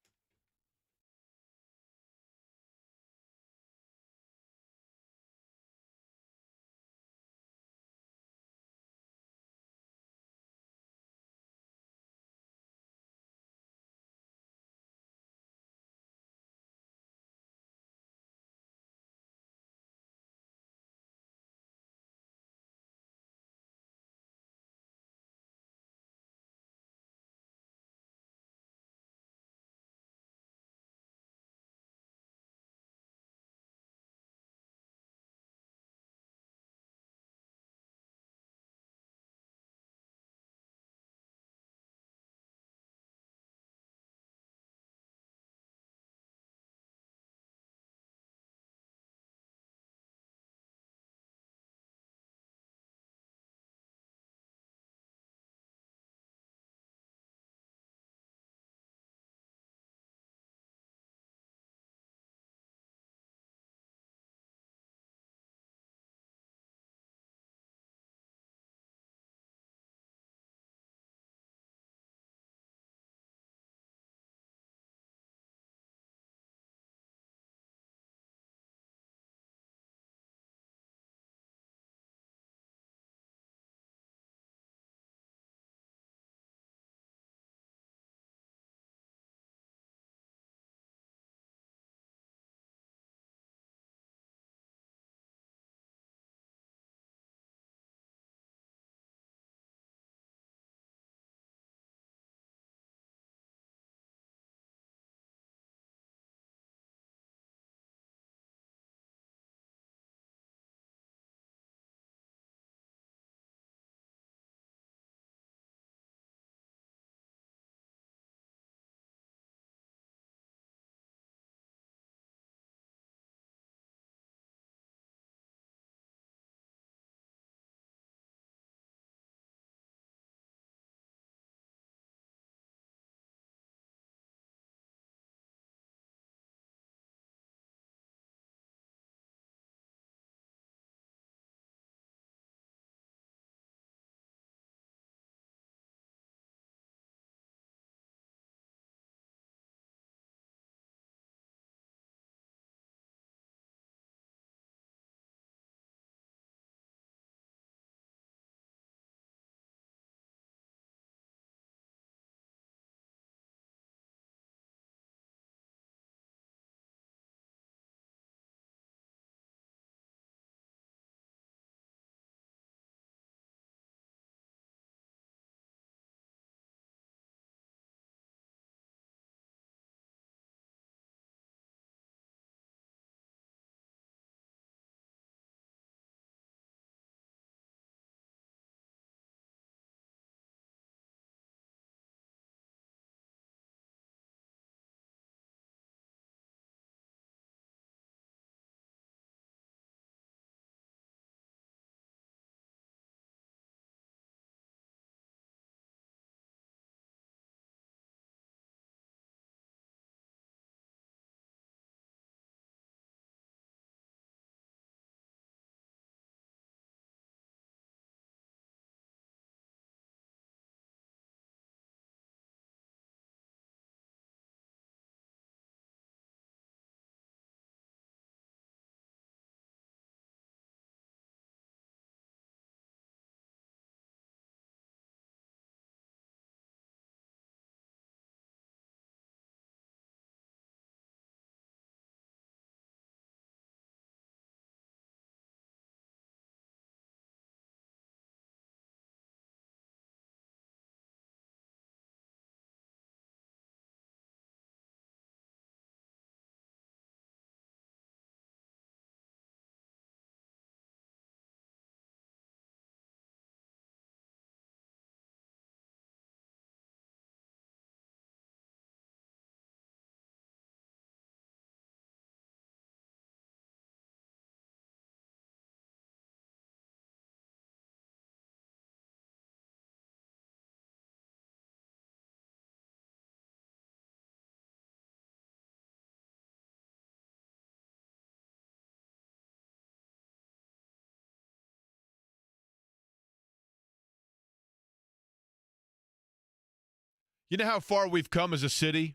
You know how far we've come as a city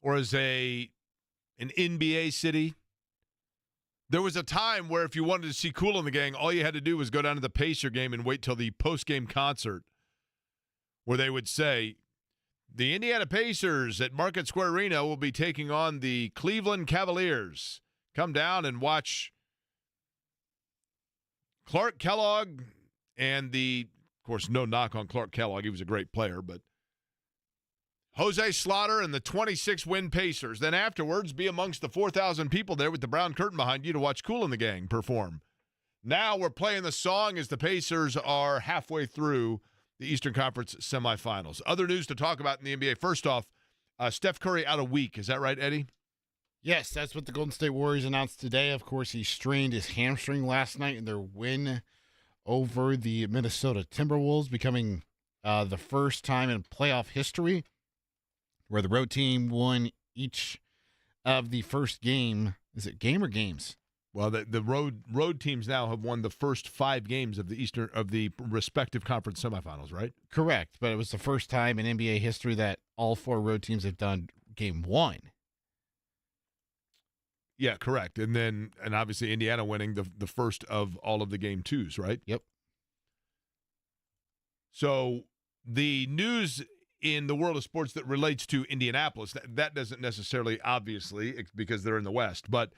or as an NBA city? There was a time where if you wanted to see Kool in the Gang, all you had to do was go down to the Pacer game and wait till the post-game concert where they would say, the Indiana Pacers at Market Square Arena will be taking on the Cleveland Cavaliers. Come down and watch Clark Kellogg and of course, no knock on Clark Kellogg. He was a great player, but Jose Slaughter and the 26-win Pacers. Then afterwards, be amongst the 4,000 people there with the brown curtain behind you to watch Kool in the Gang perform. Now we're playing the song as the Pacers are halfway through the Eastern Conference semifinals. Other news to talk about in the NBA. First off, Steph Curry out a week. Is that right, Eddie? Yes, that's what the Golden State Warriors announced today. Of course, he strained his hamstring last night in their win over the Minnesota Timberwolves, becoming the first time in playoff history where the road team won each of the first game. Is it game or games? Well, the road teams now have won the first 5 games of the respective conference semifinals, right? Correct, but it was the first time in NBA history that all 4 road teams have done game 1. Yeah, correct. And obviously Indiana winning the first of all of the game 2s, right? Yep. So the news in the world of sports that relates to Indianapolis, that doesn't necessarily, obviously, because they're in the West, but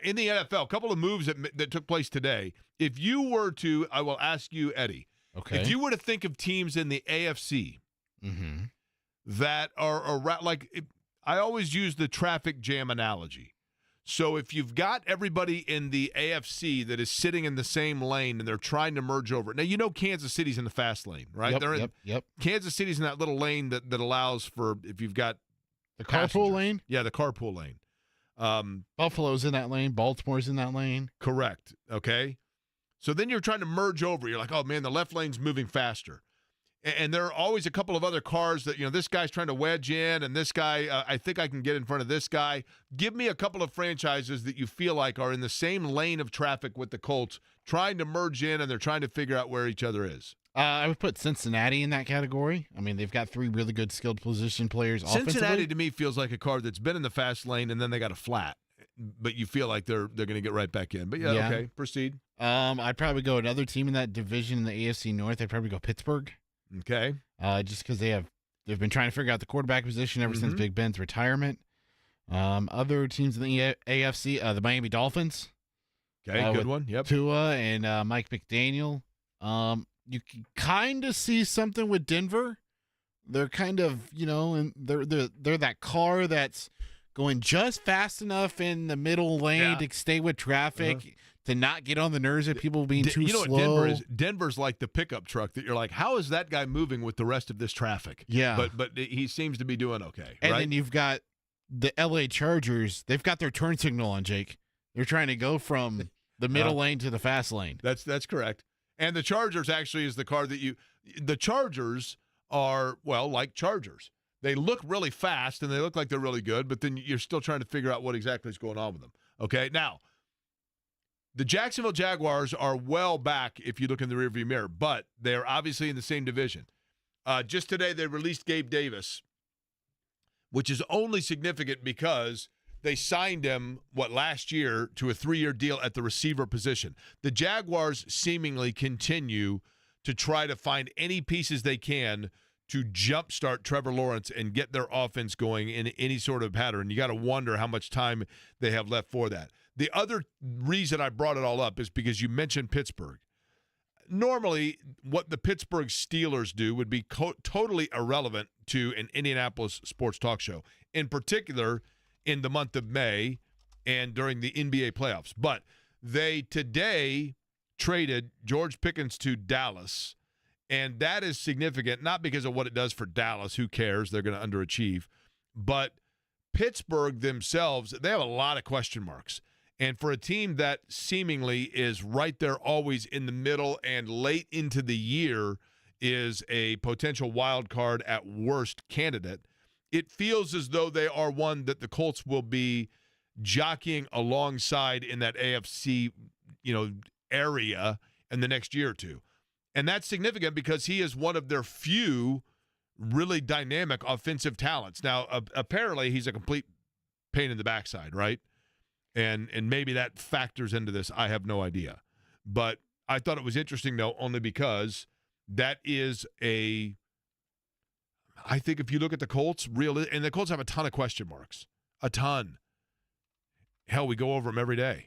in the NFL, a couple of moves that took place today. If you were to, I will ask you, Eddie, okay, if you were to think of teams in the AFC that are like, I always use the traffic jam analogy. So if you've got everybody in the AFC that is sitting in the same lane and they're trying to merge over. Now, you know Kansas City's in the fast lane, right? Yep. Kansas City's in that little lane that allows for, if you've got the carpool lane? Yeah, the carpool lane. Buffalo's in that lane. Baltimore's in that lane. Correct. Okay. So then you're trying to merge over. You're like, oh, man, the left lane's moving faster. And there are always a couple of other cars that, this guy's trying to wedge in, and this guy, I think I can get in front of this guy. Give me a couple of franchises that you feel like are in the same lane of traffic with the Colts, trying to merge in, and they're trying to figure out where each other is. I would put Cincinnati in that category. I mean, they've got 3 really good skilled position players offensively. Cincinnati, to me, feels like a car that's been in the fast lane, and then they got a flat. But you feel like they're going to get right back in. But, yeah, okay, proceed. I'd probably go another team in that division in the AFC North. I'd probably go Pittsburgh. Okay. Just because they've been trying to figure out the quarterback position ever since Big Ben's retirement. Other teams in the AFC, the Miami Dolphins. Okay, good one. Yep. Tua and Mike McDaniel. You can kind of see something with Denver. They're kind of, and they're that car that's going just fast enough in the middle lane to stay with traffic, to not get on the nerves of people being too slow. What Denver is? Denver's like the pickup truck that you're like, how is that guy moving with the rest of this traffic? Yeah. But he seems to be doing okay, and right? then you've got the LA Chargers. They've got their turn signal on, Jake. They're trying to go from the middle lane to the fast lane. That's correct. And the Chargers actually is the car that the Chargers are, well, like Chargers. They look really fast and they look like they're really good, but then you're still trying to figure out what exactly is going on with them. Okay, now, the Jacksonville Jaguars are well back if you look in the rearview mirror, but they're obviously in the same division. Just today they released Gabe Davis, which is only significant because they signed him, last year to a 3-year deal at the receiver position. The Jaguars seemingly continue to try to find any pieces they can to jumpstart Trevor Lawrence and get their offense going in any sort of pattern. You got to wonder how much time they have left for that. The other reason I brought it all up is because you mentioned Pittsburgh. Normally, what the Pittsburgh Steelers do would be totally irrelevant to an Indianapolis sports talk show, in particular in the month of May and during the NBA playoffs. But they today traded George Pickens to Dallas, and that is significant, not because of what it does for Dallas. Who cares? They're going to underachieve. But Pittsburgh themselves, they have a lot of question marks. And for a team that seemingly is right there always in the middle and late into the year is a potential wild card at worst candidate, it feels as though they are one that the Colts will be jockeying alongside in that AFC, area in the next year or two. And that's significant because he is one of their few really dynamic offensive talents. Now, apparently, he's a complete pain in the backside, right? And maybe that factors into this. I have no idea. But I thought it was interesting, though, only because that is I think if you look at the Colts, and the Colts have a ton of question marks. A ton. Hell, we go over them every day.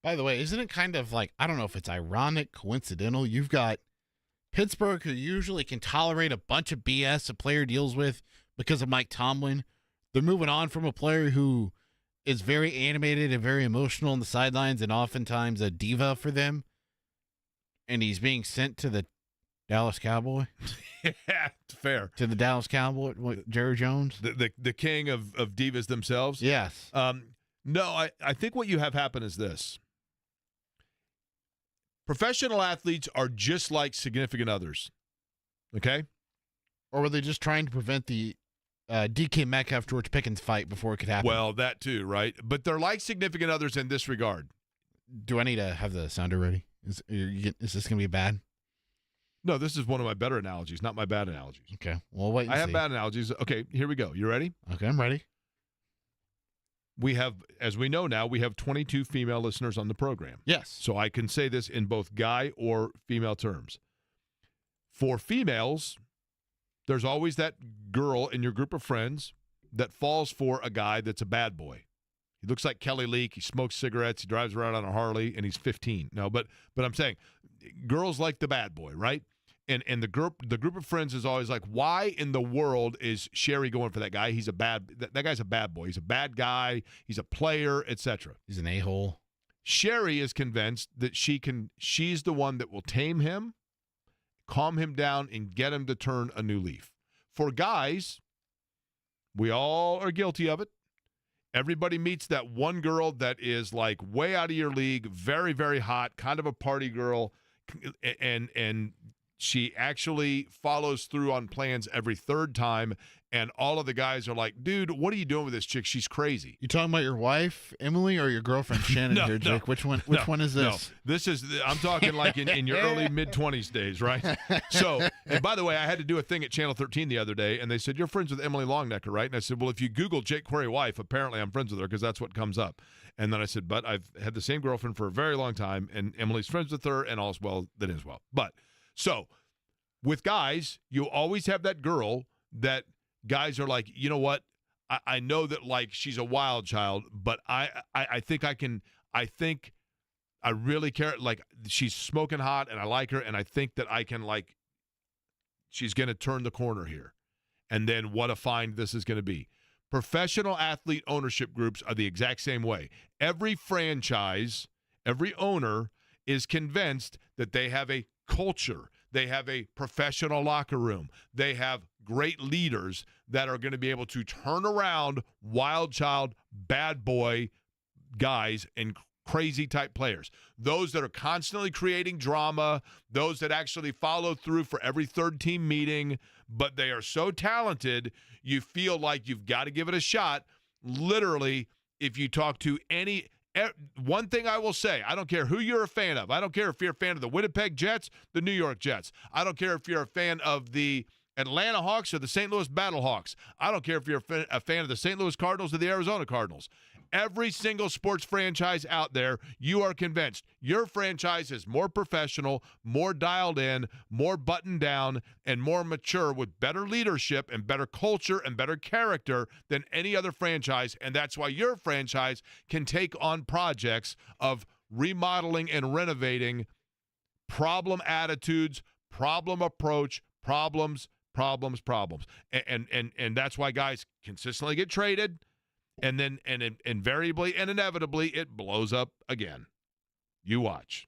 By the way, isn't it kind of like, I don't know if it's ironic, coincidental, you've got Pittsburgh, who usually can tolerate a bunch of BS a player deals with because of Mike Tomlin. They're moving on from a player who is very animated and very emotional on the sidelines and oftentimes a diva for them. And he's being sent to the Dallas Cowboy. Yeah, fair. To the Dallas Cowboy, Jerry Jones? The king of divas themselves? Yes. No, I think what you have happen is this. Professional athletes are just like significant others. Okay? Or were they just trying to prevent the DK Metcalf George Pickens fight before it could happen? Well, that too, right? But they're like significant others in this regard. Do I need to have the sounder ready? Is this going to be bad? No, this is one of my better analogies, not my bad analogies. Okay. Well, wait and I have see. bad analogies. Okay, here we go. You ready? Okay, I'm ready. We have, as we know now, we have 22 female listeners on the program. Yes. So I can say this in both guy or female terms. For females, there's always that girl in your group of friends that falls for a guy that's a bad boy. He looks like Kelly Leak. He smokes cigarettes. He drives around on a Harley, and he's 15. No, but I'm saying girls like the bad boy, right? And the group of friends is always like, why in the world is Sherry going for that guy? He's that guy's a bad boy. He's a bad guy. He's a player, etc. He's an a-hole. Sherry is convinced that she's the one that will tame him, calm him down, and get him to turn a new leaf. For guys, we all are guilty of it. Everybody meets that one girl that is like way out of your league, very, very hot, kind of a party girl, and she actually follows through on plans every third time, and all of the guys are like, dude, what are you doing with this chick? She's crazy. You talking about your wife, Emily, or your girlfriend, Shannon, here, Jake? Which one is this? No. I'm talking like in your early, mid-20s days, right? So, and by the way, I had to do a thing at Channel 13 the other day, and they said, you're friends with Emily Longnecker, right? And I said, well, if you Google Jake Query wife, apparently I'm friends with her because that's what comes up. And then I said, but I've had the same girlfriend for a very long time, and Emily's friends with her, and all's well that is well. But, so, with guys, you always have that girl that guys are like, you know what? I know that, like, she's a wild child, but I think I really care. Like, she's smoking hot, and I like her, and I think that I can, like, she's going to turn the corner here. And then what a find this is going to be. Professional athlete ownership groups are the exact same way. Every franchise, every owner is convinced that they have a culture. They have a professional locker room. They have great leaders that are going to be able to turn around wild child, bad boy guys and crazy type players. Those that are constantly creating drama, those that actually follow through for every third team meeting, but they are so talented, you feel like you've got to give it a shot. Literally, if you talk to one thing I will say, I don't care who you're a fan of. I don't care if you're a fan of the Winnipeg Jets, the New York Jets. I don't care if you're a fan of the Atlanta Hawks or the St. Louis Battlehawks. I don't care if you're a fan of the St. Louis Cardinals or the Arizona Cardinals. Every single sports franchise out there, you are convinced your franchise is more professional, more dialed in, more buttoned down, and more mature with better leadership and better culture and better character than any other franchise. And that's why your franchise can take on projects of remodeling and renovating, problem attitudes, problem approach, problems. And that's why guys consistently get traded. And then invariably and inevitably, it blows up again. You watch.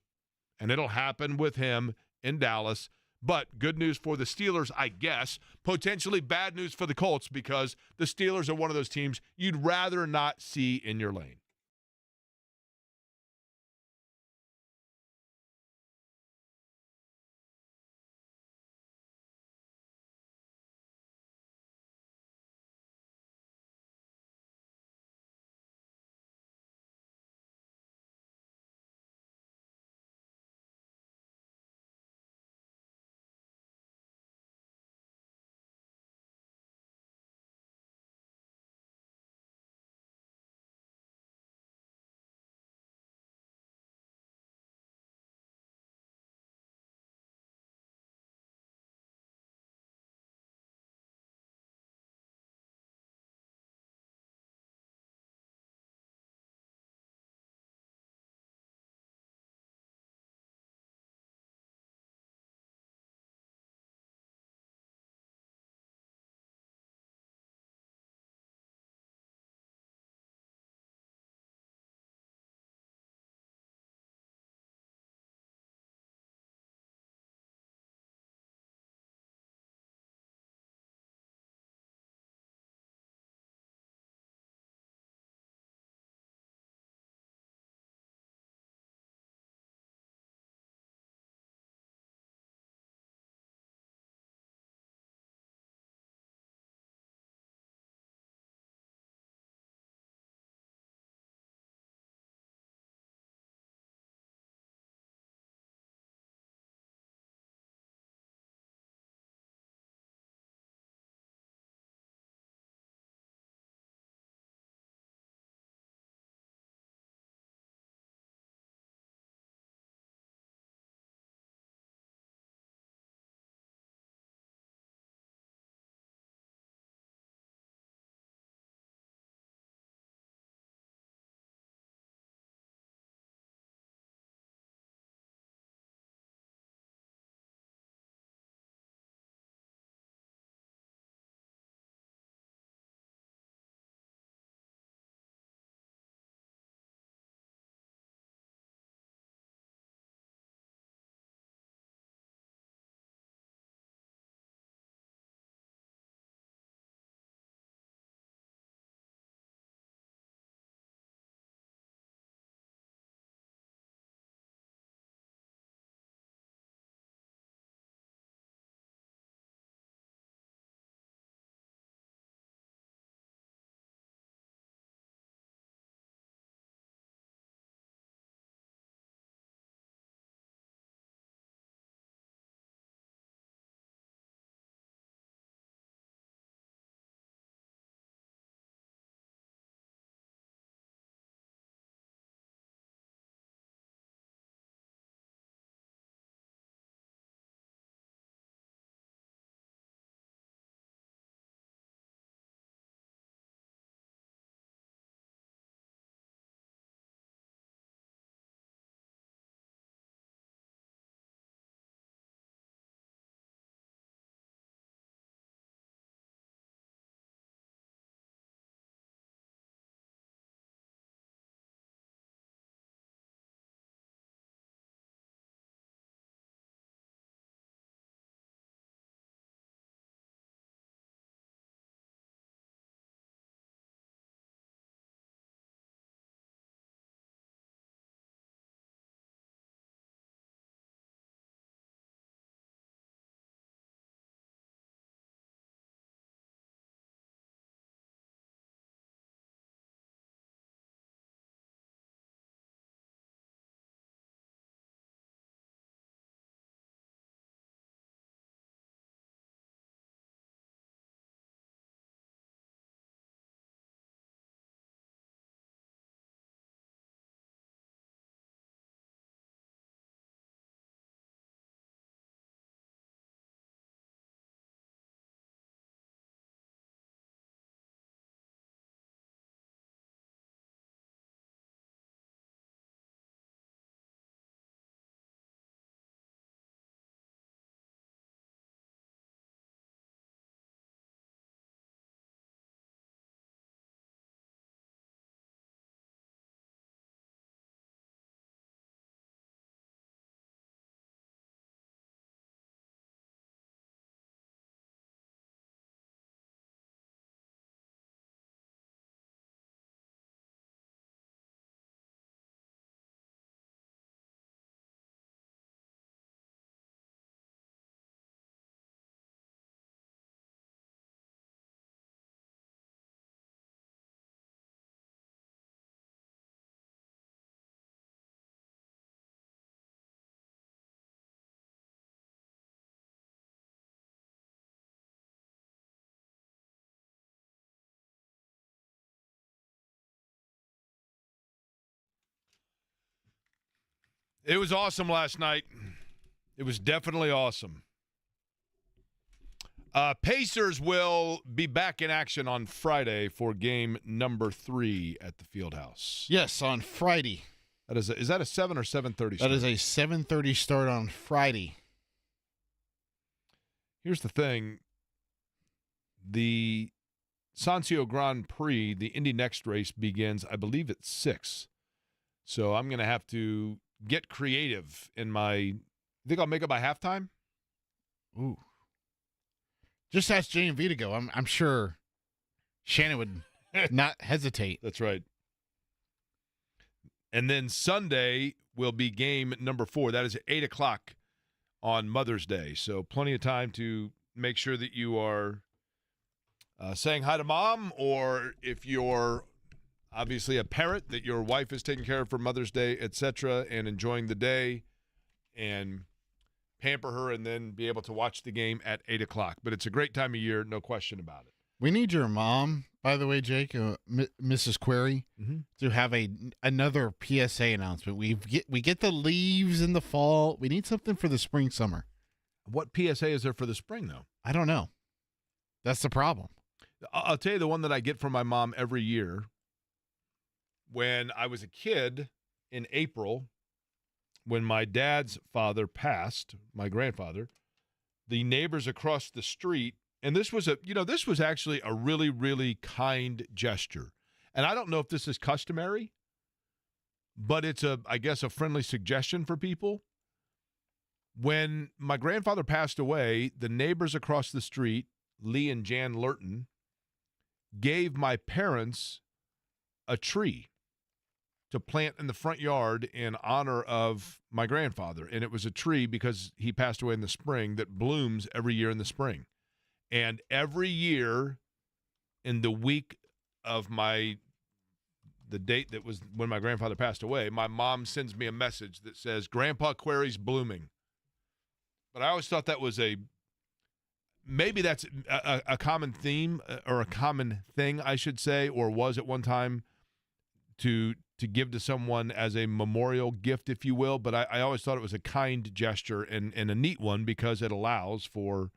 And it'll happen with him in Dallas. But good news for the Steelers, I guess. Potentially bad news for the Colts because the Steelers are one of those teams you'd rather not see in your lane. It was awesome last night. It was definitely awesome. Pacers will be back in action on Friday for game number 3 at the Fieldhouse. Yes, on Friday. Is that a 7 or 7:30 start? That is a 7:30 start on Friday. Here's the thing. The Sancio Grand Prix, the Indy Next race, begins, I believe, at 6. So I'm going to have to get creative in my – you think I'll make it by halftime? Ooh. Just ask J&V to go. I'm sure Shannon would not hesitate. That's right. And then Sunday will be game number 4. That is at 8 o'clock on Mother's Day. So plenty of time to make sure that you are saying hi to Mom, or if you're obviously a parent, that your wife is taking care of for Mother's Day, etc., and enjoying the day and pamper her, and then be able to watch the game at 8 o'clock. But it's a great time of year, no question about it. We need your mom, by the way, Jake, Mrs. Query, to have another PSA announcement. We get the leaves in the fall. We need something for the spring, summer. What PSA is there for the spring, though? I don't know. That's the problem. I'll tell you the one that I get from my mom every year. When I was a kid in April, when my dad's father passed, my grandfather, the neighbors across the street, and this was actually a really, really kind gesture. And I don't know if this is customary, but it's I guess a friendly suggestion for people. When my grandfather passed away, the neighbors across the street, Lee and Jan Lurton, gave my parents a tree to plant in the front yard in honor of my grandfather. And it was a tree because he passed away in the spring that blooms every year in the spring. And every year in the week of the date that was when my grandfather passed away, my mom sends me a message that says, Grandpa Query's blooming. But I always thought that was maybe that's a common theme, or a common thing, I should say, or was at one time, to give to someone as a memorial gift, if you will. But I always thought it was a kind gesture and a neat one, because it allows for,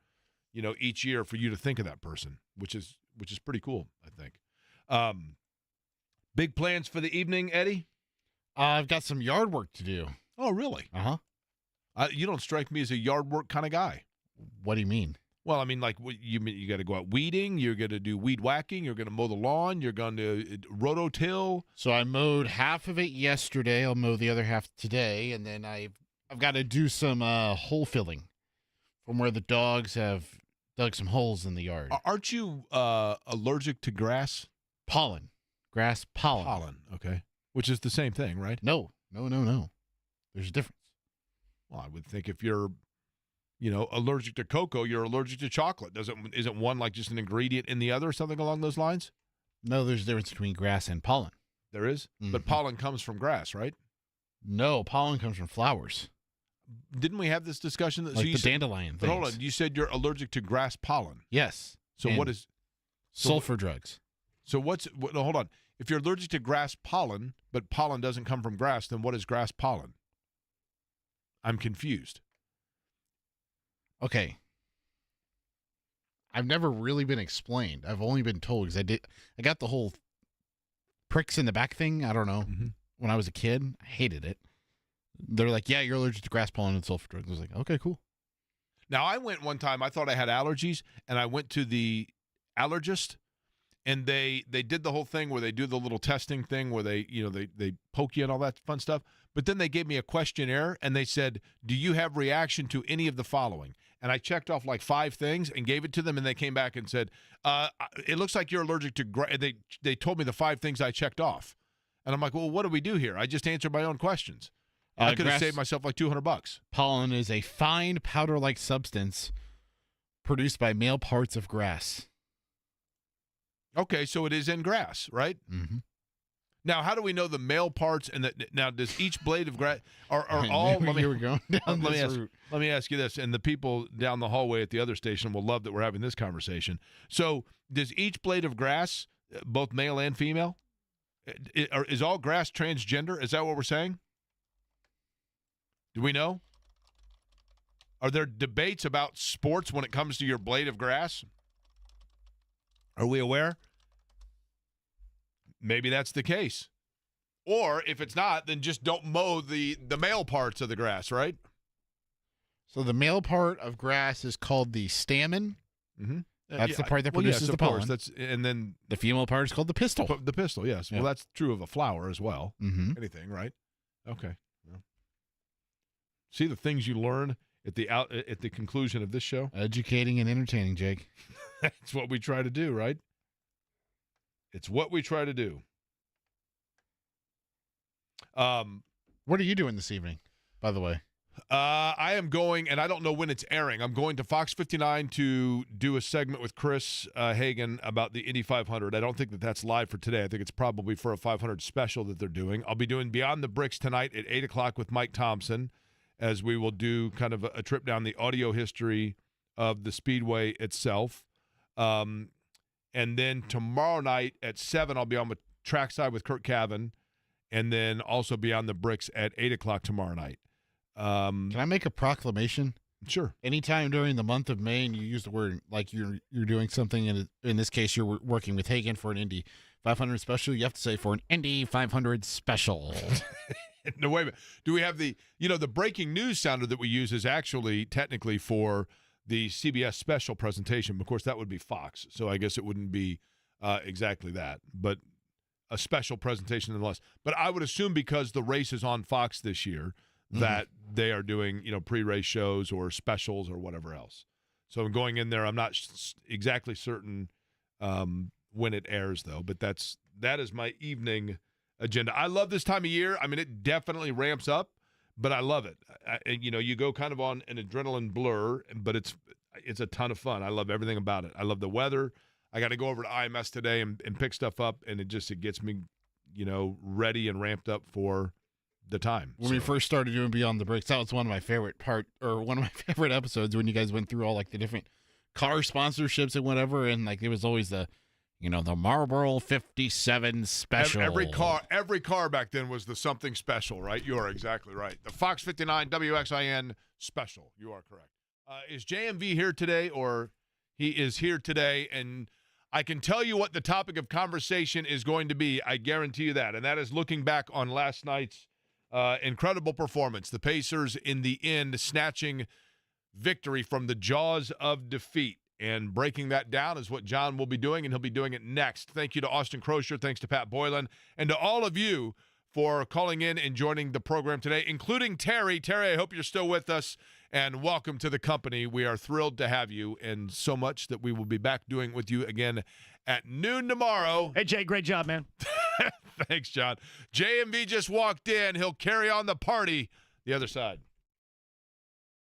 each year for you to think of that person, which is pretty cool, I think. Big plans for the evening, Eddie? I've got some yard work to do. Oh, really? Uh-huh. You don't strike me as a yard work kind of guy. What do you mean? Well, I mean, like, you got to go out weeding, you're going to do weed whacking, you're going to mow the lawn, you're going to rototill. So I mowed half of it yesterday. I'll mow the other half today, and then I've got to do some hole filling from where the dogs have dug some holes in the yard. Aren't you allergic to grass? Pollen. Grass pollen. Pollen, okay. Which is the same thing, right? No. There's a difference. Well, I would think if you're allergic to cocoa, you're allergic to chocolate. Isn't one like just an ingredient in the other, or something along those lines? No, there's a difference between grass and pollen. There is? Mm-hmm. But pollen comes from grass, right? No, pollen comes from flowers. Didn't we have this discussion? Like the dandelion things. But hold on, you said you're allergic to grass pollen. Yes. So what is... Sulfur drugs. So no, hold on. If you're allergic to grass pollen, but pollen doesn't come from grass, then what is grass pollen? I'm confused. Okay. I've never really been explained. I've only been told, because I got the whole pricks in the back thing. I don't know. Mm-hmm. When I was a kid, I hated it. They're like, yeah, you're allergic to grass pollen and sulfur drugs. I was like, okay, cool. Now, I went one time, I thought I had allergies, and I went to the allergist, and they did the whole thing where they do the little testing thing where they poke you and all that fun stuff. But then they gave me a questionnaire, and they said, do you have reaction to any of the following? And I checked off like 5 things and gave it to them, and they came back and said, it looks like you're allergic to grass. They told me the 5 things I checked off. And I'm like, well, what do we do here? I just answered my own questions. I could have saved myself like $200. Pollen is a fine powder-like substance produced by male parts of grass. Okay, so it is in grass, right? Mm-hmm. Now, how do we know the male parts? And now, does each blade of grass are all? Let me ask you this, and the people down the hallway at the other station will love that we're having this conversation. So, does each blade of grass, both male and female, is all grass transgender? Is that what we're saying? Do we know? Are there debates about sports when it comes to your blade of grass? Are we aware? Maybe that's the case. Or if it's not, then just don't mow the male parts of the grass, right? So the male part of grass is called the stamen. Mm-hmm. That's the part that produces the pollen. And then the female part is called the pistil. The pistil, yes. Yeah. Well, that's true of a flower as well. Mm-hmm. Anything, right? Okay. Well. See the things you learn at the conclusion of this show? Educating and entertaining, Jake. That's what we try to do, right? It's what we try to do. What are you doing this evening, by the way? I am going, and I don't know when it's airing. I'm going to Fox 59 to do a segment with Chris Hagan about the Indy 500. I don't think that that's live for today. I think it's probably for a 500 special that they're doing. I'll be doing Beyond the Bricks tonight at 8 o'clock with Mike Thompson, as we will do kind of a trip down the audio history of the Speedway itself. And then tomorrow night at 7, I'll be on the trackside with Kurt Cavan, and then also Beyond the Bricks at 8 o'clock tomorrow night. Can I make a proclamation? Sure. Anytime during the month of May and you use the word like you're doing something, and in this case you're working with Hagan for an Indy 500 special, you have to say for an Indy 500 special. No, wait a minute. Do we have the breaking news sounder that we use is actually technically for the CBS special presentation? Of course, that would be Fox, so I guess it wouldn't be exactly that, but a special presentation nonetheless. But I would assume because the race is on Fox this year, that they are doing, pre-race shows or specials or whatever else. So I'm going in there. I'm not exactly certain when it airs, though, but that is my evening agenda. I love this time of year. I mean, it definitely ramps up, but I love it. You go kind of on an adrenaline blur, but it's a ton of fun. I love everything about it. I love the weather. I got to go over to IMS today and pick stuff up, and it gets me, ready and ramped up for the time. When we first started doing Beyond the Bricks, that was one of my favorite episodes when you guys went through all like the different car sponsorships and whatever, and like it was always the Marlboro 57 special. Every car back then was the something special, right? You are exactly right. The Fox 59 WXIN special. You are correct. Is JMV here today, or he is here today? And I can tell you what the topic of conversation is going to be. I guarantee you that. And that is looking back on last night's incredible performance. The Pacers, in the end, snatching victory from the jaws of defeat. And breaking that down is what John will be doing, and he'll be doing it next. Thank you to Austin Croshere. Thanks to Pat Boylan. And to all of you for calling in and joining the program today, including Terry. Terry, I hope you're still with us, and welcome to the company. We are thrilled to have you, and so much that we will be back doing with you again at noon tomorrow. Hey, Jay, great job, man. Thanks, John. JMV just walked in. He'll carry on the party the other side.